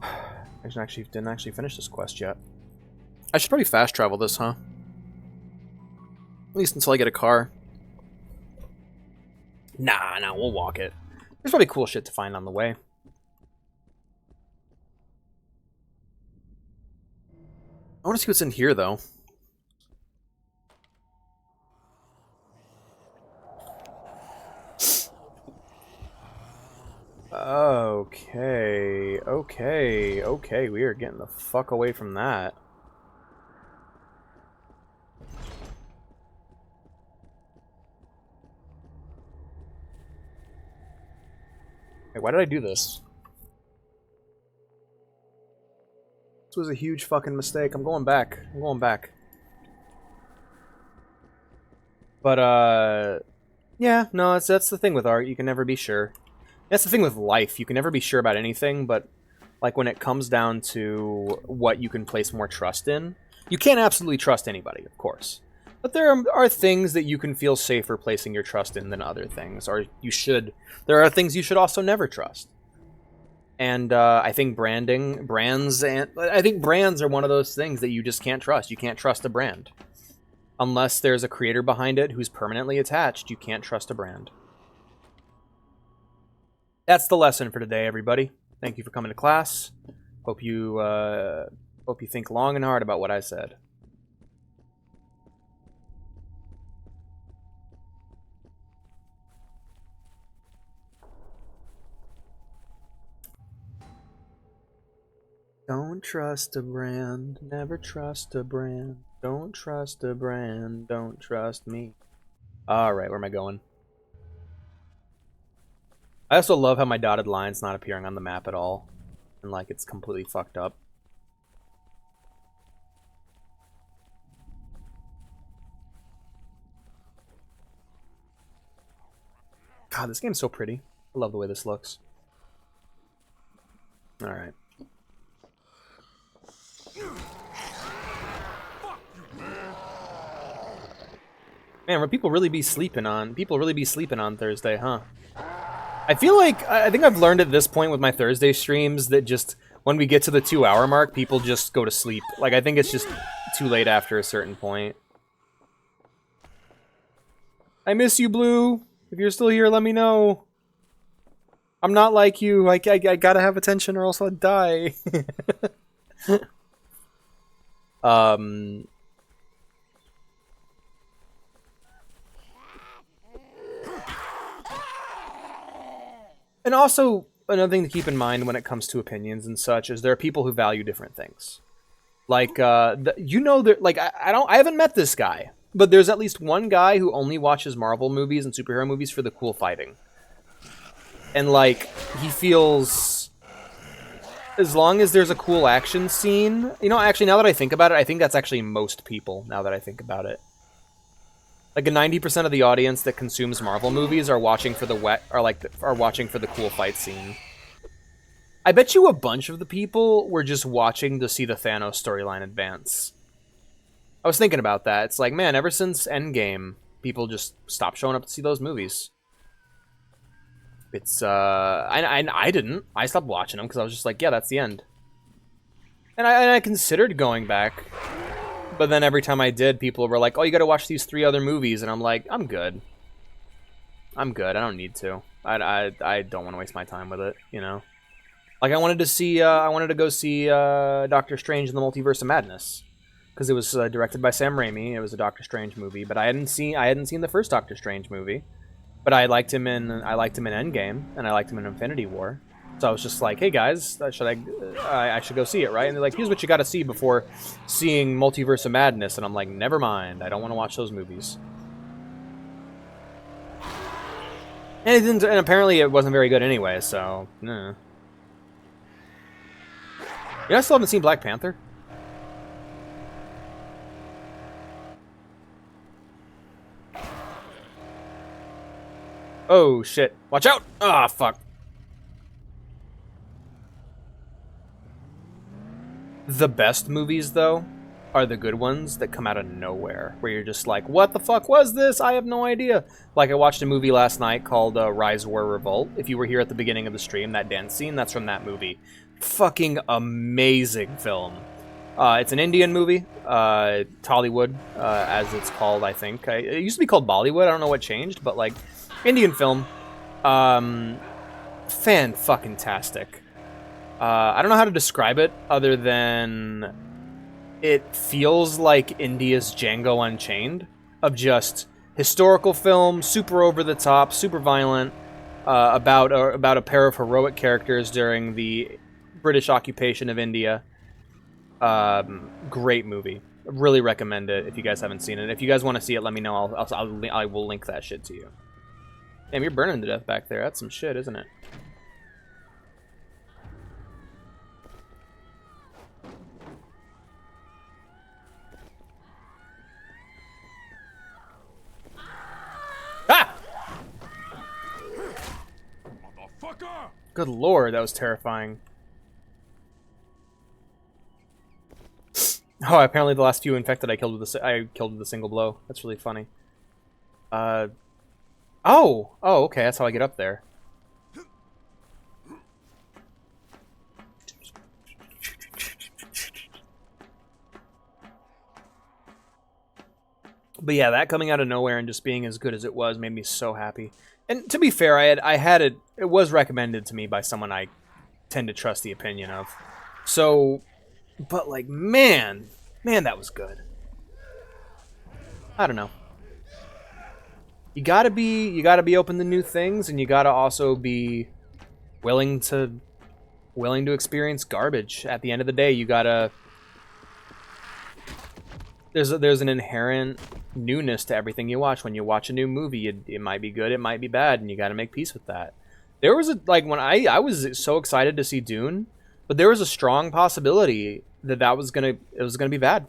I didn't actually finish this quest yet. I should probably fast travel this, huh? At least until I get a car. Nah, we'll walk it. There's probably cool shit to find on the way. I want to see what's in here, though. Okay, we are getting the fuck away from that. Hey, why did I do this? This was a huge fucking mistake. I'm going back. But, yeah, no, that's the thing with art. You can never be sure. That's the thing with life. You can never be sure about anything, but, like, when it comes down to what you can place more trust in, you can't absolutely trust anybody, of course. But there are things that you can feel safer placing your trust in than other things, or you should. There are things you should also never trust. And I think brands are one of those things that you just can't trust. You can't trust a brand. Unless there's a creator behind it who's permanently attached, you can't trust a brand. That's the lesson for today, everybody. Thank you for coming to class. Hope you think long and hard about what I said. Don't trust a brand, never trust a brand. Don't trust a brand, don't trust me. Alright, where am I going? I also love how my dotted line's not appearing on the map at all. And like it's completely fucked up. God, this game's so pretty. I love the way this looks. Alright. Man, would people really be sleeping on Thursday, huh? I feel like, I think I've learned at this point with my Thursday streams that just, when we get to the 2-hour mark, people just go to sleep. Like, I think it's just too late after a certain point. I miss you, Blue. If you're still here, let me know. I'm not like you. I gotta have attention or else I'll die. And also, another thing to keep in mind when it comes to opinions and such is there are people who value different things. Like, you know, like I haven't met this guy, but there's at least one guy who only watches Marvel movies and superhero movies for the cool fighting. And like, he feels, as long as there's a cool action scene, you know, actually now that I think about it, I think that's actually most people now that I think about it. Like a 90% of the audience that consumes Marvel movies are watching for the watching for the cool fight scene. I bet you a bunch of the people were just watching to see the Thanos storyline advance. I was thinking about that. It's like, man, ever since Endgame, people just stopped showing up to see those movies. It's I didn't. I stopped watching them because I was just like, yeah, that's the end. And I considered going back. But then every time I did, people were like, oh, you gotta watch these 3 other movies. And I'm like, I'm good. I don't need to. I don't want to waste my time with it, you know? Like, I wanted to go see Doctor Strange in the Multiverse of Madness. Because it was directed by Sam Raimi. It was a Doctor Strange movie. But I hadn't seen the first Doctor Strange movie. But I liked him in Endgame. And I liked him in Infinity War. So I was just like, hey guys, I should go see it, right? And they're like, here's what you gotta see before seeing Multiverse of Madness. And I'm like, never mind, I don't want to watch those movies. And apparently it wasn't very good anyway, so, nah. You know, I still haven't seen Black Panther. Oh shit, watch out! Ah, fuck. The best movies, though, are the good ones that come out of nowhere, where you're just like, what the fuck was this? I have no idea. Like, I watched a movie last night called Rise, War, Revolt. If you were here at the beginning of the stream, that dance scene, that's from that movie. Fucking amazing film. It's an Indian movie, Tollywood, as it's called, I think. It used to be called Bollywood, I don't know what changed, but, like, Indian film. Fan-fucking-tastic. I don't know how to describe it, other than it feels like India's Django Unchained, of just historical film, super over-the-top, super violent, about a pair of heroic characters during the British occupation of India. Great movie. Really recommend it if you guys haven't seen it. If you guys want to see it, let me know. I will link that shit to you. Damn, you're burning to death back there. That's some shit, isn't it? Ah! Motherfucker! Good lord, that was terrifying. Oh, apparently the last few infected I killed with a single blow. That's really funny. Oh, okay, that's how I get up there. But yeah, that coming out of nowhere and just being as good as it was made me so happy. And to be fair, I had it. It was recommended to me by someone I tend to trust the opinion of. So, but like, man, that was good. I don't know. You gotta be open to new things, and you gotta also be willing to experience garbage. At the end of the day, you gotta. There's an inherent newness to everything you watch. When you watch a new movie, it might be good, it might be bad, and you gotta make peace with that. There was when I was so excited to see Dune, but there was a strong possibility that it was gonna be bad.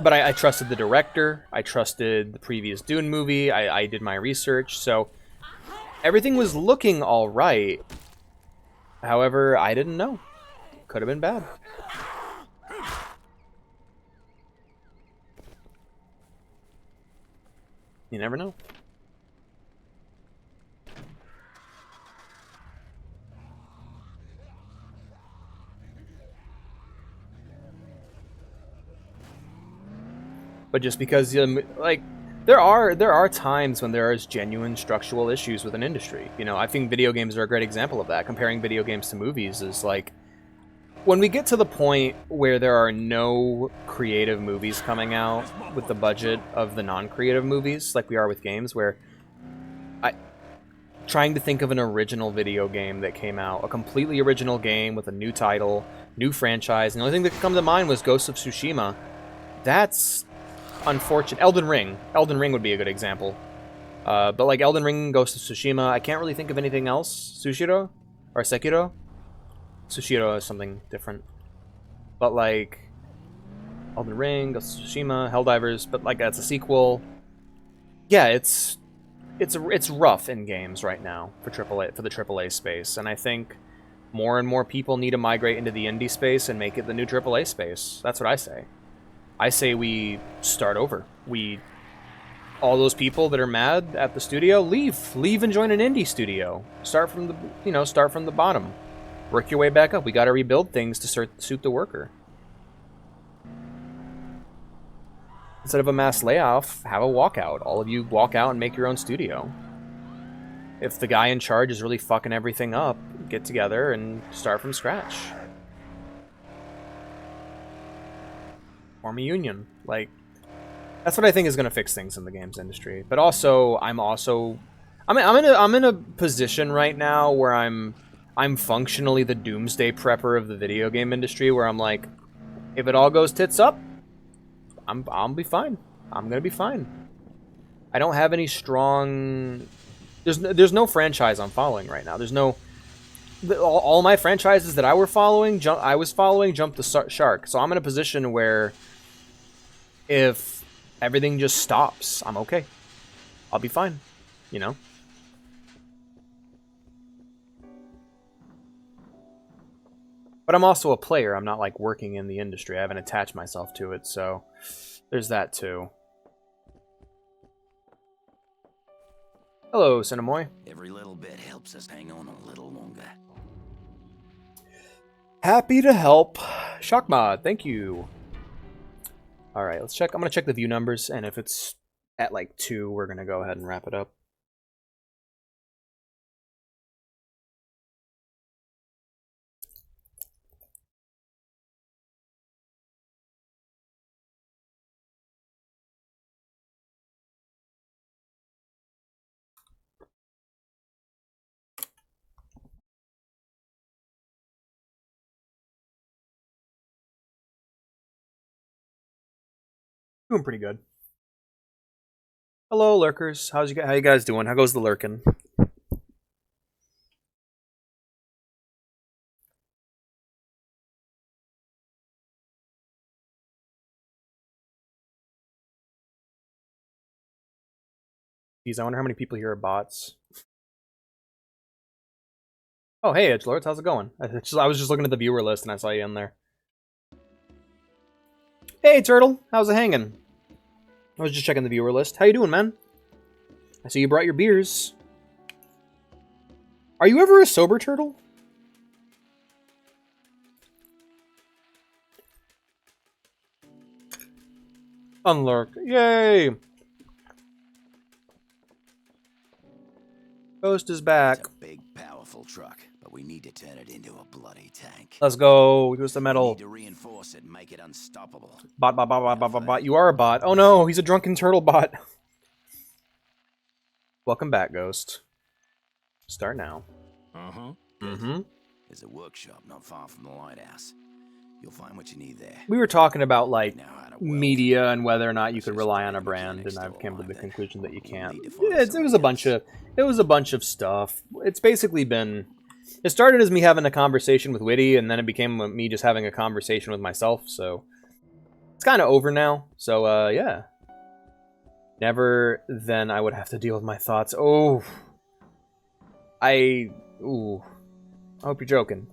But I trusted the director, I trusted the previous Dune movie, I did my research, so everything was looking alright. However, I didn't know. Could have been bad. You never know. But just because, like, there are times when there is genuine structural issues with an industry. You know, I think video games are a great example of that. Comparing video games to movies is like, when we get to the point where there are no creative movies coming out with the budget of the non-creative movies, like we are with games, where trying to think of an original video game that came out, a completely original game with a new title, new franchise, and the only thing that could come to mind was Ghost of Tsushima. That's unfortunate. Elden Ring would be a good example. But like Elden Ring, Ghost of Tsushima, I can't really think of anything else. Sushiro? Or Sekiro? Sushiro is something different. But like Elden Ring, Ghost of Tsushima, Helldivers, but like that's a sequel. Yeah, it's rough in games right now for the AAA space, and I think more and more people need to migrate into the indie space and make it the new AAA space. That's what I say. I say we start over. All those people that are mad at the studio, leave and join an indie studio. Start from the bottom. Work your way back up. We got to rebuild things to suit the worker. Instead of a mass layoff, have a walkout. All of you walk out and make your own studio. If the guy in charge is really fucking everything up, get together and start from scratch. Form a union. Like, that's what I think is going to fix things in the games industry. But also, I'm in a position right now where I'm functionally the doomsday prepper of the video game industry, where I'm like, if it all goes tits up, I'll be fine. I'm gonna be fine. I don't have any strong. There's no franchise I'm following right now. There's no. All my franchises that I was following jumped the shark. So I'm in a position where, if everything just stops, I'm okay. I'll be fine. You know. . . 'Cause But I'm also a player. I'm not like working in the industry. I haven't attached myself to it, so there's that too. Hello, Cinemoy. Every little bit helps us hang on a little longer. Happy to help. Shockmod, thank you. Alright, let's check. I'm going to check the view numbers, and if it's at like 2, we're going to go ahead and wrap it up. Doing pretty good. Hello, lurkers. How you guys doing? How goes the lurking? Geez, I wonder how many people here are bots. Oh, hey, Edgelords, how's it going? I was just looking at the viewer list and I saw you in there. Hey, Turtle, how's it hanging? I was just checking the viewer list. How you doing, man? I see you brought your beers. Are you ever a sober turtle? Unlurk. Yay! Ghost is back. It's a big, powerful truck, but we need to turn it into a bloody tank. Let's go. Use the metal. We need to reinforce it and make it unstoppable. Bot. You are a bot. Oh no, he's a drunken turtle bot. Welcome back, Ghost. Start now. There's a workshop not far from the lighthouse. You'll find what you need there. We were talking about like media and whether or not you could rely on a brand, and I've come to the conclusion that you can't. Yeah, it was a bunch of stuff. It's basically been. It started as me having a conversation with Witty, and then it became me just having a conversation with myself. So it's kind of over now. So yeah. Never then I would have to deal with my thoughts. Oh, I hope you're joking.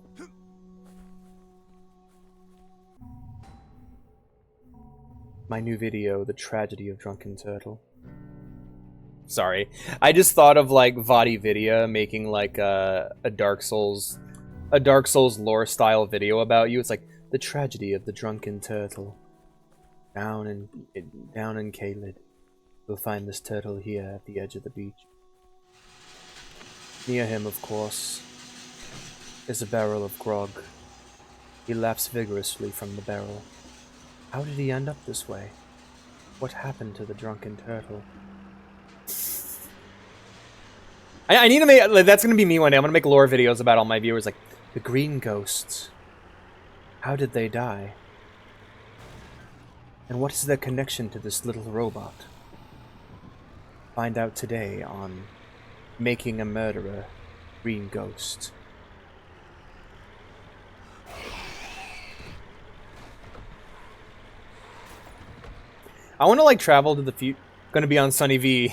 My new video, The Tragedy of Drunken Turtle. Sorry. I just thought of like VaatiVidya making like a Dark Souls lore style video about you. It's like The Tragedy of the Drunken Turtle. Down in Caelid. You'll find this turtle here at the edge of the beach. Near him, of course, is a barrel of grog. He laps vigorously from the barrel. How did he end up this way? What happened to the drunken turtle? I need to make... Like, that's going to be me one day. I'm going to make lore videos about all my viewers. Like, the green ghosts. How did they die? And what is their connection to this little robot? Find out today on Making a Murderer, Green Ghost. I want to like travel to the future. Going to be on Sunny V.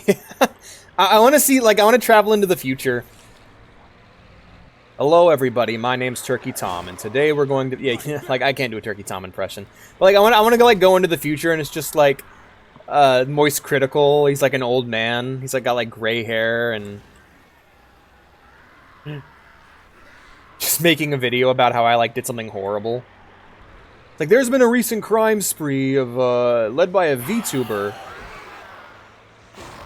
I want to see, like, I want to travel into the future. Hello, everybody. My name's Turkey Tom, and today we're going to, yeah, like, I can't do a Turkey Tom impression, but like, I want to go, like, go into the future, and it's just like, Moist Critical. He's like an old man. He's like got like gray hair and just making a video about how I like did something horrible. Like, there's been a recent crime spree of led by a VTuber.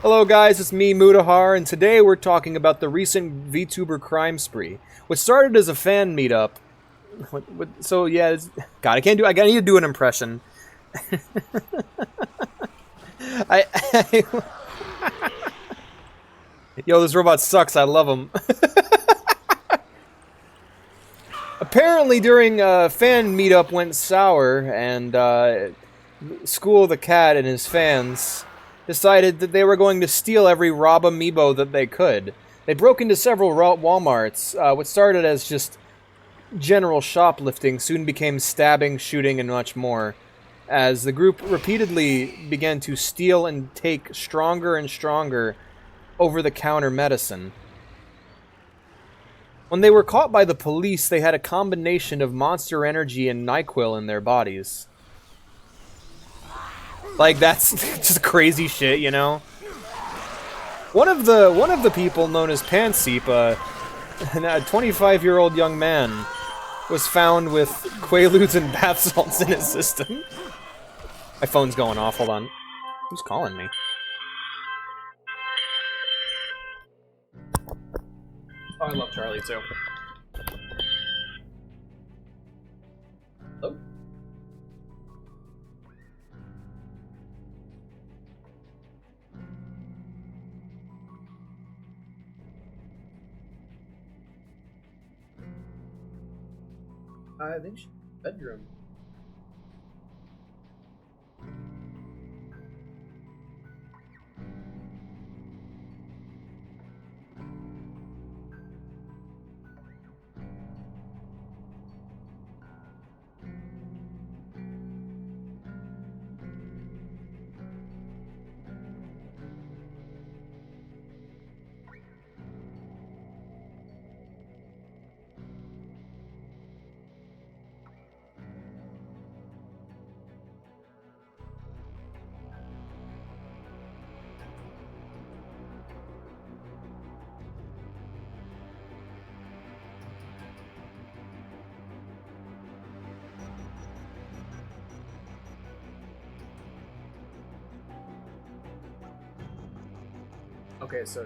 Hello guys, it's me, Mutahar, and today we're talking about the recent VTuber crime spree, which started as a fan meetup. So yeah, God, I need to do an impression. Yo, this robot sucks. I love him. Apparently, during a fan meetup went sour, and School of the Cat and his fans decided that they were going to steal every Rob amiibo that they could. They broke into several Walmarts. What started as just general shoplifting soon became stabbing, shooting, and much more, as the group repeatedly began to steal and take stronger and stronger over-the-counter medicine. When they were caught by the police, they had a combination of Monster Energy and NyQuil in their bodies. Like, that's just crazy shit, you know? One of the people known as Panseep, a 25-year-old young man, was found with Quaaludes and bath salts in his system. My phone's going off, hold on. Who's calling me? Oh, I love Charlie, too. Hello? I think she's in the bedroom. Okay, so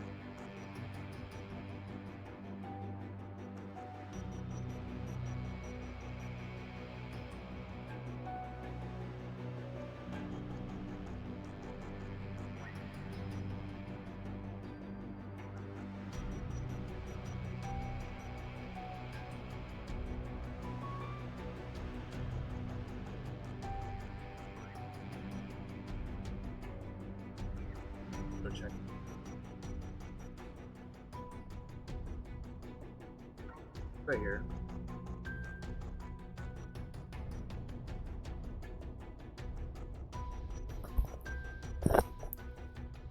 check. Right here.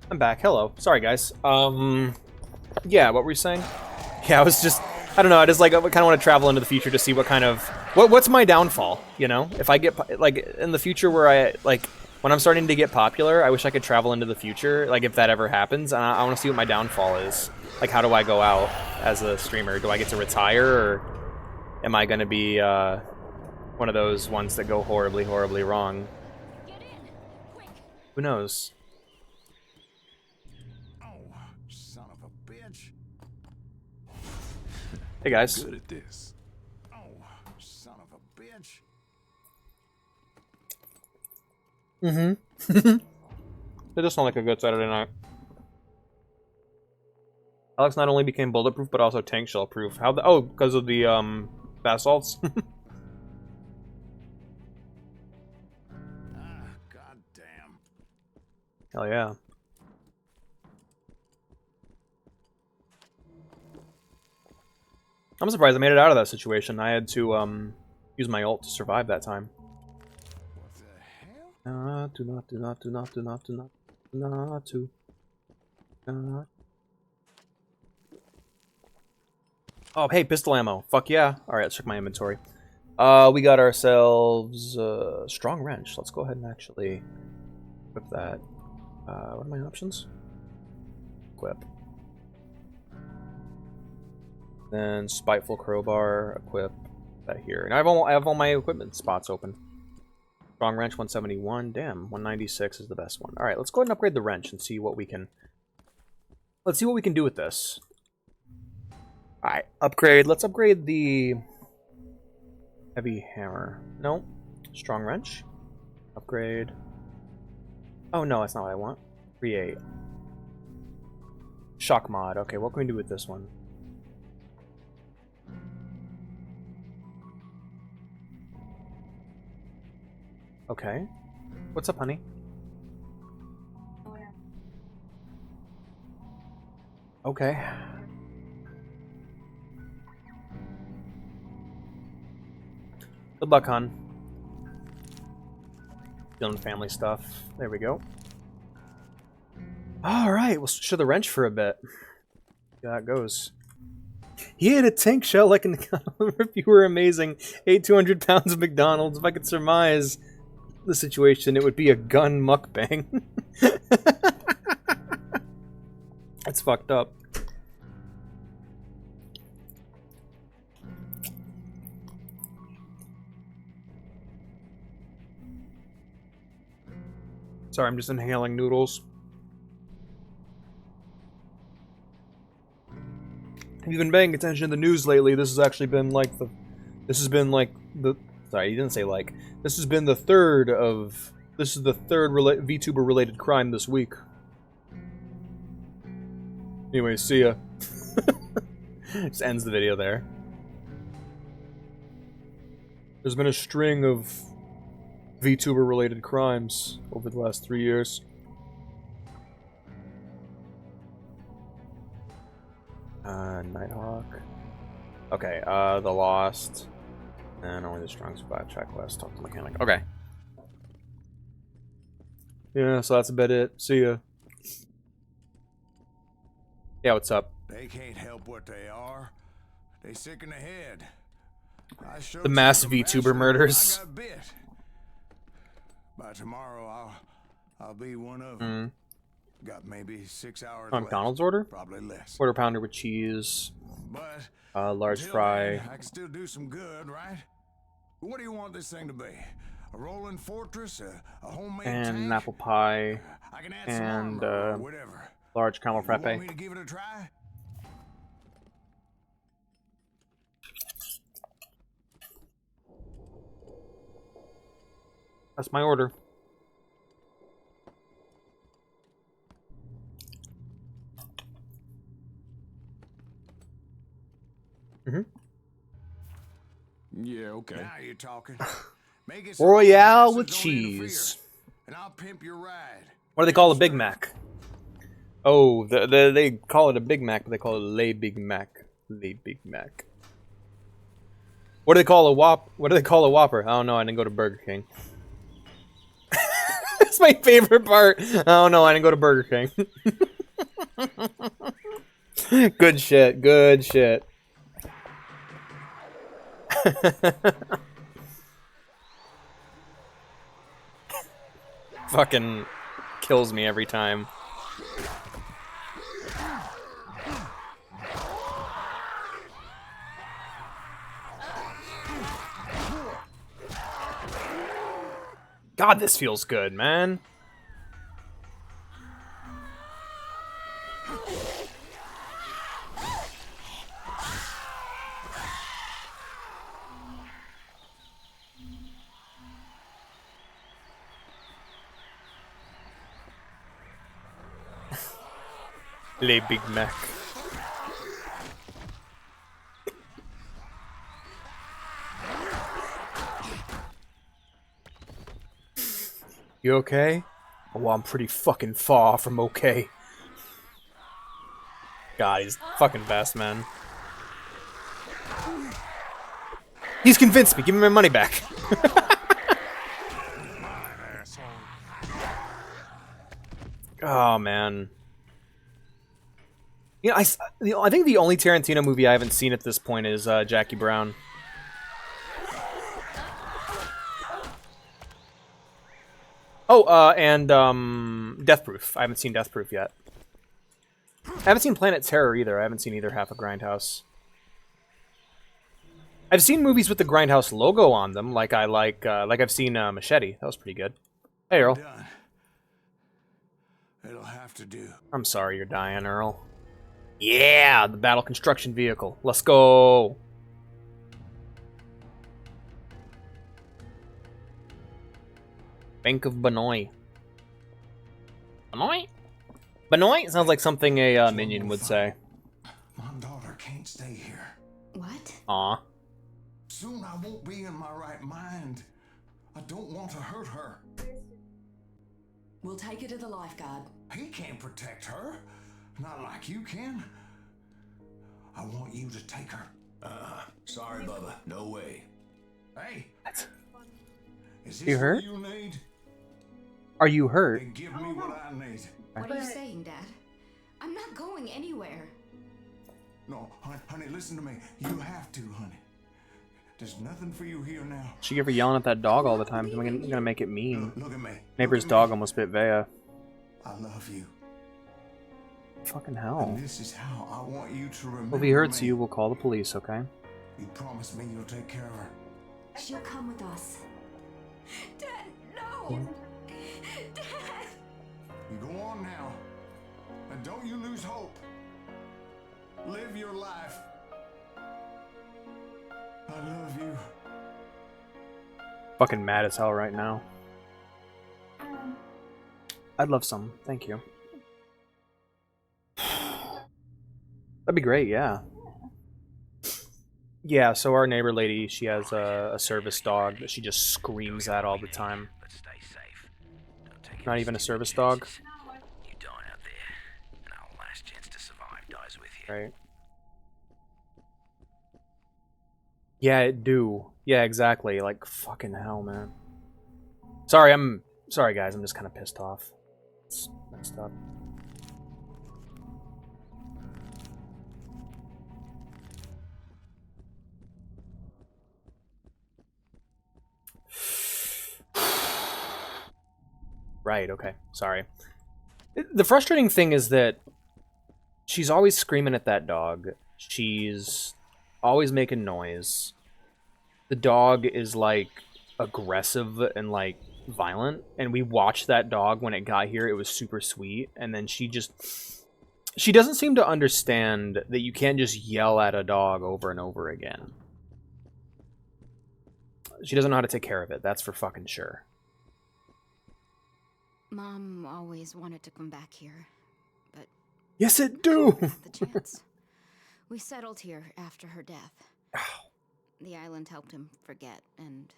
I'm back. Hello. Sorry, guys. Yeah, what were you saying? Yeah, I was just, I don't know, I just like, I kind of want to travel into the future to see what kind of, what's my downfall, you know? If I get, like, in the future where I, like, when I'm starting to get popular, I wish I could travel into the future, like, if that ever happens, and I want to see what my downfall is. Like, how do I go out as a streamer? Do I get to retire, or am I going to be one of those ones that go horribly, horribly wrong? Who knows? Oh, son of a bitch. Hey, guys. Good at this. Oh, son of a bitch. Mm-hmm. It does sound like a good Saturday night. Alex not only became bulletproof, but also tank shell proof. How the— oh, because of the basalts. God damn. Hell yeah. I'm surprised I made it out of that situation. I had to use my ult to survive that time. Oh, hey, pistol ammo. Fuck yeah. Alright, let's check my inventory. We got ourselves strong wrench. Let's go ahead and actually equip that. What are my options? Equip. Then spiteful crowbar, equip that here. And I have all my equipment spots open. Strong wrench 171. Damn, 196 is the best one. All right, let's go ahead and upgrade the wrench and see what we can. Let's see what we can do with this. All right, upgrade. Let's upgrade the heavy hammer. No, strong wrench. Upgrade. Oh no, that's not what I want. Create. Shock mod. Okay, what can we do with this one? Okay. What's up, honey? Okay. Good luck, hon. Doing family stuff. There we go. Alright, we'll switch to the wrench for a bit. See how that goes. He had a tank shell like in the if you were amazing. Ate 200 pounds of McDonald's. If I could surmise the situation, it would be a gun mukbang. That's fucked up. Sorry, I'm just inhaling noodles. Have you been paying attention to the news lately? This has actually been like the... This has been like the... Sorry, you didn't say like. This has been the third of... This is the third VTuber-related crime this week. Anyway, see ya. Just ends the video there. There's been a string of VTuber-related crimes over the last 3 years. Nighthawk. Okay, The Lost. And only the strong survive. Checklist. Talk to mechanic. Okay. Yeah, so that's about it. See ya. Yeah, what's up? They can't help what they are. They sick in the head. The mass VTuber murders. I got bit. By tomorrow, I'll be one of them. Got maybe 6 hours left. McDonald's order? Probably less. Quarter pounder with cheese. But large fry. then, I can still do some good, right? What do you want this thing to be? A rolling fortress? A homemade and tank? an apple pie. I can add And some armor or whatever. large caramel You want frappe. me to give it a try? That's my order. Yeah, okay. Now you're talking. Make it Royale so with don't interfere, cheese. and I'll pimp your ride. What do they call a Big Mac? Oh, they call it a Big Mac, but they call it Le Big Mac. Le Big Mac. What do they call a What do they call a Whopper? I don't know. I didn't go to Burger King. That's my favorite part. Oh no, I didn't go to Burger King. Good shit. Good shit. Fucking kills me every time. God, this feels good, man. Le Big Mac. You okay? Oh, I'm pretty fucking far from okay. God, he's fucking best, man. He's convinced me. Give me my money back. Oh, man. You know, I think the only Tarantino movie I haven't seen at this point is Jackie Brown. Oh, and Death Proof. I haven't seen Death Proof yet. I haven't seen Planet Terror either. I haven't seen either half of Grindhouse. I've seen movies with the Grindhouse logo on them, like I've seen Machete. That was pretty good. Hey, Earl. Done. It'll have to do. I'm sorry you're dying, Earl. Yeah, the battle construction vehicle. Let's go. Bank of Benoit. Benoit? Benoit sounds like something a minion would say. My daughter can't stay here. What? Aw. Soon I won't be in my right mind. I don't want to hurt her. We'll take her to the lifeguard. He can't protect her. Not like you can. I want you to take her. Sorry, Bubba. No way. Hey. Is this You hurt? what you need? Are you hurt? Then give me what I need. What are you saying, Dad? I'm not going anywhere. No, honey, listen to me. You have to, honey. There's nothing for you here now. She give her yelling at that dog all the time. I'm gonna make it mean. Look at me. Neighbor's dog almost bit Vea. I love you. Fucking hell. And this is how I want you to remember Well, if he hurts me. you, we'll call the police, okay? You promise me you'll take care of her. She'll come with us. Dad, no! Dad! You go on now. And don't you lose hope. Live your life. I love you. Fucking mad as hell right now. I'd love some. Thank you. That'd be great, yeah. Yeah, so our neighbor lady, she has a service dog that she just screams at all the time. Not even a service dog? You die out there, and our last chance to survive dies with you. Right. Yeah, it do. Yeah, exactly. Like, fucking hell, man. Sorry, guys. I'm just kind of pissed off. It's messed up. Right, okay. Sorry. The frustrating thing is that she's always screaming at that dog. She's always making noise. The dog is, like, aggressive and, like, violent. And we watched that dog when it got here. It was super sweet. And then she doesn't seem to understand that you can't just yell at a dog over and over again. She doesn't know how to take care of it. That's for fucking sure. Mom always wanted to come back here, but... Yes, it do! the chance. We settled here after her death. The island helped him forget, and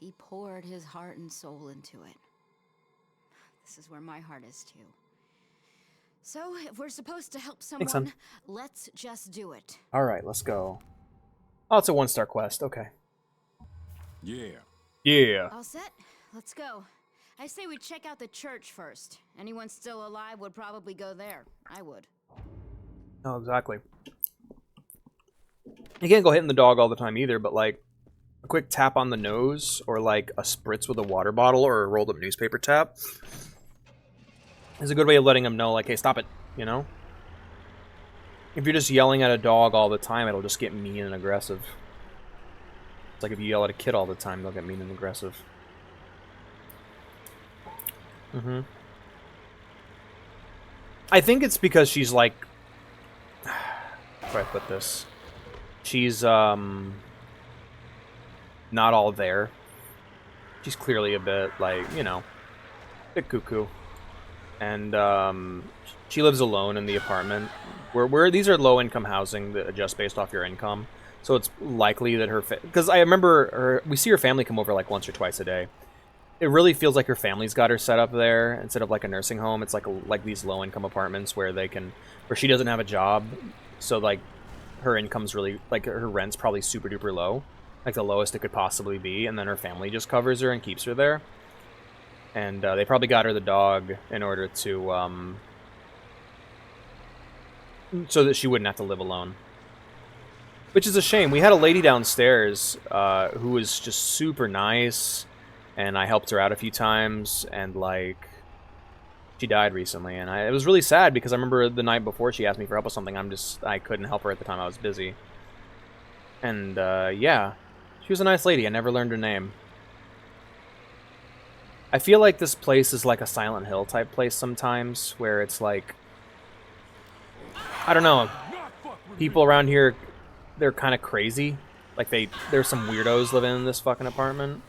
he poured his heart and soul into it. This is where my heart is, too. So, if we're supposed to help Thanks, someone, son. let's just do it. Alright, let's go. Oh, it's a 1-star quest. Okay. Yeah. Yeah. All set? Let's go. I say we check out the church first. Anyone still alive would probably go there. I would. Oh, exactly. You can't go hitting the dog all the time either, but like a quick tap on the nose or like a spritz with a water bottle or a rolled up newspaper tap is a good way of letting them know, like, hey, stop it, you know? If you're just yelling at a dog all the time, it'll just get mean and aggressive. It's like if you yell at a kid all the time, they'll get mean and aggressive. I think it's because she's like, how do I put this? She's not all there. She's clearly a bit like, you know, a bit cuckoo. And she lives alone in the apartment. Where these are low-income housing that adjust based off your income. So it's likely that her, because I remember we see her family come over like once or twice a day. It really feels like her family's got her set up there instead of like a nursing home. It's like these low-income apartments where she doesn't have a job, so like her income's really, like, her rent's probably super duper low, like the lowest it could possibly be, and then her family just covers her and keeps her there. And they probably got her the dog in order to so that she wouldn't have to live alone. Which is a shame. We had a lady downstairs who was just super nice. And I helped her out a few times, and, like, she died recently. And it was really sad, because I remember the night before she asked me for help with something, I couldn't help her at the time, I was busy. And, yeah. She was a nice lady, I never learned her name. I feel like this place is like a Silent Hill type place sometimes, where it's like, I don't know, people around here, they're kind of crazy. Like, there's some weirdos living in this fucking apartment.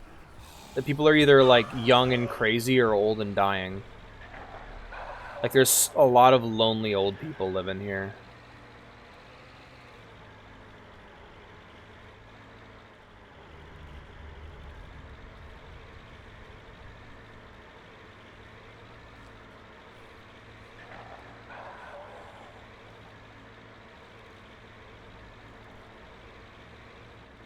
The people are either, like, young and crazy or old and dying. Like, there's a lot of lonely old people living here.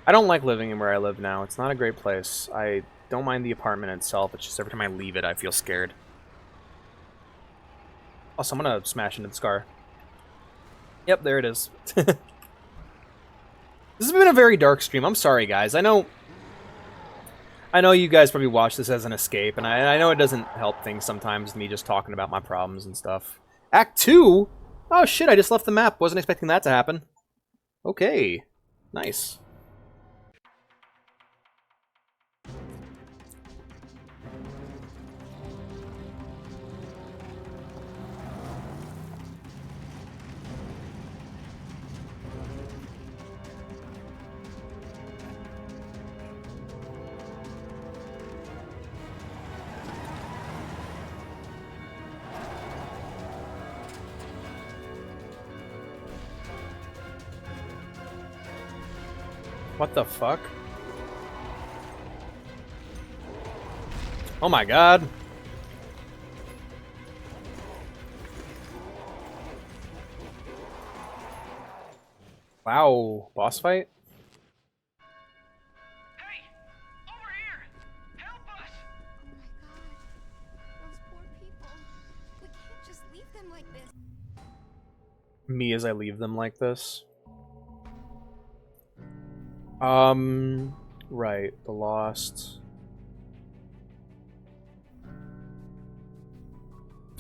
I don't like living in where I live now. It's not a great place. I don't mind the apartment itself. It's just every time I leave it, I feel scared. Also, I'm gonna smash into this car. Yep, there it is. This has been a very dark stream. I'm sorry, guys. I know you guys probably watch this as an escape, and I know it doesn't help things sometimes, me just talking about my problems and stuff. Act 2? Oh shit, I just left the map. Wasn't expecting that to happen. Okay. Nice. What the fuck? Oh my god. Wow, boss fight? Me as I leave them like this. Right, the Lost.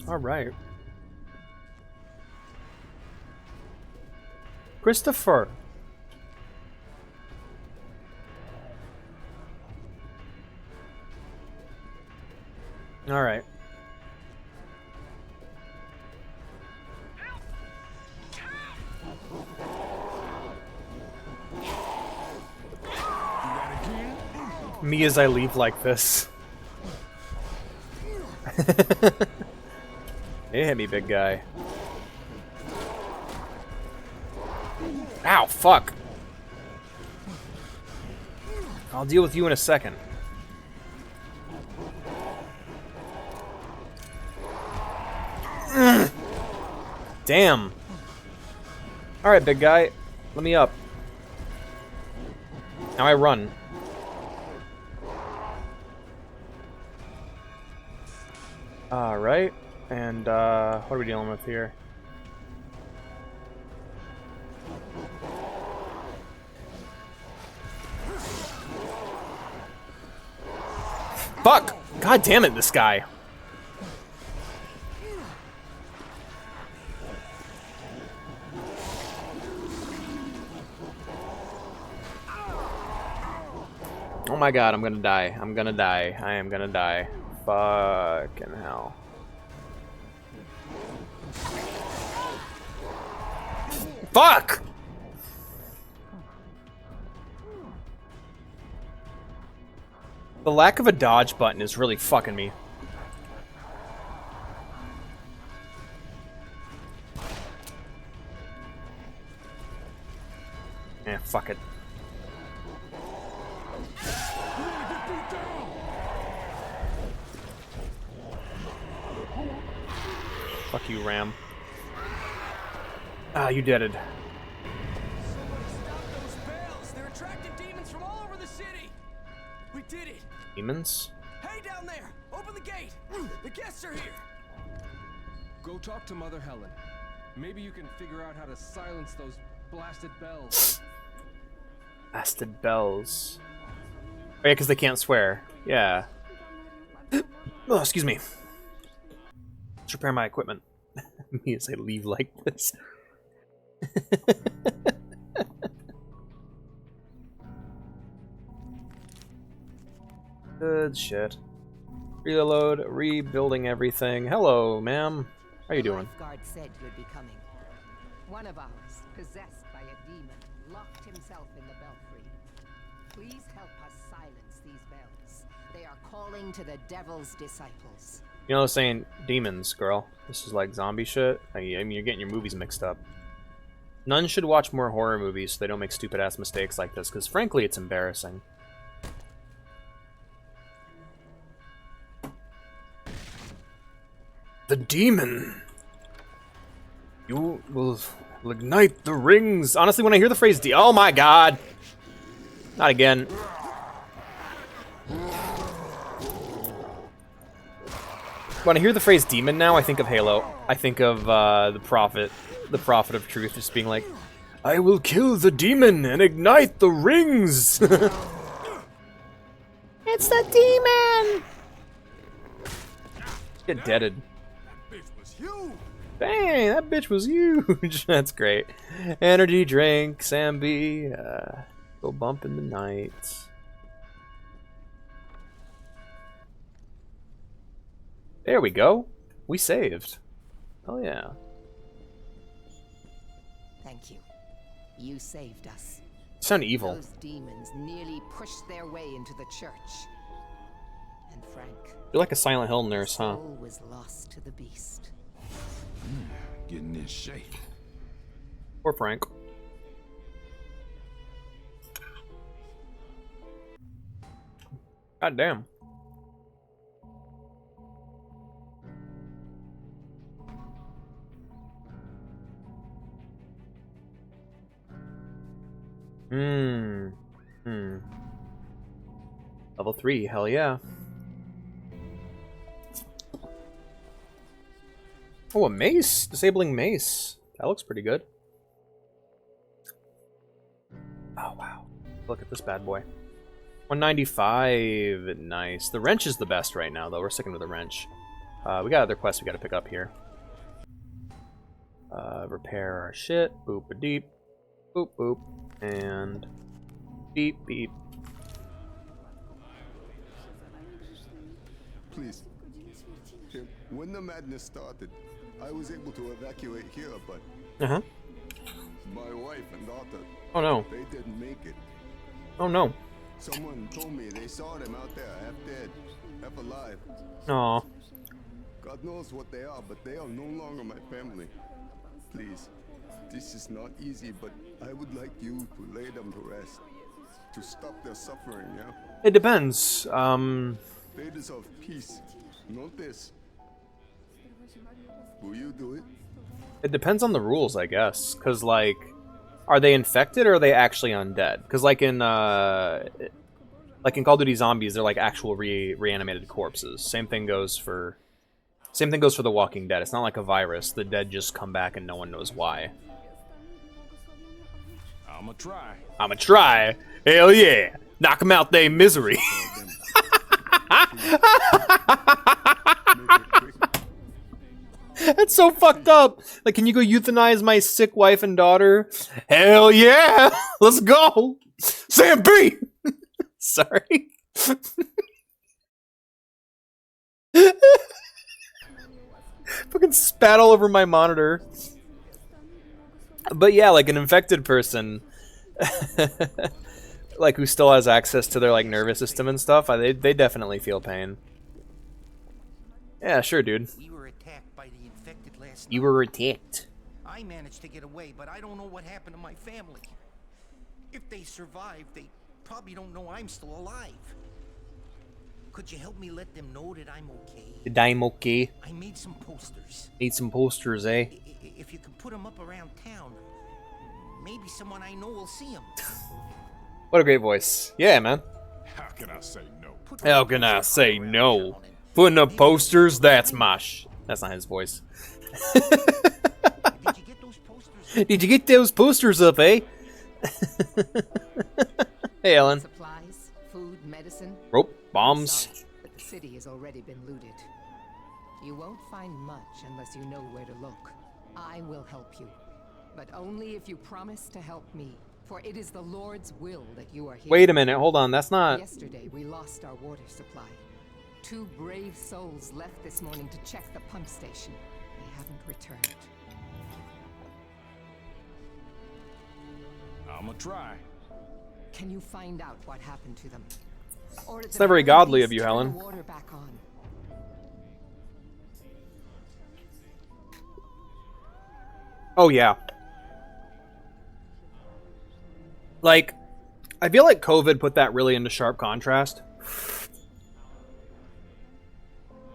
Alright. Christopher! Alright. Me as I leave like this. Hey, hit me, big guy. Ow, fuck. I'll deal with you in a second. Damn. Alright, big guy. Let me up. Now I run. Alright, and what are we dealing with here? Fuck! God damn it, this guy. Oh my god, I'm gonna die. I'm gonna die. I am gonna die. Fucking hell. Fuck! The lack of a dodge button is really fucking me. Eh, fuck it. Fuck you, Ram. Ah, you deaded. They're attracting demons from all over the city. We did it. Demons? Hey, down there! Open the gate. The guests are here. Go talk to Mother Helen. Maybe you can figure out how to silence those blasted bells. Blasted bells. Oh yeah, because they can't swear. Yeah. Oh, excuse me. Let's repair my equipment. Me as I leave like this. Good shit. Reload, rebuilding everything. Hello, ma'am. How you doing? Lifeguard said you'd be coming. One of ours, possessed by a demon, locked himself in the belfry. Please help us silence these bells. They are calling to the devil's disciples. You know what I'm saying? Demons, girl. This is like zombie shit. I mean, you're getting your movies mixed up. None should watch more horror movies so they don't make stupid-ass mistakes like this, because frankly, it's embarrassing. The demon! You will ignite the rings! Honestly, when I hear the phrase oh my god! Not again. When I hear the phrase demon now, I think of Halo. I think of the Prophet of Truth just being like, I will kill the demon and ignite the rings! It's the demon! Get deaded. Dang, that bitch was huge! That's great. Energy drink, Sambi. Go bump in the night. There we go. We saved. Oh yeah. Thank you. You saved us. You sound evil. Those demons nearly pushed their way into the church. And Frank, You're like a Silent Hill nurse, huh? soul was lost to the beast. Getting in shape. Poor Frank. God damn. Level 3, hell yeah. Oh, a mace! Disabling mace. That looks pretty good. Oh, wow. Look at this bad boy. 195. Nice. The wrench is the best right now, though. We're sticking with the wrench. We got other quests we gotta pick up here. Repair our shit. Boop a deep. Boop boop. And beep beep. Please. When the madness started, I was able to evacuate here, but my wife and daughter, Oh no. they didn't make it. Oh no. Someone told me they saw them out there, half dead, half alive. Aw. God knows what they are, but they are no longer my family. Please, this is not easy, but I would like you to lay them to rest, to stop their suffering, yeah? It depends. They deserve peace, not this. Will you do it? It depends on the rules, I guess. Because, like, are they infected or are they actually undead? Because, like in Call of Duty Zombies, they're like actual reanimated corpses. Same thing goes for The Walking Dead. It's not like a virus. The dead just come back and no one knows why. I'ma try. I'ma try. Hell yeah! Knock them out, they misery. That's so fucked up. Like, can you go euthanize my sick wife and daughter? Hell yeah! Let's go! Sam B! Sorry. Fucking spat all over my monitor. But yeah, like an infected person, like who still has access to their like nervous system and stuff, they definitely feel pain. Yeah, sure, dude. We were attacked by the infected last You night. were attacked. I managed to get away, but I don't know what happened to my family. If they survived, they probably don't know I'm still alive. Could you help me let them know that I'm okay? I'm okay. I made some posters. Need some posters, eh? If you could put them up around town, maybe someone I know will see them. What a great voice. Yeah, man. How can I say no? How can I say no? Putting up posters, that's my That's not his voice. Did you get those posters up, eh? Hey, Ellen. Supplies, food, medicine. Rope, bombs. Sorry, but the city has already been looted. You won't find much unless you know where to look. I will help you, but only if you promise to help me. For it is the Lord's will that you are here. Wait a minute, hold on. That's not. Yesterday we lost our water supply. 2 brave souls left this morning to check the pump station. They haven't returned. I'ma try. Can you find out what happened to them? Or at It's the not very very godly least, of you, turn Helen. the water back on. Oh, yeah. Like, I feel like COVID put that really into sharp contrast.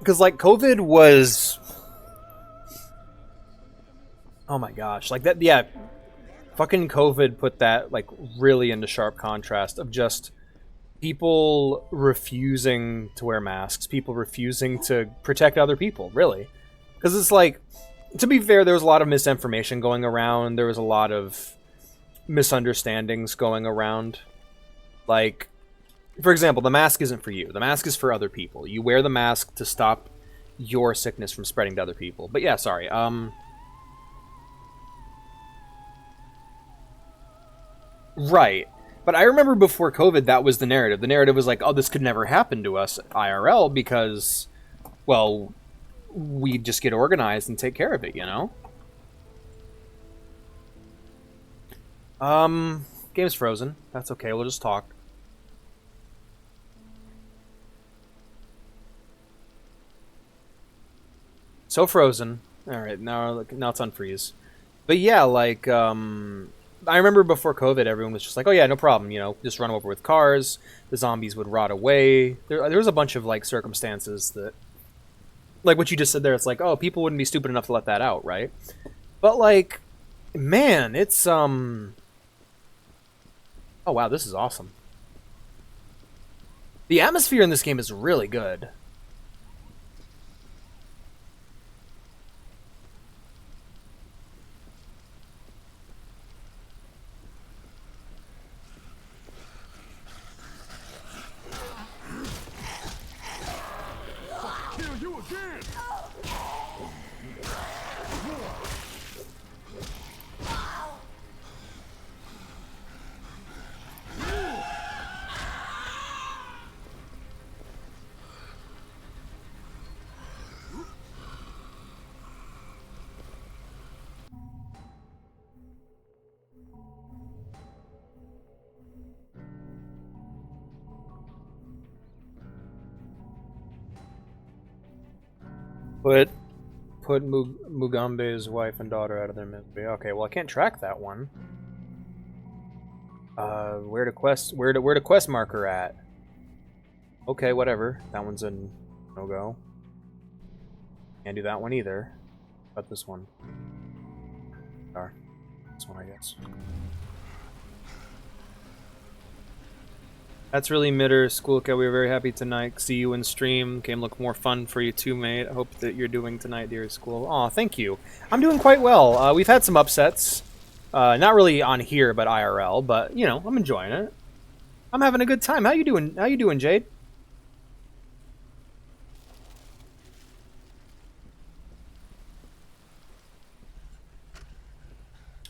Because, like, COVID was... Oh my gosh. Like, that, yeah. Fucking COVID put that, like, really into sharp contrast of just people refusing to wear masks, people refusing to protect other people, really. Because it's like, to be fair, there was a lot of misinformation going around. There was a lot of misunderstandings going around. Like, for example, the mask isn't for you. The mask is for other people. You wear the mask to stop your sickness from spreading to other people. But yeah, sorry. Right. But I remember before COVID, that was the narrative. The narrative was like, oh, this could never happen to us IRL because, well, we just get organized and take care of it, you know? Game's frozen. That's okay, we'll just talk. So frozen. Alright, now it's unfreeze. But yeah, like, I remember before COVID, everyone was just like, oh yeah, no problem, you know, just run over with cars, the zombies would rot away. There was a bunch of, like, circumstances that, like what you just said there, it's like, oh, people wouldn't be stupid enough to let that out, right? But, like, man, it's, oh wow, this is awesome. The atmosphere in this game is really good. Put Mugambe's wife and daughter out of their misery. Okay, well I can't track that one. Where to quest marker at? Okay, whatever. That one's a no-go. Can't do that one either. But this one. Or this one, I guess. That's really Mitter. Schoolka, we were very happy tonight. See you in stream. Game look more fun for you too, mate. I hope that you're doing tonight, dear School. Aw, thank you. I'm doing quite well. We've had some upsets. Not really on here, but IRL. But, you know, I'm enjoying it. I'm having a good time. How you doing? How you doing, Jade?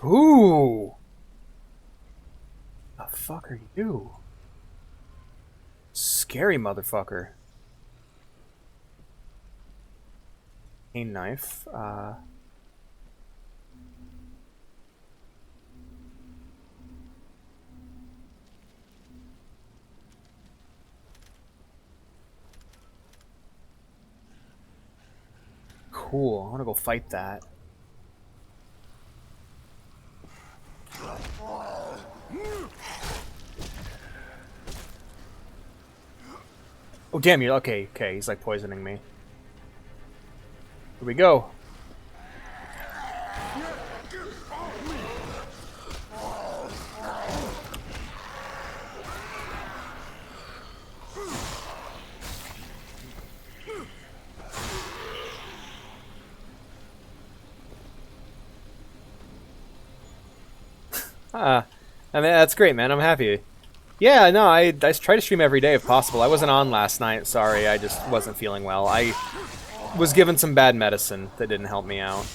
Ooh. The fuck are you? Scary motherfucker. A knife. Cool. I want to go fight that. Oh damn you! Okay, he's like poisoning me. Here we go. I mean, that's great, man. I'm happy. Yeah, no, I try to stream every day if possible. I wasn't on last night, sorry. I just wasn't feeling well. I was given some bad medicine that didn't help me out.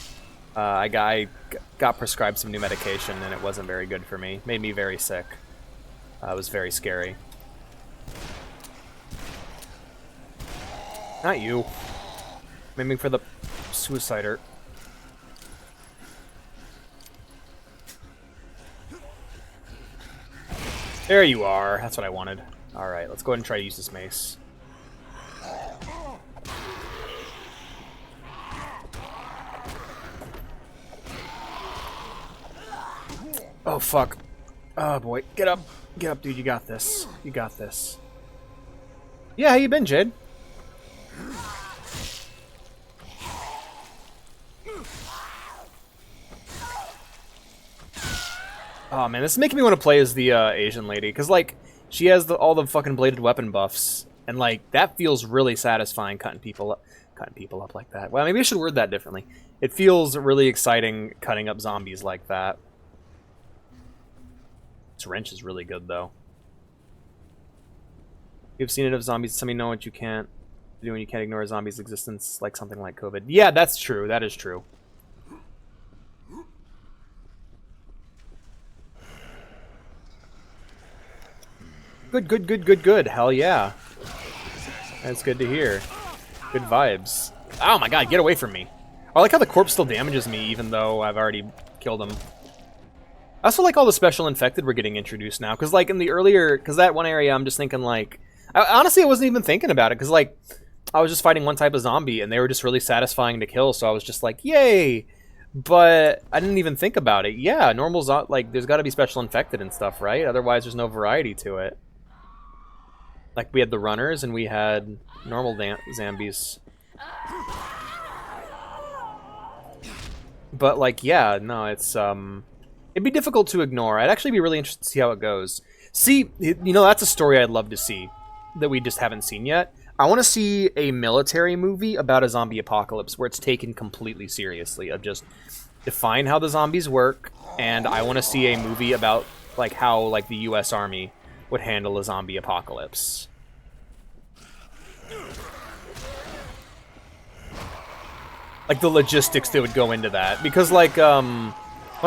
I got prescribed some new medication, and it wasn't very good for me. Made me very sick. It was very scary. Not you. I'm aiming for the suicider. There you are. That's what I wanted. Alright, let's go ahead and try to use this mace. Oh, fuck. Oh, boy. Get up. Get up, dude. You got this. You got this. Yeah, how you been, Jade? Oh man, this is making me want to play as the Asian lady, because like she has all the fucking bladed weapon buffs, and like that feels really satisfying cutting people up like that. Well, maybe I should word that differently. It feels really exciting cutting up zombies like that. This wrench is really good, though. You've seen it of zombies. Some of you know what you can't do when you can't ignore a zombie's existence, like something like COVID. Yeah, that's true. That is true. Good, good, good, good, good. Hell yeah. That's good to hear. Good vibes. Oh my god, get away from me. I like how the corpse still damages me even though I've already killed him. I also like all the special infected we're getting introduced now, because like in the earlier, because that one area I'm just thinking like, honestly I wasn't even thinking about it, because like I was just fighting one type of zombie and they were just really satisfying to kill, so I was just like, yay! But I didn't even think about it. Yeah, normal like there's got to be special infected and stuff, right? Otherwise there's no variety to it. Like we had the runners and we had normal zombies. But like, yeah, no, it's it'd be difficult to ignore. I'd actually be really interested to see how it goes. See, you know, that's a story I'd love to see that we just haven't seen yet. I want to see a military movie about a zombie apocalypse where it's taken completely seriously, of just define how the zombies work, and I want to see a movie about like how like the US Army would handle a zombie apocalypse. Like the logistics that would go into that, because like one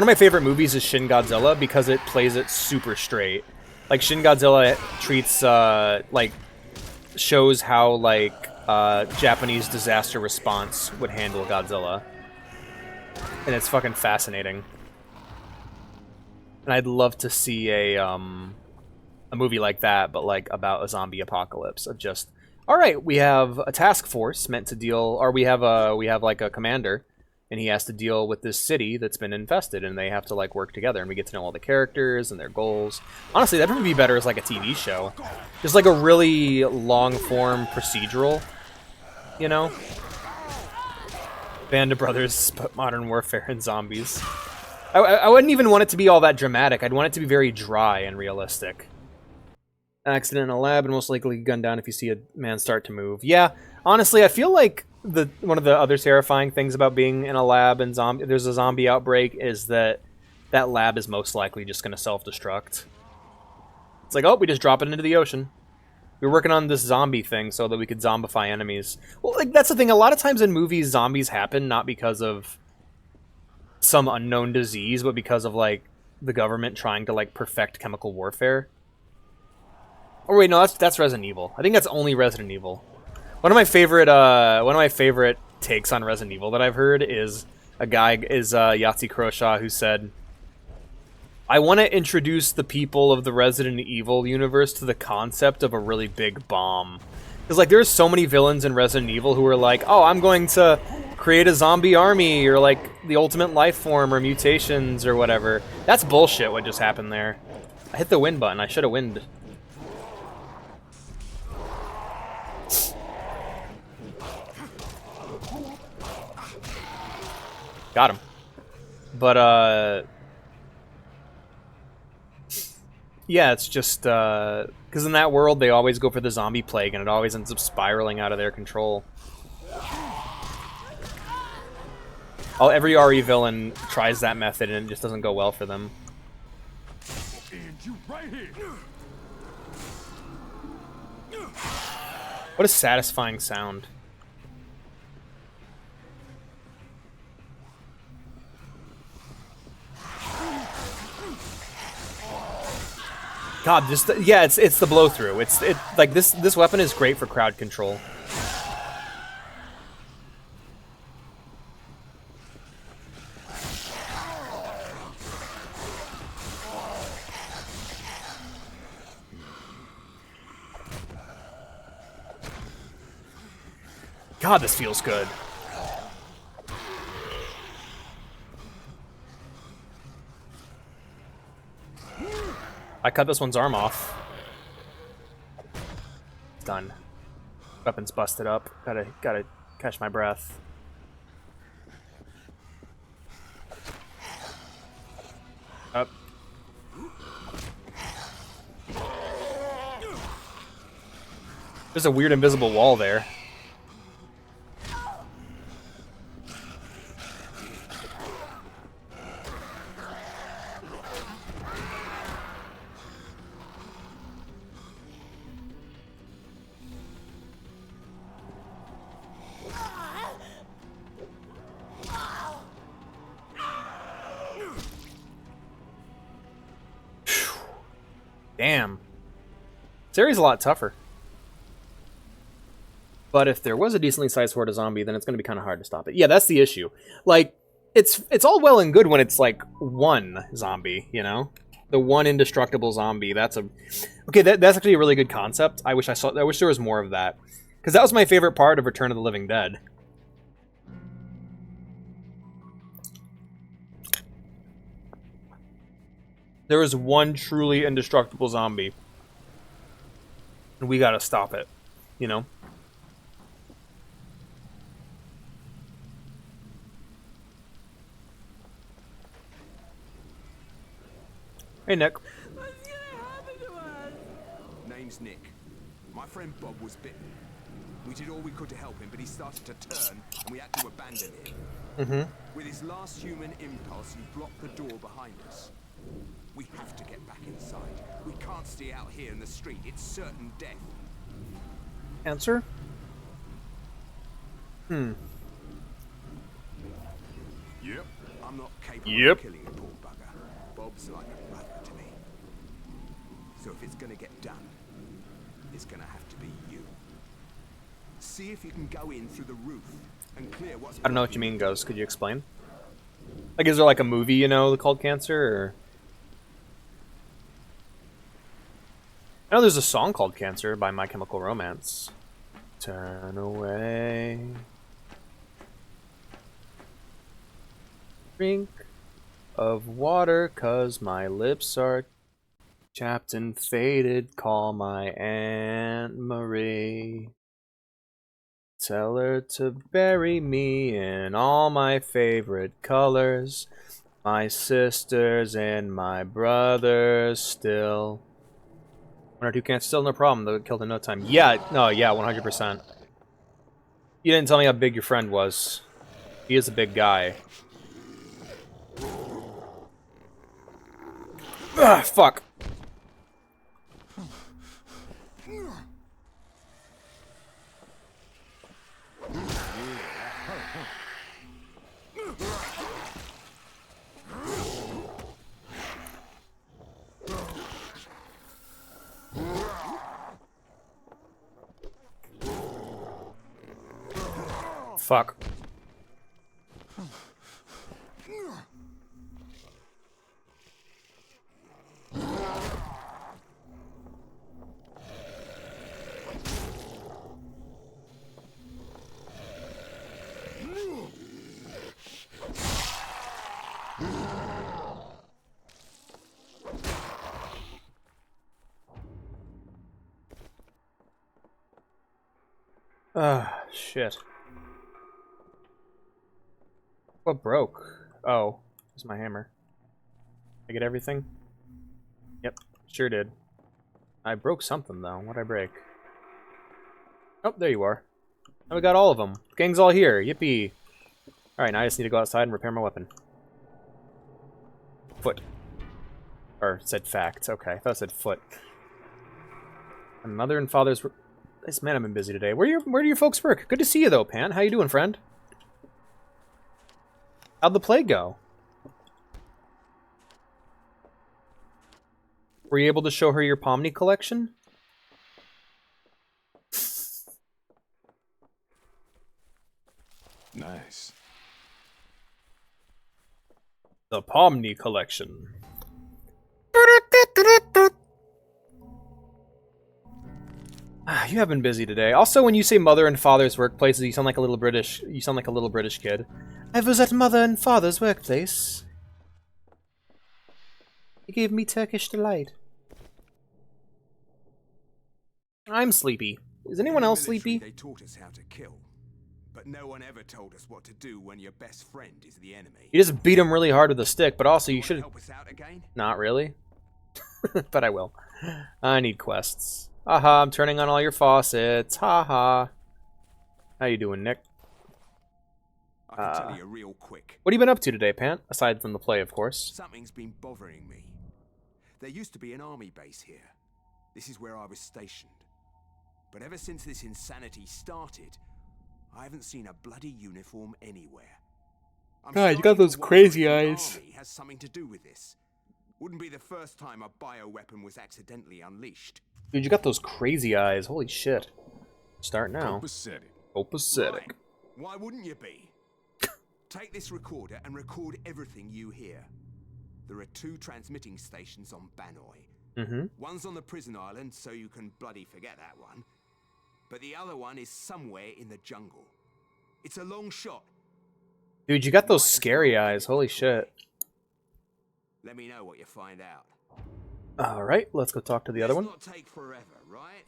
of my favorite movies is Shin Godzilla, because it plays it super straight. Like Shin Godzilla treats like shows how like Japanese disaster response would handle Godzilla, and it's fucking fascinating. And I'd love to see a movie like that, but like about a zombie apocalypse, of just, all right, we have a task force meant to deal, or we have like a commander, and he has to deal with this city that's been infested, and they have to like work together, and we get to know all the characters and their goals. Honestly, that would be better as like a TV show, just like a really long form procedural, you know? Band of Brothers, but Modern Warfare and zombies. I wouldn't even want it to be all that dramatic. I'd want it to be very dry and realistic. Accident in a lab, and most likely gunned down if you see a man start to move. Yeah, honestly, I feel like one of the other terrifying things about being in a lab and there's a zombie outbreak is that that lab is most likely just going to self-destruct. It's like, oh, we just drop it into the ocean. We were working on this zombie thing so that we could zombify enemies. Well, like that's the thing. A lot of times in movies, zombies happen not because of some unknown disease, but because of like the government trying to like perfect chemical warfare. Oh wait, no, that's Resident Evil. I think that's only Resident Evil. One of my favorite takes on Resident Evil that I've heard is Yahtzee Croshaw, who said, I want to introduce the people of the Resident Evil universe to the concept of a really big bomb. Because like there's so many villains in Resident Evil who are like, oh, I'm going to create a zombie army, or like the ultimate life form, or mutations, or whatever. That's bullshit what just happened there. I hit the win button. I should have winned. Got him. But, yeah, it's just, because in that world, they always go for the zombie plague, and it always ends up spiraling out of their control. Every RE villain tries that method, and it just doesn't go well for them. What a satisfying sound. God, yeah, it's the blow through. It's like this weapon is great for crowd control. God, this feels good. I cut this one's arm off. It's done. Weapon's busted up. Gotta catch my breath. Up. There's a weird invisible wall there. Damn. This area's a lot tougher. But if there was a decently sized horde of zombie, then it's going to be kind of hard to stop it. Yeah, that's the issue. Like, it's all well and good when it's like one zombie, you know? The one indestructible zombie. That's a... Okay, that's actually a really good concept. I wish there was more of that. Because that was my favorite part of Return of the Living Dead. There was one truly indestructible zombie. And we gotta stop it, you know? Hey, Nick. Name's Nick. My friend Bob was bitten. We did all we could to help him, but he started to turn, and we had to abandon him. Mm-hmm. With his last human impulse, he blocked the door behind us. We have to get back inside. We can't stay out here in the street. It's certain death. Answer? Yep. I'm not capable Yep. of killing a poor bugger. Bob's like a brother to me. So if it's gonna get done, it's gonna have to be you. See if you can go in through the roof and clear what's... I don't know what you mean, Ghost. Could you explain? Like, is there like a movie, you know, called Cancer, or... I know there's a song called Cancer by My Chemical Romance. Turn away. Drink of water, 'cause my lips are chapped and faded. Call my Aunt Marie. Tell her to bury me in all my favorite colors. My sisters and my brothers still. 1 or 2 cancer, still no problem. They'll get killed in no time. Yeah, no, yeah, 100%. You didn't tell me how big your friend was. He is a big guy. Ah, fuck. Fuck. Ah, shit. What broke? Oh, it's my hammer. I get everything? Yep, sure did. I broke something though. What'd I break? Oh, there you are. Now we got all of them. Gang's all here. Yippee. Alright, now I just need to go outside and repair my weapon. Foot. Or, it said fact. Okay, I thought it said foot. My mother and father's... This man, I've been busy today. Where do your folks work? Good to see you though, Pant. How you doing, friend? How'd the play go? Were you able to show her your Pomni collection? Nice. The Pomni collection. You have been busy today. Also, when you say mother and father's workplaces, you sound like a little British. You sound like a little British kid. I was at mother and father's workplace. He gave me Turkish delight. I'm sleepy. Is anyone else sleepy? They taught us how to kill, but no one ever told us what to do when your best friend is the enemy. You just beat him really hard with a stick, but also you should help us out again? Not really. But I will. I need quests. Haha, I'm turning on all your faucets. Haha. How you doing, Nick? I can tell you real quick. What have you been up to today, Pant? Aside from the play, of course. Something's been bothering me. There used to be an army base here. This is where I was stationed. But ever since this insanity started, I haven't seen a bloody uniform anywhere. God, you got those crazy eyes. Army has something to do with this. Wouldn't be the first time a bioweapon was accidentally unleashed. Dude, you got those crazy eyes. Holy shit. Start now. Copacetic. Copacetic. Why wouldn't you be? Take this recorder and record everything you hear. There are 2 transmitting stations on Banoi. One's on the prison island, so you can bloody forget that one. But the other one is somewhere in the jungle. It's a long shot. Dude, you got those scary eyes. Holy shit. Let me know what you find out. Alright, let's go talk to the other one. Not take forever, right?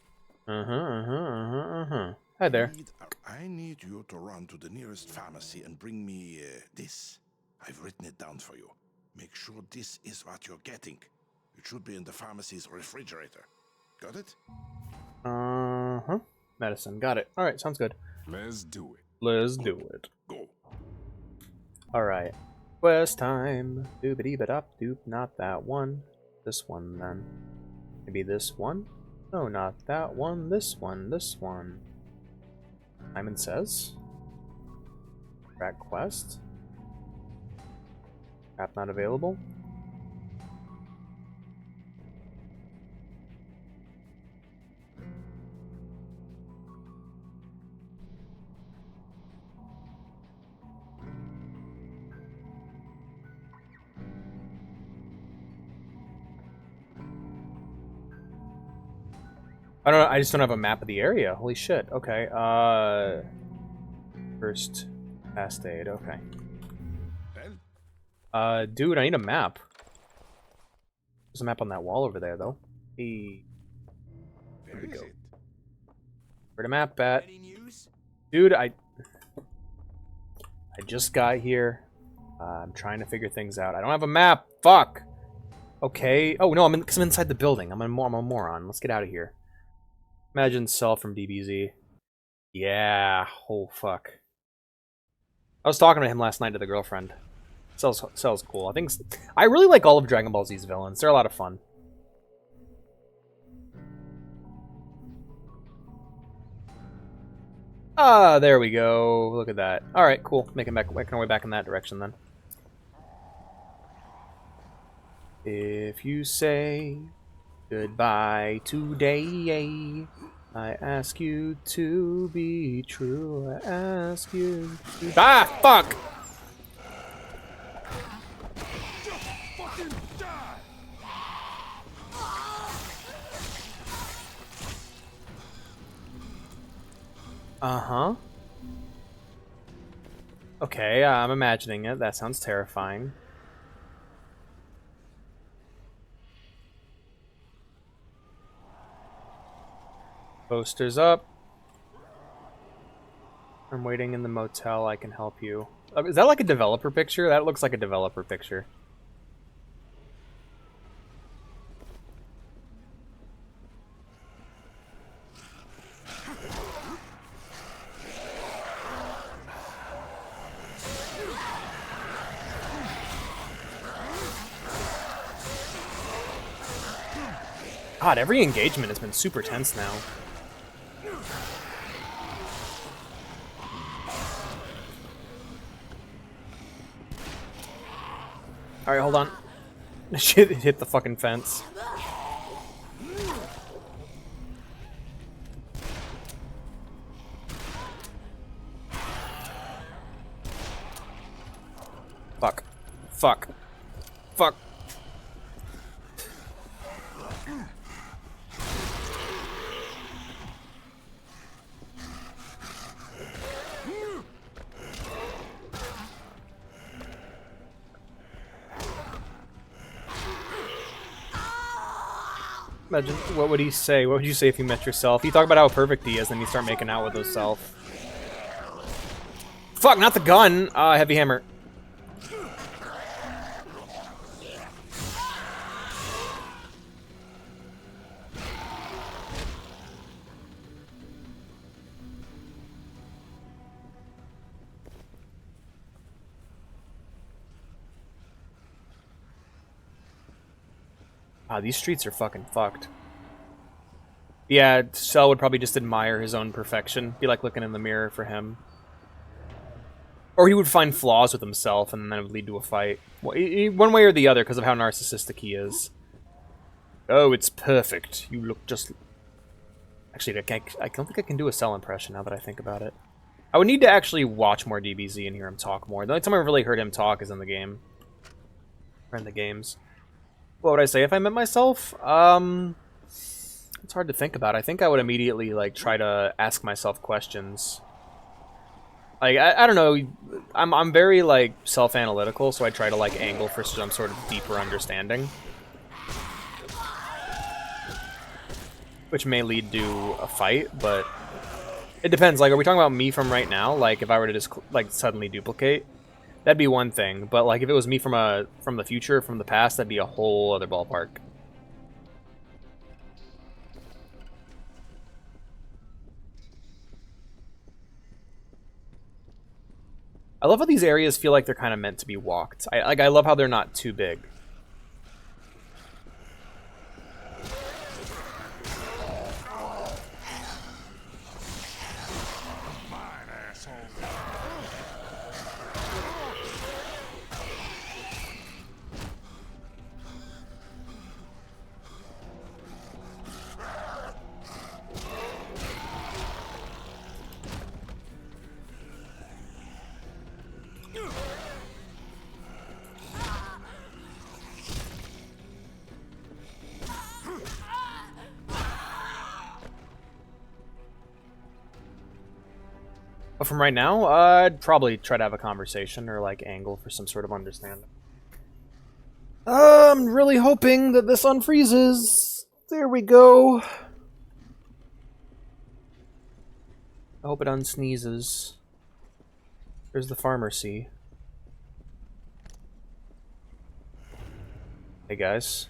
Hi there. I need you to run to the nearest pharmacy and bring me this. I've written it down for you. Make sure this is what you're getting. It should be in the pharmacy's refrigerator. Got it? Medicine. Got it. Alright, sounds good. Let's do it. Let's do it. Go. Alright. Quest time. Doobity-ba-dop doop. Not that one. This one, then. Maybe this one? No, not that one. This one. This one. Simon Says. Track quest. Map not available. I don't know, I just don't have a map of the area. Holy shit. Okay. First fast aid, okay. Dude, I need a map. There's a map on that wall over there though. Hey. There we go. Where'd a map at? Dude, I just got here. I'm trying to figure things out. I don't have a map. Fuck. Okay. Oh no, because I'm inside the building. I'm a moron. Let's get out of here. Imagine Cell from DBZ. Yeah. Oh, fuck. I was talking to him last night to the girlfriend. Cell's cool. I really like all of Dragon Ball Z's villains. They're a lot of fun. Ah, there we go. Look at that. Alright, cool. Making our way back in that direction then. If you say goodbye today, I ask you to be true. I ask you to... Ah, fuck! Uh-huh. Okay, I'm imagining it. That sounds terrifying. Posters up. I'm waiting in the motel. I can help you. Is that like a developer picture? That looks like a developer picture. God, every engagement has been super tense now. Alright, hold on. Shit, it hit the fucking fence. Fuck. Fuck. Fuck. Imagine, what would he say? What would you say if you met yourself? You talk about how perfect he is, and you start making out with himself. Fuck, not the gun! Heavy hammer. These streets are fucking fucked. Yeah, Cell would probably just admire his own perfection. Be like looking in the mirror for him. Or he would find flaws with himself, and then it would lead to a fight. Well, one way or the other, because of how narcissistic he is. Oh, it's perfect. You look just... Actually, I don't think I can do a Cell impression now that I think about it. I would need to actually watch more DBZ and hear him talk more. The only time I've really heard him talk is in the game. Or in the games. What would I say if I met myself? It's hard to think about. I think I would immediately, like, try to ask myself questions. Like, I don't know. I'm very, like, self-analytical, so I try to, like, angle for some sort of deeper understanding. Which may lead to a fight, but it depends. Like, are we talking about me from right now? Like, if I were to just, like, suddenly duplicate, that'd be one thing. But, like, if it was me from the future, from the past, that'd be a whole other ballpark. I love how these areas feel like they're kind of meant to be walked. I love how they're not too big. But from right now, I'd probably try to have a conversation or, like, angle for some sort of understanding. I'm really hoping that this unfreezes. There we go. I hope it unsneezes. There's the pharmacy. Hey, guys.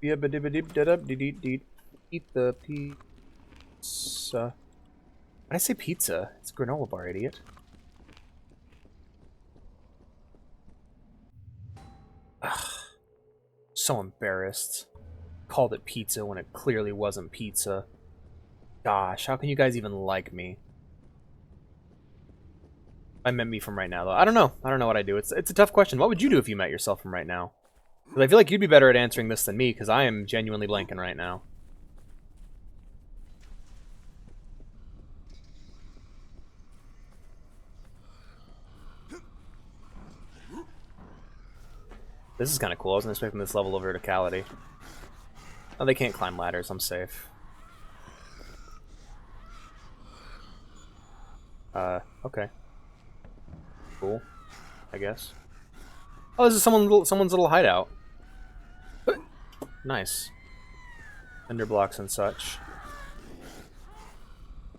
Eat the pizza. When I say pizza, it's a granola bar, idiot. Ugh. So embarrassed. Called it pizza when it clearly wasn't pizza. Gosh, how can you guys even like me? I meant me from right now, though. I don't know. I don't know what I do. It's a tough question. What would you do if you met yourself from right now? Because I feel like you'd be better at answering this than me, because I am genuinely blanking right now. This is kind of cool. I wasn't expecting this level of verticality. Oh, they can't climb ladders. I'm safe. Okay. Cool, I guess. Oh, this is someone's little hideout. Nice. Ender blocks and such.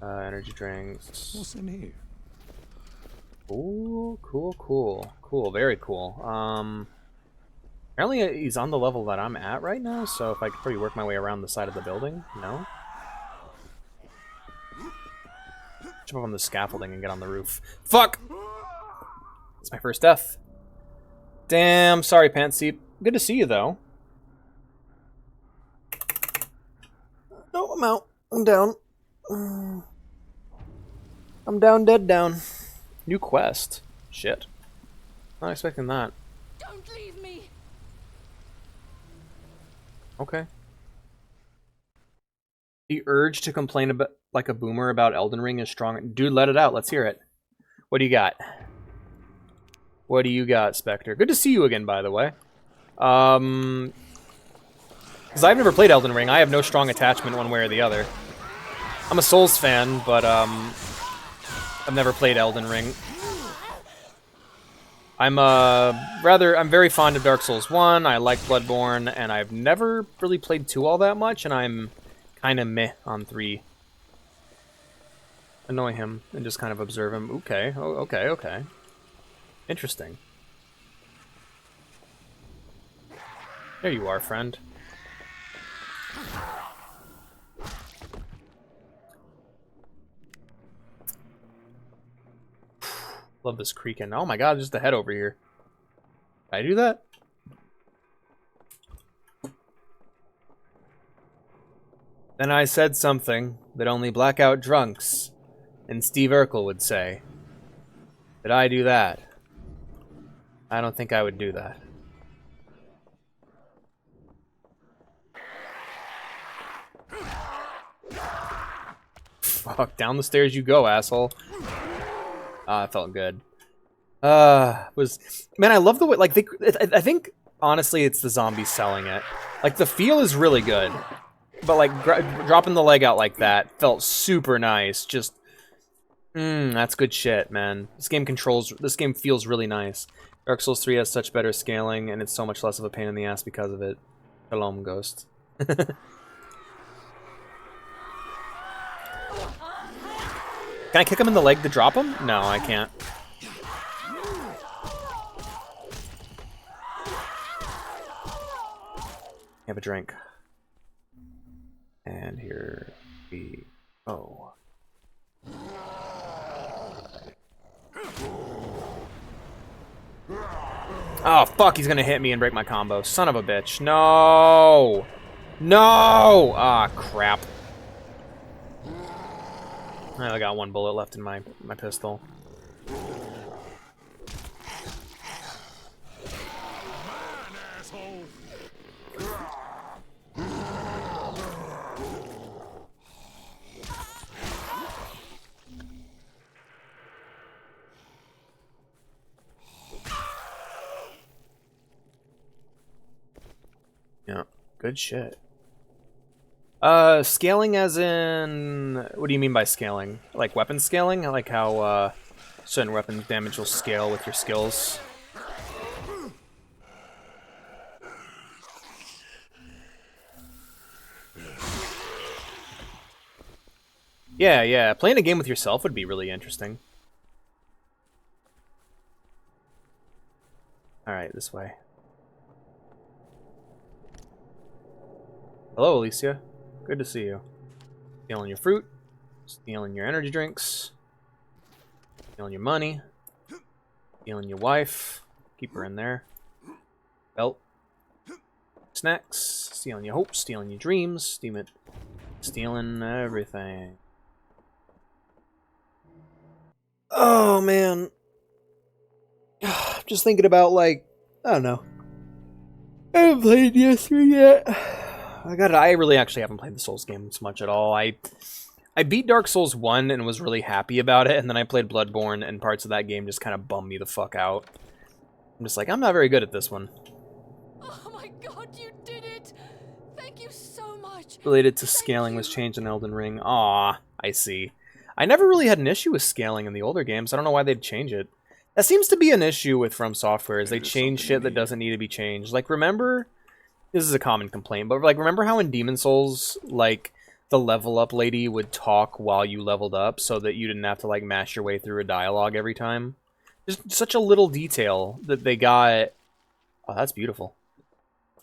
Energy drinks. What's in here? Ooh, cool, very cool. Apparently he's on the level that I'm at right now, so if I could probably work my way around the side of the building, no? Jump up on the scaffolding and get on the roof. Fuck! It's my first death. Damn, sorry, Pantseep. Good to see you, though. No, I'm out. I'm down. I'm down, dead down. New quest. Shit. Not expecting that. Don't leave me. Okay. The urge to complain about like a boomer about Elden Ring is strong. Dude, let it out. Let's hear it. What do you got? What do you got, Spectre? Good to see you again, by the way. Because I've never played Elden Ring. I have no strong attachment one way or the other. I'm a Souls fan, but I've never played Elden Ring. I'm very fond of Dark Souls 1. I like Bloodborne, and I've never really played 2 all that much, and I'm kind of meh on 3. Annoy him and just kind of observe him. Okay, okay. Interesting. There you are, friend. Love this creaking. Oh my god, just the head over here. Did I do that? Then I said something that only blackout drunks and Steve Urkel would say. Did I do that? I don't think I would do that. Fuck, down the stairs you go, asshole. Ah, it felt good. Man, I love the way, like, I think, honestly, it's the zombies selling it. Like, the feel is really good. But, like, dropping the leg out like that felt super nice. Just, that's good shit, man. This game feels really nice. Dark Souls 3 has such better scaling, and it's so much less of a pain in the ass because of it. Shalom, Ghost. Can I kick him in the leg to drop him? No, I can't. Have a drink. And here we go. Oh, fuck, he's gonna hit me and break my combo. Son of a bitch. No! No! Ah, crap. I only got one bullet left in my pistol. Yeah, good shit. Scaling as in... What do you mean by scaling? Like weapon scaling? I like how, certain weapon damage will scale with your skills. Yeah. Playing a game with yourself would be really interesting. Alright, this way. Hello, Alicia. Good to see you. Stealing your fruit. Stealing your energy drinks. Stealing your money. Stealing your wife. Keep her in there. Belt. Snacks. Stealing your hopes. Stealing your dreams. Stealing everything. Oh, man. Just thinking about, like, I don't know. I haven't played DS3 yet. I really actually haven't played the Souls games much at all. I beat Dark Souls 1 and was really happy about it, and then I played Bloodborne, and parts of that game just kind of bummed me the fuck out. I'm just like, I'm not very good at this one. Oh my god, you did it! Thank you so much! Related to scaling was changed in Elden Ring. Aw, I see. I never really had an issue with scaling in the older games. I don't know why they'd change it. That seems to be an issue with From Software, is they change shit that doesn't need to be changed. Like, remember... This is a common complaint, but like, remember how in Demon Souls, like, the level up lady would talk while you leveled up so that you didn't have to, like, mash your way through a dialogue every time? Just such a little detail that they got... Oh, that's beautiful.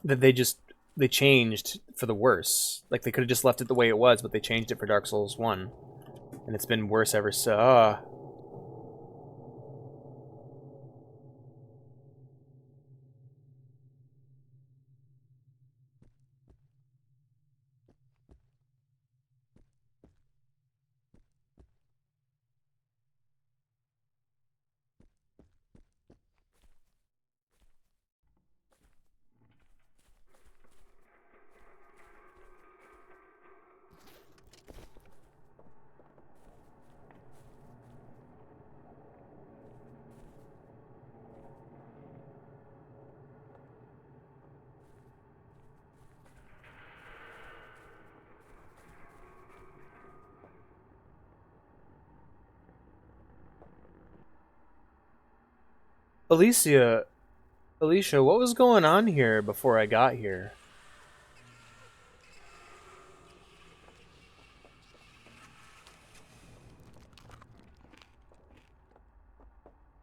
That they changed for the worse. Like, they could have just left it the way it was, but they changed it for Dark Souls 1. And it's been worse ever so... Alicia, what was going on here before I got here?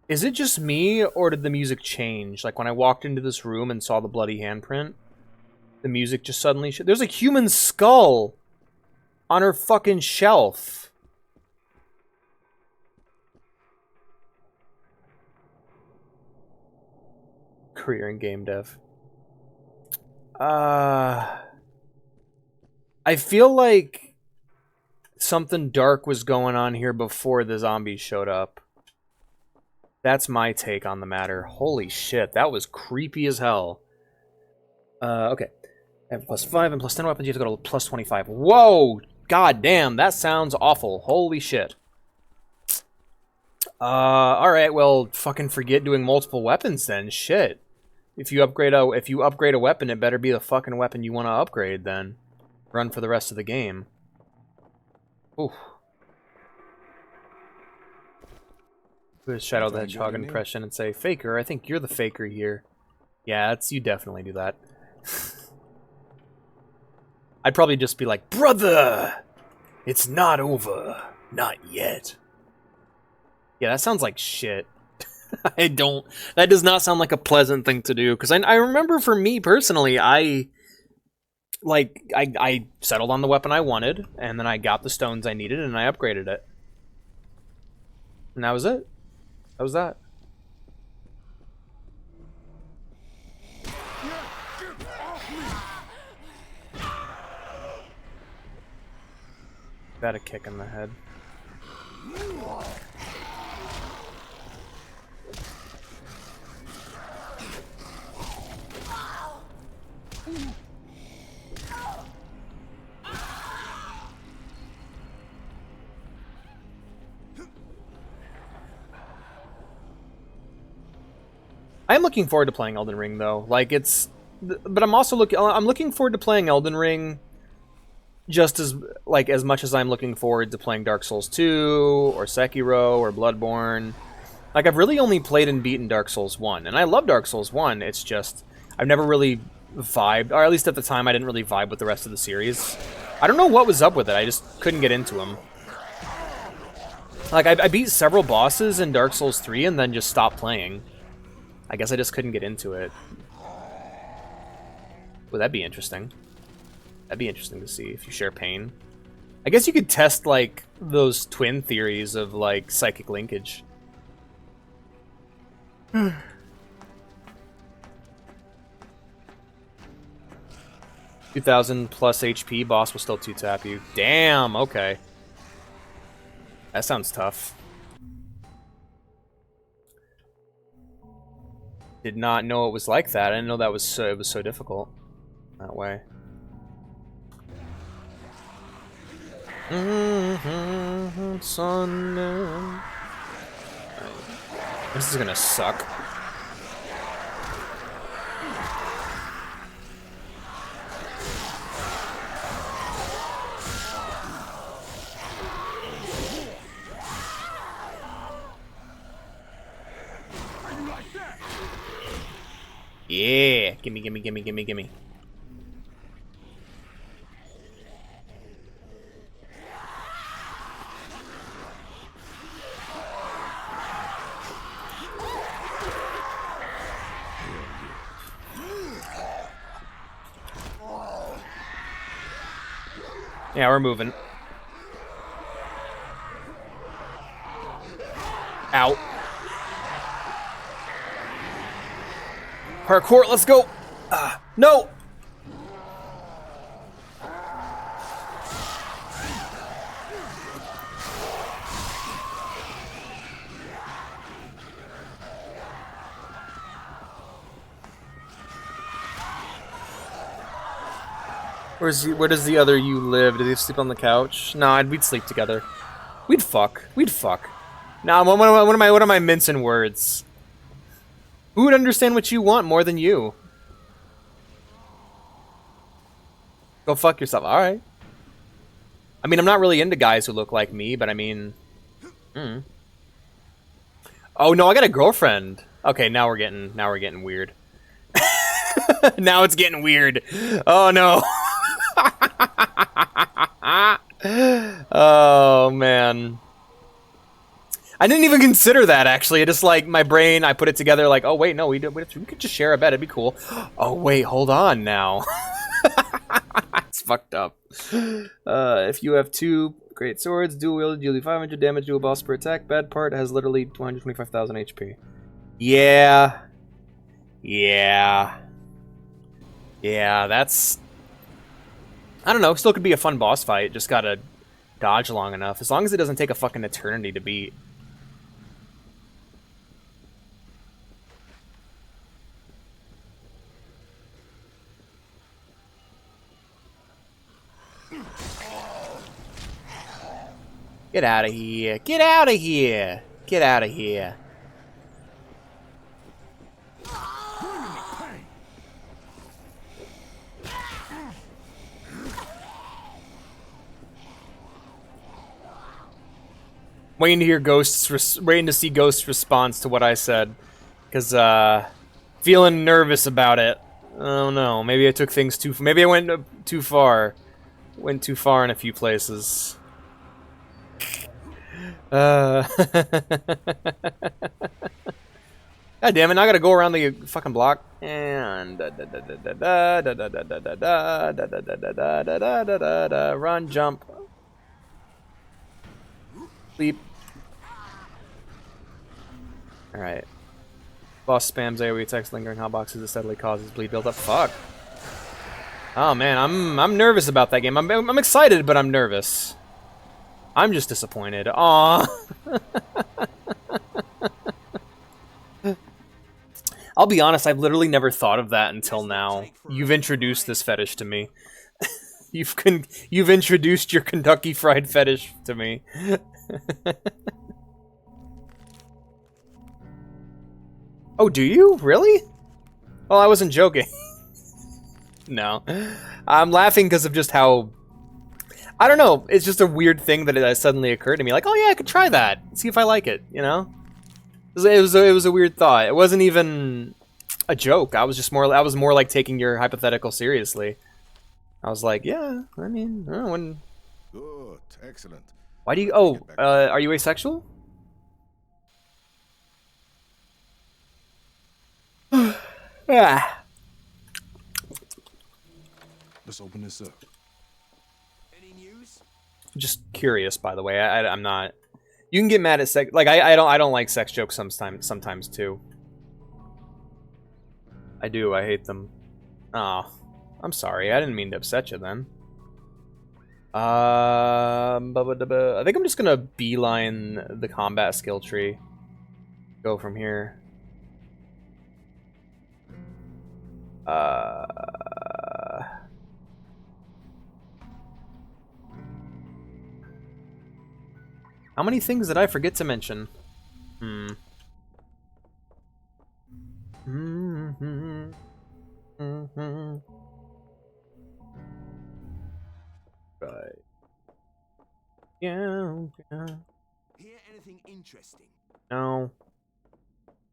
Is it just me, or did the music change? Like, when I walked into this room and saw the bloody handprint, the music just suddenly... There's a human skull on her fucking shelf. Career in game dev. I feel like something dark was going on here before the zombies showed up. That's my take on the matter. Holy shit, that was creepy as hell. Okay. I have +5 and +10 weapons. You have to go to +25. Whoa! God damn, that sounds awful. Holy shit. Alright, well, fucking forget doing multiple weapons then. Shit. If you upgrade a weapon, it better be the fucking weapon you want to upgrade then. Run for the rest of the game. Oof. Put Shadow the Hedgehog impression and say, Faker, I think you're the faker here. Yeah, you definitely do that. I'd probably just be like, brother! It's not over. Not yet. Yeah, that sounds like shit. That does not sound like a pleasant thing to do. Because I remember for me personally, I settled on the weapon I wanted, and then I got the stones I needed, and I upgraded it. And that was it. That was that. Got a kick in the head. I'm looking forward to playing Elden Ring though. Like but I'm also looking forward to playing Elden Ring just as much as I'm looking forward to playing Dark Souls 2 or Sekiro or Bloodborne. Like I've really only played and beaten Dark Souls 1, and I love Dark Souls 1. It's just I've never really vibed, or at least at the time I didn't really vibe with the rest of the series. I don't know what was up with it. I just couldn't get into them. Like I beat several bosses in Dark Souls 3 and then just stopped playing. I guess I just couldn't get into it. Would that be interesting? That'd be interesting to see if you share pain. I guess you could test, like, those twin theories of, like, psychic linkage. 2,000 plus HP, boss will still 2-tap you. Damn, okay. That sounds tough. Did not know it was like that. I didn't know that was it was so difficult that way. Sun. This is gonna suck. Yeah, gimme, gimme, gimme, gimme, gimme. Yeah, we're moving. Out. Parkour, let's go! No! Where does the other you live? Did he sleep on the couch? No, we'd sleep together. We'd fuck. We'd fuck. Nah, what am I mincing words? Who would understand what you want more than you? Go fuck yourself. Alright. I mean, I'm not really into guys who look like me, but I mean... Oh, no, I got a girlfriend. Okay, now we're getting weird. Now it's getting weird. Oh, no. Oh, man. I didn't even consider that, actually. It just, like, my brain, I put it together like, oh, wait, no, we could just share a bed. It'd be cool. Oh, wait, hold on now. It's fucked up. If you have 2 great swords, dual wielded, you do 500 damage to a boss per attack. Bad part has literally 225,000 HP. Yeah. Yeah. Yeah, that's... I don't know, still could be a fun boss fight, just gotta dodge long enough. As long as it doesn't take a fucking eternity to beat. Get out of here. Get out of here. Get out of here. Waiting to hear waiting to see Ghost's response to what I said. Because, feeling nervous about it. Oh no, maybe I took things maybe I went too far. Went too far in a few places. God damn it, now I gotta go around the fucking block. And run, jump. Sleep. Alright. Boss spams AoE attacks, lingering hotboxes that steadily causes bleed build up. Fuck. Oh man, I'm nervous about that game. I'm excited, but I'm nervous. I'm just disappointed. Aww. I'll be honest, I've literally never thought of that until now. You've introduced this fetish to me. You've introduced your Kentucky Fried fetish to me. Oh, do you? Really? Well, I wasn't joking. No. I'm laughing because of just how... I don't know, it's just a weird thing that it suddenly occurred to me, like, oh yeah, I could try that, see if I like it, you know? It was a weird thought. It wasn't even a joke. I was more like taking your hypothetical seriously. I was like, yeah, I mean, I don't know, when... Good, excellent. Why do you... Oh, are you asexual? Ah. Let's open this up. Any news? Just curious, by the way. I'm not... You can get mad at sex... Like, I don't like sex jokes sometimes too. I do, I hate them. Oh, I'm sorry. I didn't mean to upset you then. I think I'm just gonna beeline the combat skill tree. Go from here. How many things did I forget to mention? Right. Yeah. Hear anything interesting? No.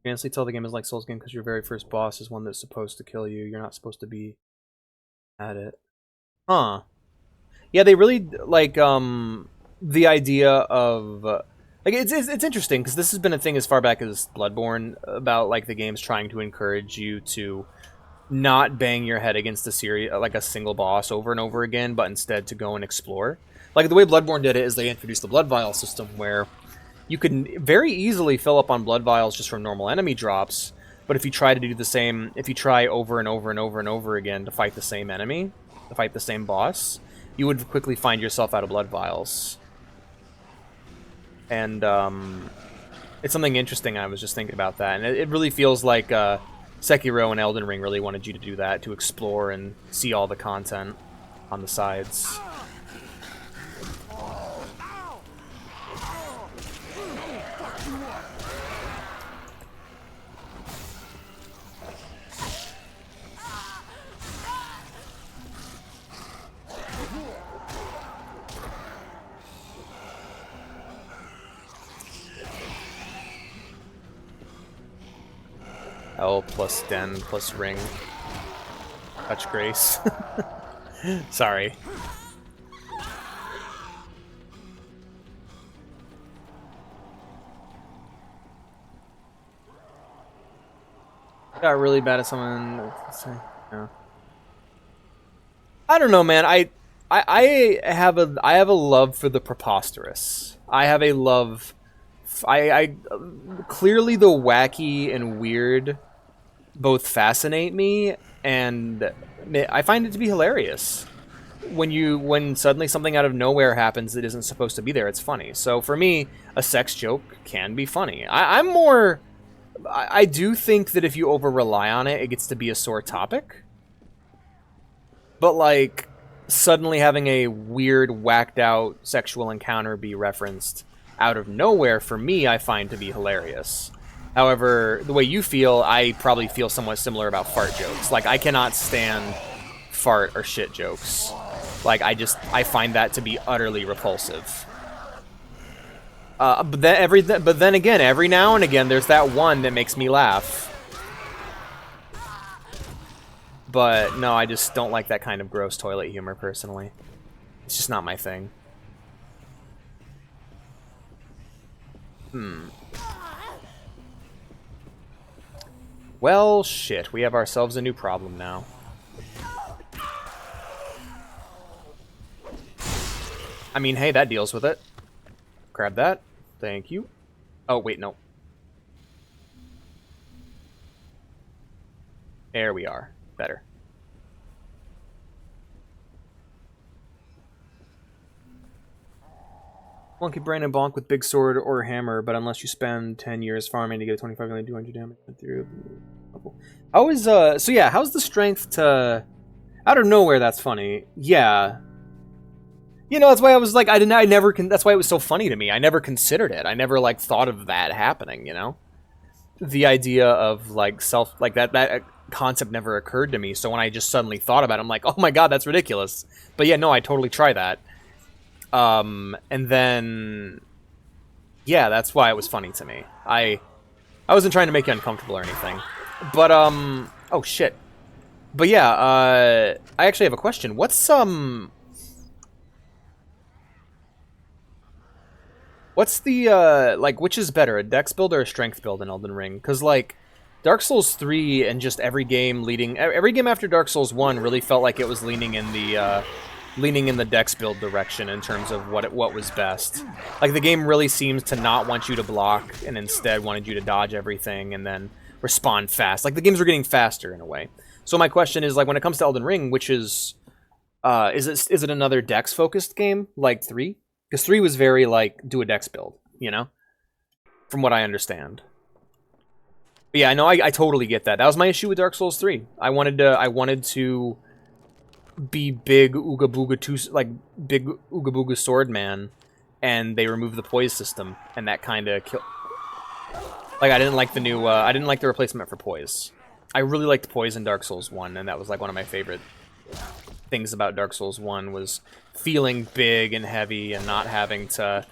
You honestly tell the game is like Souls game because your very first boss is one that's supposed to kill you. You're not supposed to be at it. Huh. Yeah, they really like the idea of like it's interesting because this has been a thing as far back as Bloodborne about like the games trying to encourage you to not bang your head against a series like a single boss over and over again, but instead to go and explore. Like the way Bloodborne did it is they introduced the blood vial system where you can very easily fill up on blood vials just from normal enemy drops, but if you try to do the same, if you try over and over and over and over again to fight the same enemy, to fight the same boss, you would quickly find yourself out of blood vials. And it's something interesting. I was just thinking about that, and it really feels like Sekiro and Elden Ring really wanted you to do that, to explore and see all the content on the sides. L plus Den plus Ring. Touch Grace. Sorry. Got really bad at someone. No. I don't know, man. I have a love for the preposterous. I have a love. I clearly the wacky and weird both fascinate me, and I find it to be hilarious. when suddenly something out of nowhere happens that isn't supposed to be there, it's funny. So for me, a sex joke can be funny. I do think that if you over rely on it, it gets to be a sore topic. But like suddenly having a weird, whacked out sexual encounter be referenced out of nowhere, for me, I find to be hilarious. However, the way you feel, I probably feel somewhat similar about fart jokes. Like, I cannot stand fart or shit jokes. Like, I find that to be utterly repulsive. But then again, every now and again, there's that one that makes me laugh. But no, I just don't like that kind of gross toilet humor, personally. It's just not my thing. Well, shit. We have ourselves a new problem now. I mean, hey, that deals with it. Grab that. Thank you. Oh, wait, no. There we are. Better. Monkey brain and bonk with big sword or hammer, but unless you spend 10 years farming to get a 25 million 200 damage through. How is so yeah, how's the strength to out of nowhere? That's funny. Yeah. You know, that's why I was like, that's why it was so funny to me. I never considered it. I never like thought of that happening, you know? The idea of like that concept never occurred to me. So when I just suddenly thought about it, I'm like, oh my god, that's ridiculous. But yeah, no, I totally try that. And then, yeah, that's why it was funny to me. I wasn't trying to make you uncomfortable or anything. But, oh shit. But yeah, I actually have a question. What's the, like, which is better, a dex build or a strength build in Elden Ring? Because, like, Dark Souls 3 and just every game after Dark Souls 1 really felt like it was leaning in the dex build direction in terms of what was best. Like, the game really seems to not want you to block and instead wanted you to dodge everything and then respond fast. Like, the games were getting faster in a way. So my question is, like, when it comes to Elden Ring, which is it another dex-focused game like 3? Because 3 was very, like, do a dex build, you know? From what I understand. But yeah, I know, I totally get that. That was my issue with Dark Souls 3. I wanted to be big Ooga Booga sword man, and they removed the poise system, and that kind of killed. Like, I didn't like the new, I didn't like the replacement for poise. I really liked poise in Dark Souls 1, and that was like one of my favorite things about Dark Souls 1 was feeling big and heavy and not having to,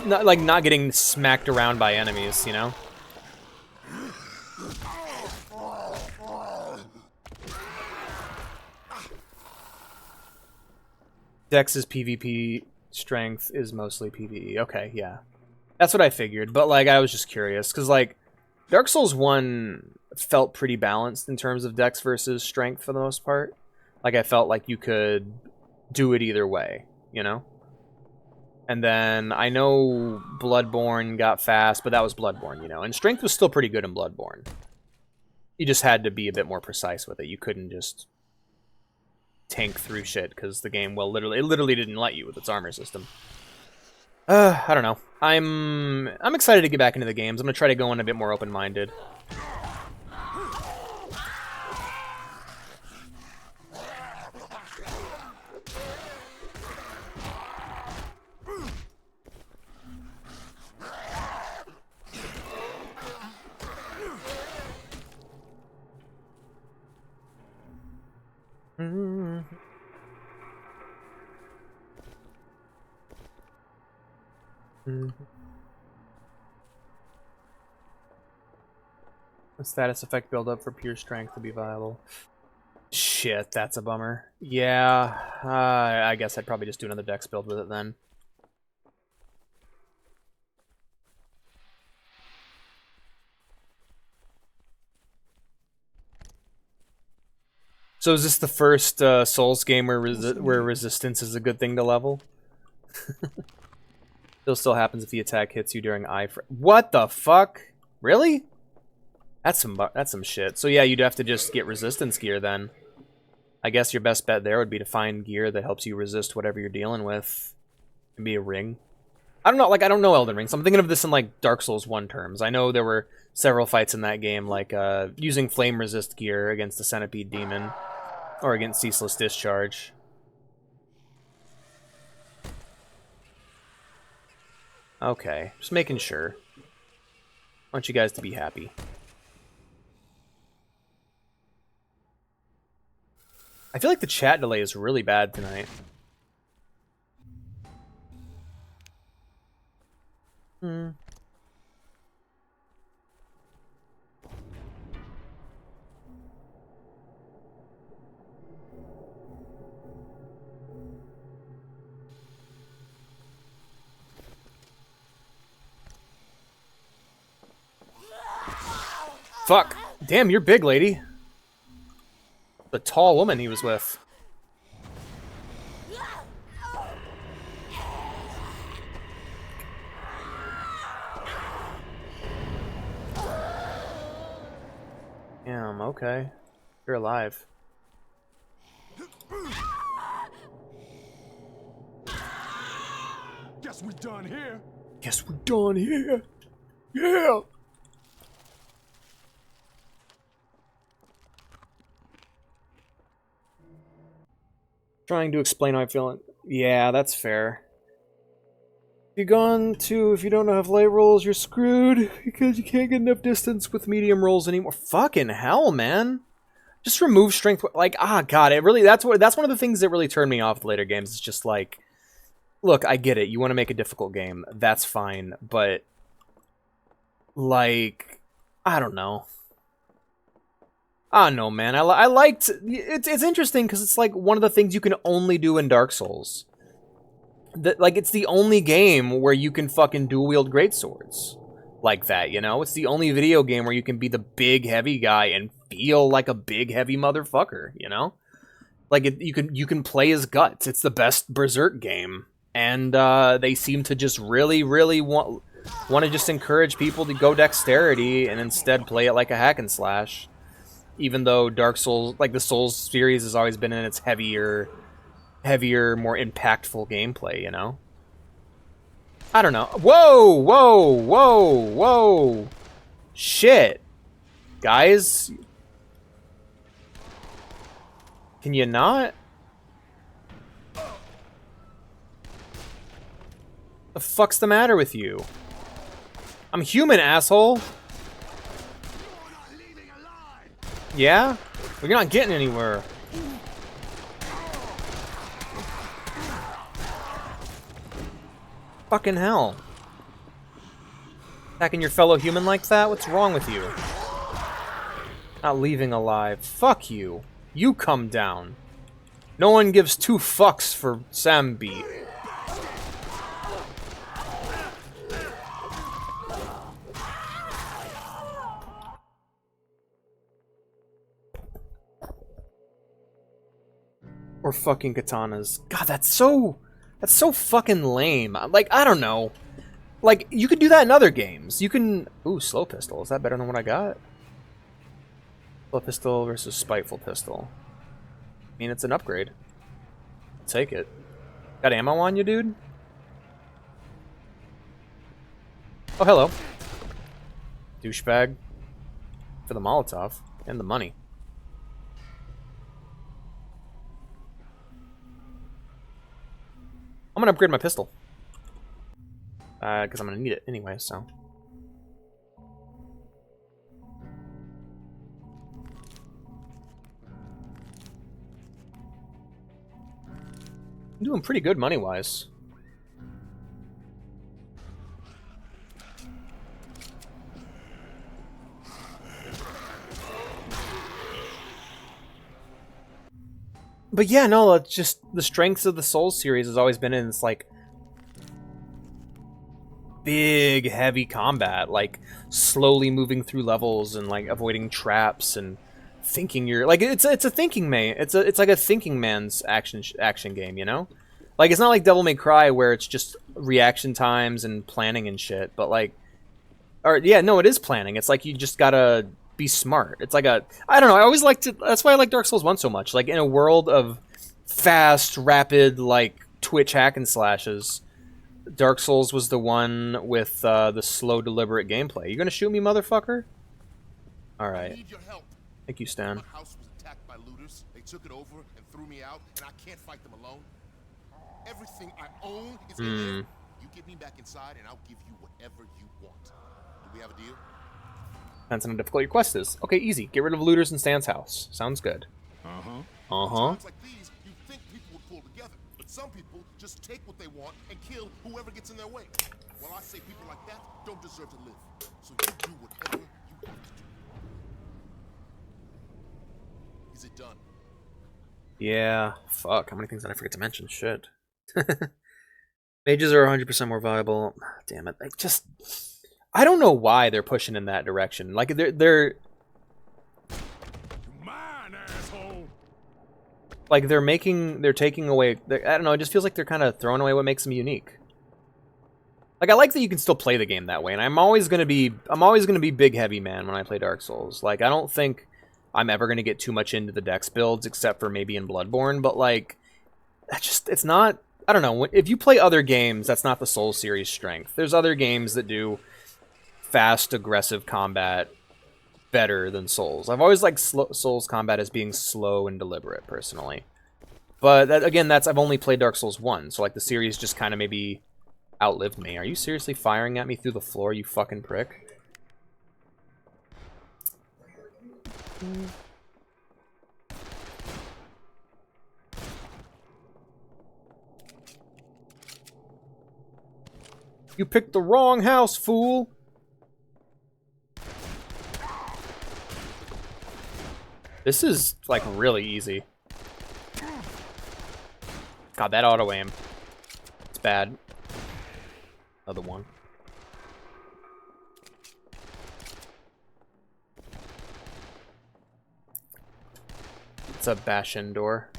not getting smacked around by enemies, you know? Dex is PvP, strength is mostly PvE. Okay, yeah. That's what I figured, but, like, I was just curious, because, like, Dark Souls 1 felt pretty balanced in terms of Dex versus strength for the most part. Like, I felt like you could do it either way, you know? And then, I know Bloodborne got fast, but that was Bloodborne, you know? And strength was still pretty good in Bloodborne. You just had to be a bit more precise with it. You couldn't just tank through shit, because the game, well, it literally didn't let you with its armor system. I don't know. I'm excited to get back into the games. I'm gonna try to go in a bit more open-minded. A status effect build up for pure strength to be viable. Shit, that's a bummer. Yeah, I guess I'd probably just do another dex build with it then. So is this the first Souls game where resistance is a good thing to level? It still happens if the attack hits you during What the fuck? Really? That's some shit. So yeah, you'd have to just get resistance gear then. I guess your best bet there would be to find gear that helps you resist whatever you're dealing with. Maybe a ring. I don't know, like, I don't know Elden Ring, so I'm thinking of this in, like, Dark Souls 1 terms. I know there were several fights in that game, like, using flame resist gear against the Centipede Demon, or against Ceaseless Discharge. Okay, just making sure. I want you guys to be happy. I feel like the chat delay is really bad tonight. Fuck. Damn, you're big, lady. The tall woman he was with. Damn, okay. You're alive. Guess we're done here. Guess we're done here. Yeah. Trying to explain how I feel. Yeah, that's fair. If you don't have light rolls, you're screwed because you can't get enough distance with medium rolls anymore. Fucking hell, man. Just remove strength. Like, god, it really, that's one of the things that really turned me off with later games. It's just like, look, I get it. You want to make a difficult game. That's fine. But, like, I don't know. I don't know, man. I liked... It's interesting because it's like one of the things you can only do in Dark Souls. Like, it's the only game where you can fucking dual-wield greatswords like that, you know? It's the only video game where you can be the big, heavy guy and feel like a big, heavy motherfucker, you know? Like, you can play as Guts. It's the best Berserk game. And they seem to just really, really want to just encourage people to go dexterity and instead play it like a hack and slash. Even though Dark Souls, like the Souls series, has always been in its heavier, more impactful gameplay, you know? I don't know. Whoa, whoa, whoa, whoa. Shit. Guys. Can you not? The fuck's the matter with you? I'm human, asshole. Yeah? Well, you're not getting anywhere. Fucking hell. Attacking your fellow human like that? What's wrong with you? Not leaving alive. Fuck you. You come down. No one gives two fucks for Sambi. Or fucking katanas. God, that's so fucking lame. Like, I don't know. Like, you could do that in other games. You can... Ooh, slow pistol. Is that better than what I got? Slow pistol versus spiteful pistol. I mean, it's an upgrade. Take it. Got ammo on you, dude? Oh, hello. Douchebag. For the Molotov. And the money. I'm gonna upgrade my pistol. Because I'm gonna need it anyway, so. I'm doing pretty good money-wise. But yeah, no, it's just the strengths of the Souls series has always been in this, like, big, heavy combat, like, slowly moving through levels and, like, avoiding traps and thinking you're, like, it's a thinking man, it's like a thinking man's action game, you know? Like, it's not like Devil May Cry where it's just reaction times and planning and shit, but, like, or, yeah, no, it is planning. It's like you just gotta be smart. It's like a, I don't know, I always liked to, that's why I like Dark Souls 1 so much. Like, in a world of fast, rapid, like, Twitch hack and slashes, Dark Souls was the one with the slow, deliberate gameplay. You gonna shoot me, motherfucker? Alright. Thank you, Stan. My house was attacked by looters. They took it over and threw me out, and I can't fight them alone. Everything I own is in there. You get me back inside, and I'll give you whatever you want. Do we have a deal? Depends on how difficult your quest is. Okay, easy. Get rid of looters in Stan's house. Sounds good. Times like these, you think people would pull together, but some people just take what they want and kill whoever gets in their way. Well, I say people like that don't deserve to live. So you do whatever you have to do. Is it done? Yeah. Fuck. How many things did I forget to mention? Shit. Mages are 100% more viable. Damn it. I don't know why they're pushing in that direction. Like, they're like, they're taking away, I don't know, it just feels like they're kind of throwing away what makes them unique. Like, I like that you can still play the game that way, and I'm always gonna be big heavy man when I play Dark Souls. Like, I don't think I'm ever gonna get too much into the Dex builds, except for maybe in Bloodborne, but like, it's not, I don't know, if you play other games, that's not the Souls series strength. There's other games that do fast, aggressive combat better than Souls. I've always liked Souls combat as being slow and deliberate, personally. But again, I've only played Dark Souls 1, so like the series just kind of maybe outlived me. Are you seriously firing at me through the floor, you fucking prick? You picked the wrong house, fool! This is, like, really easy. God, that auto-aim. It's bad. Another one. It's a bash-in door.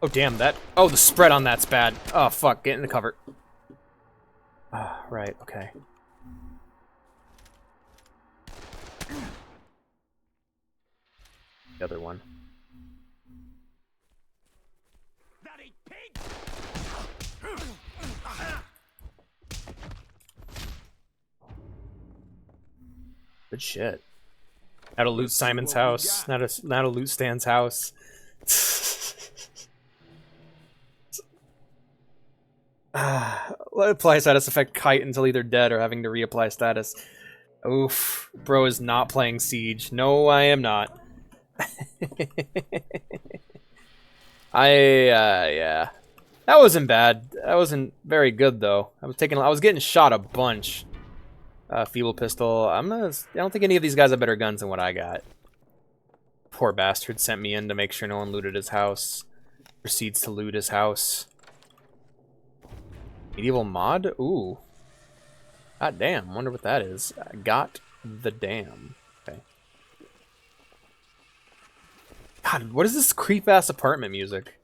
Oh, damn, that... Oh, the spread on that's bad. Oh, fuck, get in the cover. Ah, right, okay. The other one. Good shit. How to loot Simon's house. Not to loot Stan's house. Let apply status affect Kite until either dead or having to reapply status. Oof. Bro is not playing Siege. No, I am not. Yeah. That wasn't bad. That wasn't very good, though. I was getting shot a bunch. Feeble pistol. I don't think any of these guys have better guns than what I got. Poor bastard sent me in to make sure no one looted his house. Proceeds to loot his house. Medieval mod? Ooh. God damn, wonder what that is. Got the damn. Okay. God, what is this creep-ass apartment music?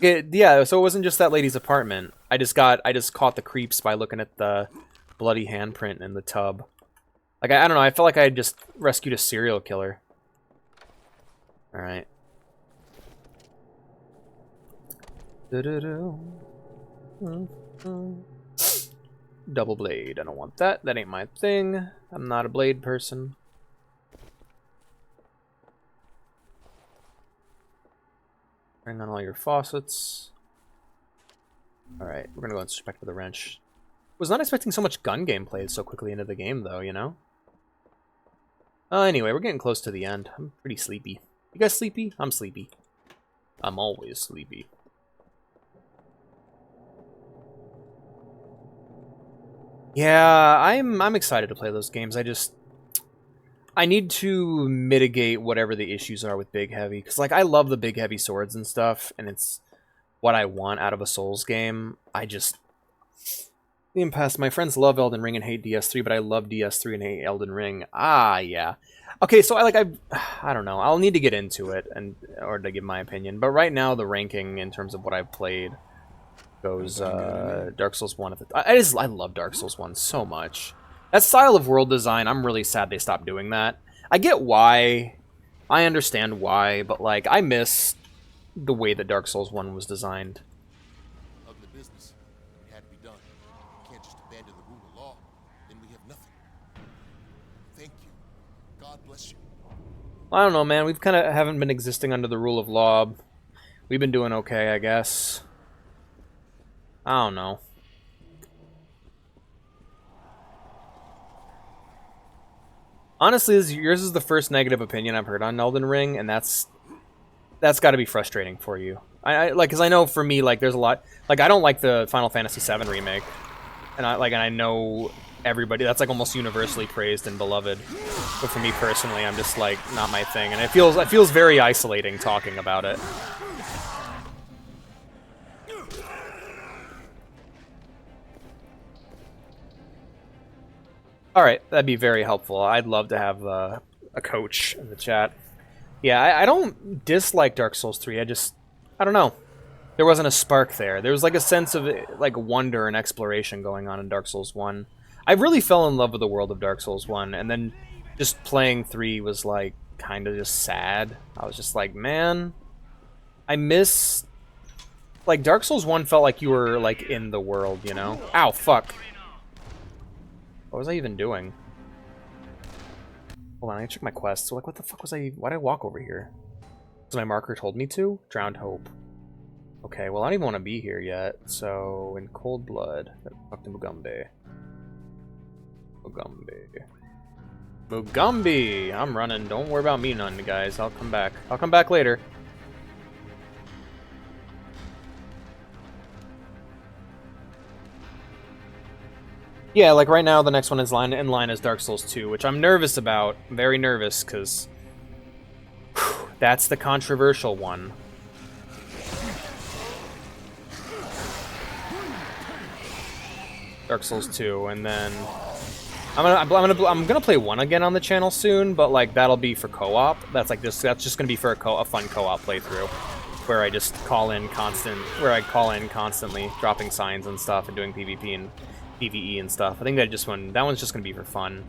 Yeah, so it wasn't just that lady's apartment. I just caught the creeps by looking at the bloody handprint in the tub. Like, I don't know, I felt like I had just rescued a serial killer. Alright. Double blade. I don't want that. That ain't my thing. I'm not a blade person. Bring on all your faucets. Alright, we're gonna go inspect with the wrench. Was not expecting so much gun gameplay so quickly into the game, though, you know? Anyway, we're getting close to the end. I'm pretty sleepy. You guys sleepy? I'm sleepy. I'm always sleepy. Yeah, I'm excited to play those games. I need to mitigate whatever the issues are with Big Heavy, because like I love the Big Heavy swords and stuff, and it's what I want out of a Souls game. Being past, my friends love Elden Ring and hate DS3, but I love DS3 and hate Elden Ring. Ah, yeah. Okay, so I don't know. I'll need to get into it or to give my opinion. But right now, the ranking in terms of what I've played goes Dark Souls 1 at the I love Dark Souls 1 so much. That style of world design, I'm really sad they stopped doing that. I get why. I understand why, but like I miss the way that Dark Souls 1 was designed. Ugly business. It had to be done. You can't just abandon the rule of law. Then we have nothing. Thank you. God bless you. I don't know, man. We've kind of haven't been existing under the rule of law. We've been doing okay, I guess. I don't know. Honestly, yours is the first negative opinion I've heard on Elden Ring, and that's got to be frustrating for you. I like, because I know for me, like, there's a lot. Like, I don't like the Final Fantasy VII remake, and I know everybody. That's like almost universally praised and beloved. But for me personally, I'm just like not my thing, and it feels very isolating talking about it. Alright, that'd be very helpful. I'd love to have a coach in the chat. Yeah, I don't dislike Dark Souls 3, I don't know. There wasn't a spark there. There was like a sense of like wonder and exploration going on in Dark Souls 1. I really fell in love with the world of Dark Souls 1, and then just playing 3 was like kind of just sad. I was just like, man, I miss... Like, Dark Souls 1 felt like you were like in the world, you know? Ow, fuck. What was I even doing? Hold on, I check my quests. So, like, what the fuck was I... Why did I walk over here? Because my marker told me to? Drowned Hope. Okay, well, I don't even want to be here yet. So, in Cold Blood, talk to Mugambi. Mugambi! I'm running. Don't worry about me none, guys. I'll come back. I'll come back later. Yeah, like right now, the next one is in line is Dark Souls 2, which I'm nervous about. I'm very nervous, because that's the controversial one. Dark Souls 2, and then I'm gonna play 1 again on the channel soon, but like that'll be for co-op. That's just gonna be for a fun co-op playthrough, where I just call in constantly, dropping signs and stuff, and doing PvP and PvE and stuff. I think that one's just gonna be for fun.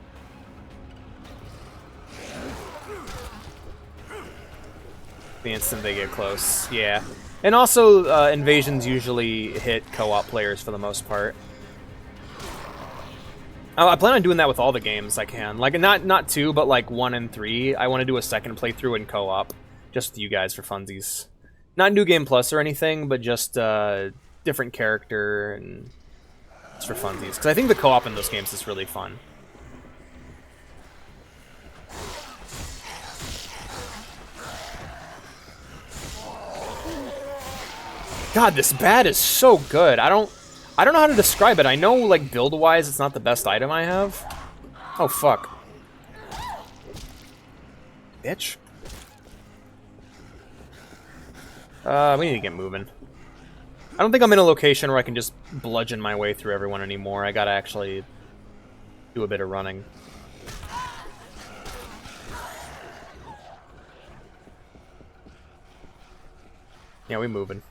The instant they get close, yeah. And also, invasions usually hit co-op players for the most part. I plan on doing that with all the games I can. Like, not 2, but like 1 and 3. I want to do a second playthrough in co-op, just with you guys for funsies. Not New Game Plus or anything, but just different character and just for funsies. Because I think the co-op in those games is really fun. God, this bat is so good. I don't know how to describe it. I know, like, build-wise, it's not the best item I have. Oh, fuck. Bitch. We need to get moving. I don't think I'm in a location where I can just bludgeon my way through everyone anymore. I gotta actually do a bit of running. Yeah, we moving.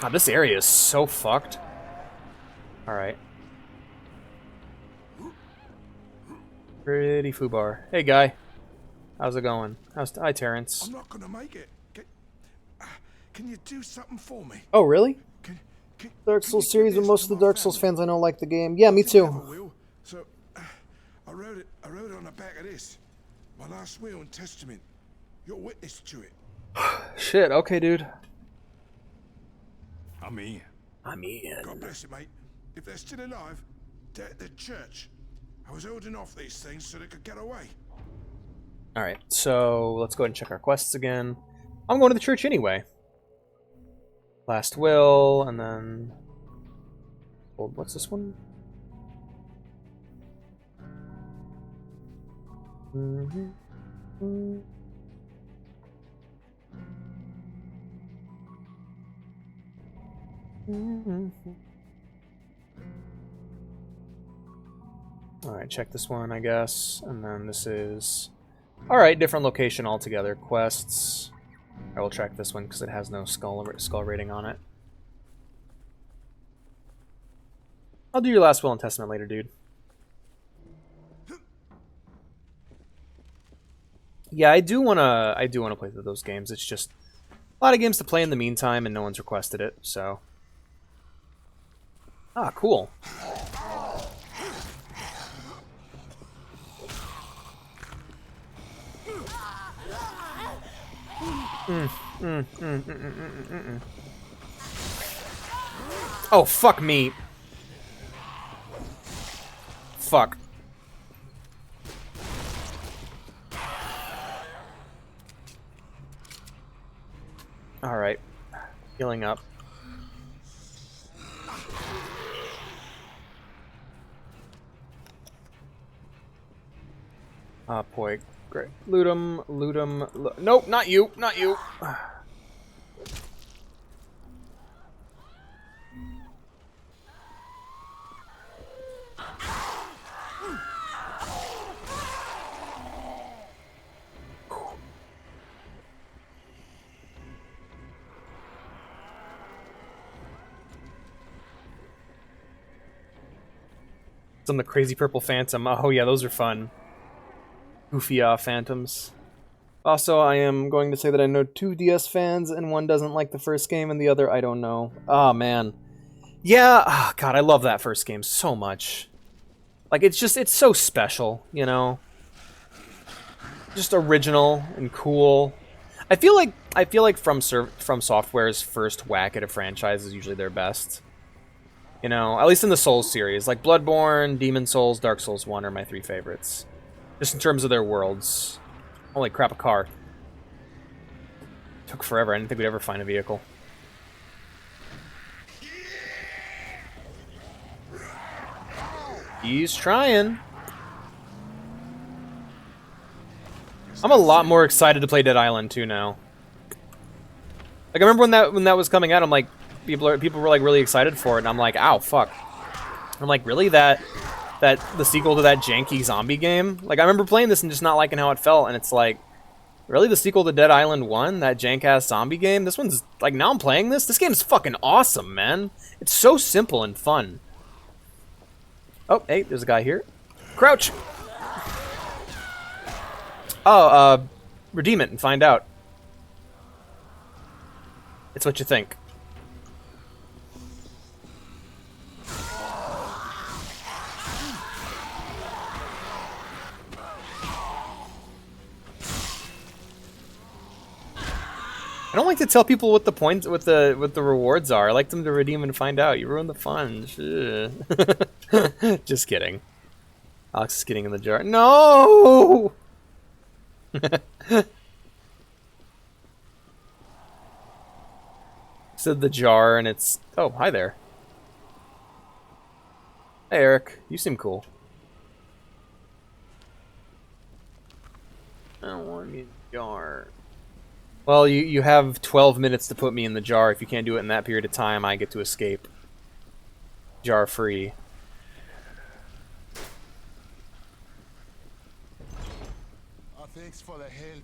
God, this area is so fucked. Alright. Pretty foobar. Hey, guy. How's it going? Hi, Terrence. I'm not gonna make it. Can you do something for me? Oh, really? Dark Souls series, but most of the Dark Souls fans I know like the game. Yeah, me too. So, I wrote it on the back of this. My last will and testament. You're witness to it. Shit, okay, dude. I'm in. I'm in. God bless you, mate. If they're still alive, they're at the church. I was holding off these things so they could get away. Alright, so let's go ahead and check our quests again. I'm going to the church anyway. Last will, and then... What's this one? Alright, check this one, I guess. And then this is... Alright, different location altogether. Quests. I will check this one because it has no skull rating on it. I'll do your last will and testament later, dude. Yeah, I do wanna play through those games. It's just a lot of games to play in the meantime, and no one's requested it, so. Ah, cool. Oh, fuck me. Fuck. Alright. Healing up. Ah, boy. Great. Loot him, loot him. Nope, not you, not you. Some of the crazy purple phantom. Oh yeah, those are fun. Goofy phantoms. Also, I am going to say that I know 2 DS fans, and one doesn't like the first game, and the other I don't know. Oh man, yeah. Oh, God, I love that first game so much. Like it's so special, you know. Just original and cool. I feel like From Software's first whack at a franchise is usually their best. You know, at least in the Souls series. Like Bloodborne, Demon Souls, Dark Souls 1 are my 3 favorites. Just in terms of their worlds. Holy crap, a car. Took forever. I didn't think we'd ever find a vehicle. He's trying. I'm a lot more excited to play Dead Island 2 now. Like I remember when that was coming out, I'm like, people were like really excited for it, and I'm like, ow, fuck. I'm like, really? That the sequel to that janky zombie game? Like I remember playing this and just not liking how it felt, and it's like, really, the sequel to Dead Island 1, that jank-ass zombie game? This one's like, now I'm playing this? This game's fucking awesome, man. It's so simple and fun. Oh, hey, there's a guy here. Crouch! Oh, redeem it and find out. It's what you think. I don't like to tell people what the points, what the rewards are. I like them to redeem and find out. You ruin the fun. Just kidding. Alex is getting in the jar. No! Said the jar, and it's... Oh, hi there. Hey, Eric. You seem cool. I don't want me in the jar. Well, you have 12 minutes to put me in the jar. If you can't do it in that period of time, I get to escape. Jar free. Thanks for the help.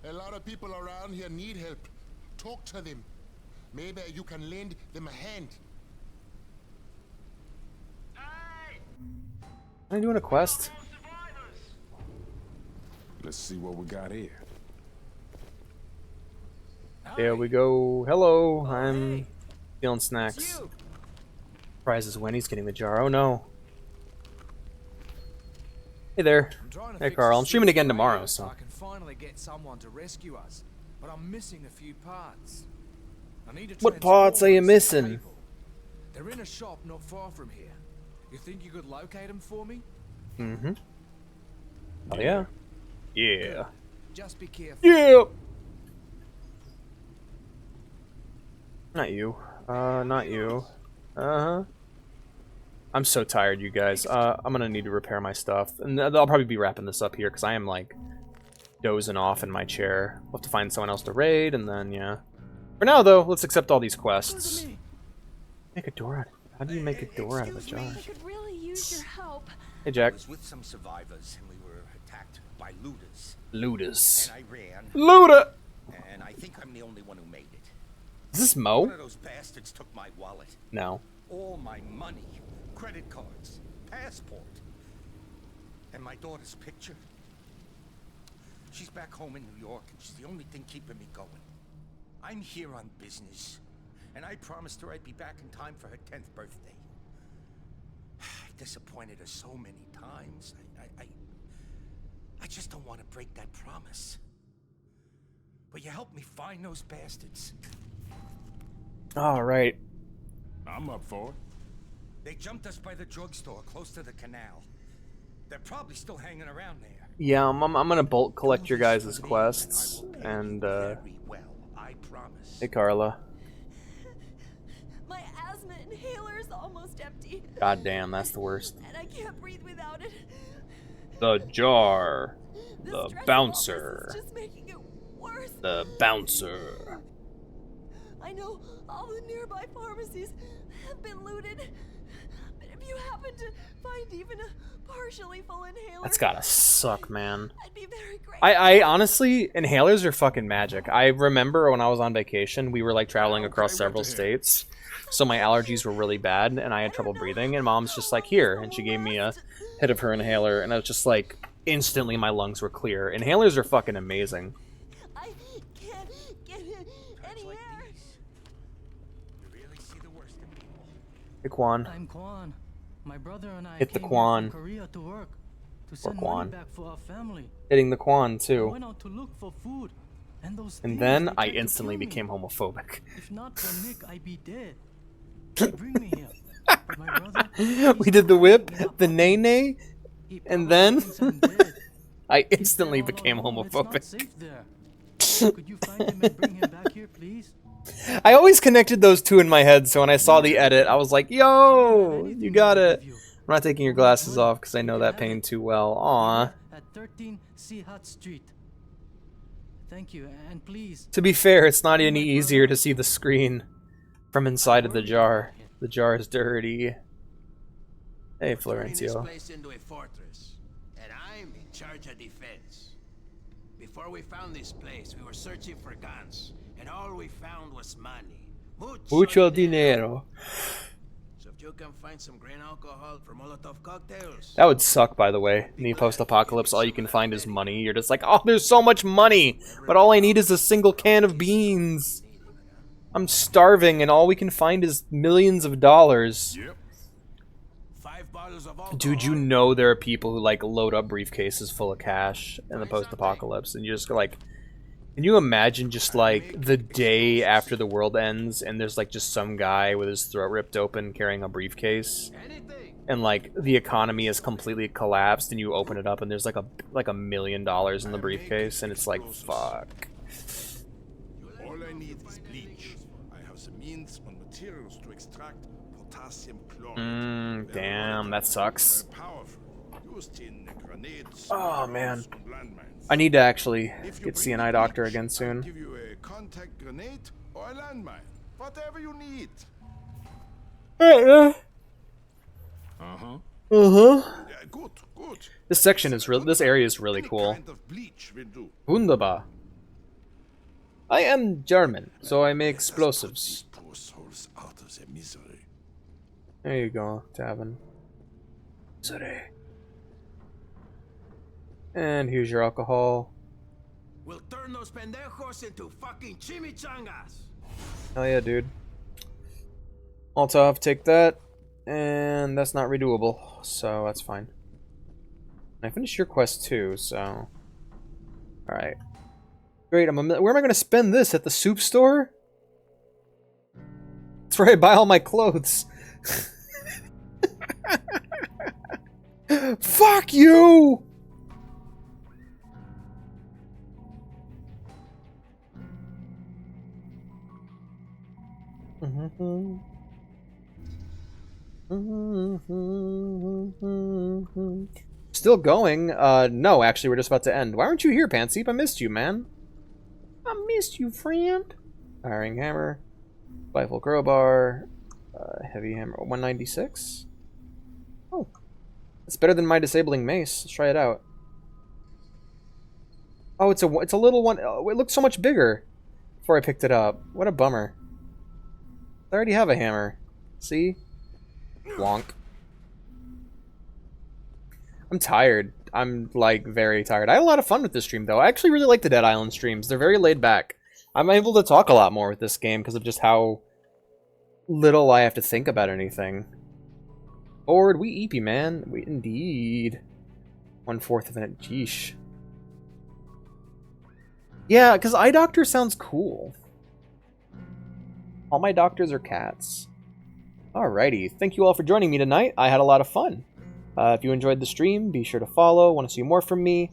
A lot of people around here need help. Talk to them. Maybe you can lend them a hand. Am I doing a quest? Let's see what we got here. There we go. Hello, I'm feeling snacks. Surprise is when he's getting the jar. Oh no. Hey there. Hey Carl. I'm streaming again tomorrow, so. I can finally get someone to rescue us, but I'm missing a few parts. I need to what parts are you missing? They're in a shop not far from here. You think you could locate them for me? Mm-hmm. Oh yeah. Yeah. Just be careful. Yeah. Not you. Not you. Uh-huh. I'm so tired, you guys. I'm gonna need to repair my stuff. And I'll probably be wrapping this up here, because I am, like, dozing off in my chair. We'll have to find someone else to raid, and then, yeah. For now, though, let's accept all these quests. Make a door out of How do you make a door out of a jar? I could really use your help. Hey, Jack. I was with some survivors and we were attacked by looters. Looters. And I ran. Looter! And I think I'm the only one who made it. Is this Mo? One of those bastards took my wallet. No. All my money, credit cards, passport, and my daughter's picture. She's back home in New York, and she's the only thing keeping me going. I'm here on business, and I promised her I'd be back in time for her 10th birthday. I've disappointed her so many times. I just don't want to break that promise. Will you help me find those bastards? All right. I'm up for it. They jumped us by the drugstore close to the canal. They're probably still hanging around there. Yeah, I'm gonna bulk collect your guys' quests, and hey Carla. My asthma inhaler is almost empty. God damn, that's the worst. And I can't breathe without it. The jar. The The stress of all bouncer. this is just making it worse. The bouncer. I know all the nearby pharmacies have been looted. But if you happen to find even a partially full inhaler, That's gotta suck, man. I'd be very grateful. I honestly, inhalers are fucking magic. I remember when I was on vacation, we were like traveling across several states, so my allergies were really bad, and I had trouble breathing, and Mom's just like, here, and she gave me a hit of her inhaler, and I was just like, instantly my lungs were clear. Inhalers are fucking amazing. I can't get any air. Hey, Quan. I'm Quan. My brother and I Hit the came Quan. here from Korea to work to Or send Quan. money back for our family. Hitting the Quan, I too. went out to look for food, and those And thieves, then they I tried to instantly kill me. became homophobic. If not for Nick, I'd be dead. They bring me here. But my brother, We did the whip, the nay-nay, and then I instantly became it's not homophobic. safe there. Could you find him and bring him back here, please? I always connected those two in my head, so when I saw the edit, I was like, yo, you got it. I'm not taking your glasses off because I know that pain too well. Aw. At 13 Seahut Street. Thank you, and please. To be fair, it's not any easier to see the screen from inside of the jar. The jar is dirty. Hey, Turning this Florencio. place into a fortress, and I'm in charge of defense. Before we found this place, we were searching for guns, and all we found was money. Mucho dinero. So if you can find some grain alcohol for Molotov cocktails, That would suck, by the way. In the post-apocalypse, all you can find is money. You're just like, oh, there's so much money, but all I need is a single can of beans. I'm starving, and all we can find is millions of dollars. Dude, you know there are people who, like, load up briefcases full of cash in the post-apocalypse, and you just go, like... Can you imagine just, like, the day after the world ends, and there's, like, just some guy with his throat ripped open carrying a briefcase? And, like, the economy is completely collapsed, and you open it up, and there's, like, $1 million in the briefcase, and it's like, fuck. All I need is bleach. I have the means and materials to extract potassium chloride. Damn, that sucks. Powerful. Used in grenades. Oh, man. and landmines. I need to actually get see an eye doctor again soon. Give you a contact grenade or a landmine. Whatever you need. Uh-huh. Yeah, good, good. This section is real. This area is really cool. Kind of bleach will do. Wunderbar. I am German, so I make explosives. Poor souls out of their misery. There you go, Tavin. Misery. And here's your alcohol. we'll turn those pendejos into fucking chimichangas. Hell yeah, dude. Molotov, take that. And that's not redoable, so that's fine. I finished your quest too, so... Alright. Great, where am I going to spend this? At the soup store? That's where I buy all my clothes. Fuck you! Still going? No, actually, we're just about to end. Why aren't you here, Panseep? I missed you, man. I missed you, friend. Firing hammer. Rifle crowbar. Heavy hammer 196. Oh, it's better than my disabling mace. Let's try it out. Oh, it's a little one. Oh, it looked so much bigger before I picked it up. What a bummer. I already have a hammer. See? Wonk. I'm tired. I'm, like, very tired. I had a lot of fun with this stream, though. I actually really like the Dead Island streams. They're very laid back. I'm able to talk a lot more with this game because of just how little I have to think about anything. Forward, we eepy, man. We indeed. 1/4 of an geesh. Yeah, because eye doctor sounds cool. All my doctors are cats. Alrighty, thank you all for joining me tonight. I had a lot of fun. If you enjoyed the stream, be sure to follow. Want to see more from me?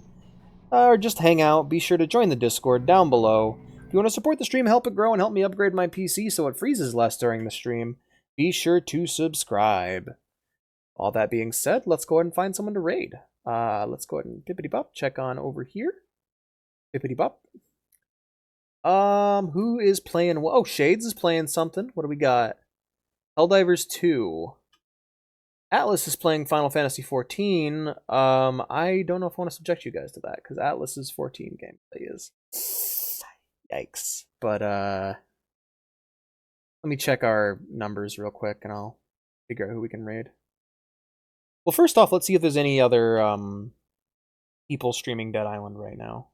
Or just hang out, be sure to join the Discord down below. If you want to support the stream, help it grow, and help me upgrade my PC so it freezes less during the stream, be sure to subscribe. All that being said, let's go ahead and find someone to raid. Let's go ahead and bippity-bop, check on over here. Bippity-bop. Who is playing? Oh, Shades is playing something. What do we got? Helldivers 2. Atlas is playing Final Fantasy 14. I don't know if I want to subject you guys to that, because Atlas's 14 gameplay is... Yikes. But, let me check our numbers real quick, and I'll figure out who we can raid. Well, first off, let's see if there's any other, people streaming Dead Island right now.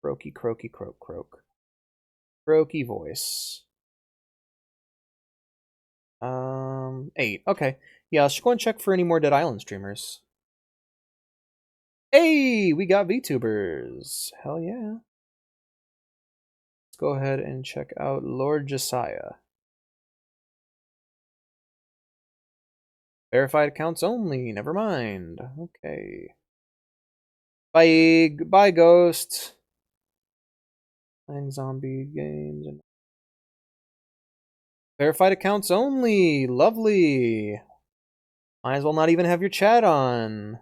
Croaky, croaky, croak, croak. Croaky voice. 8. Okay. Yeah, let's go and check for any more Dead Island streamers. Hey, we got VTubers. Hell yeah. Let's go ahead and check out Lord Josiah. Verified accounts only. Never mind. Okay. Bye. Goodbye, Ghost. Playing zombie games and verified accounts only. Lovely. Might as well not even have your chat on.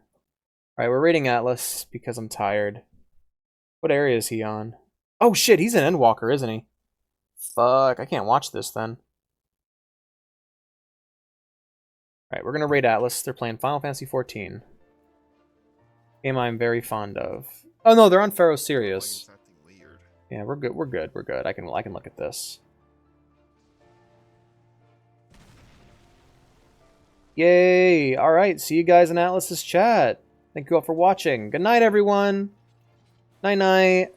Alright, we're raiding Atlas because I'm tired. What area is he on? Oh shit, he's an Endwalker, isn't he? Fuck, I can't watch this then. Alright, we're gonna raid Atlas. They're playing Final Fantasy 14. Game I'm very fond of. Oh no, they're on Pharaoh Sirius. Yeah, we're good, we're good, we're good. I can look at this. Yay! Alright, see you guys in Atlas's chat. Thank you all for watching. Good night, everyone. Night-night.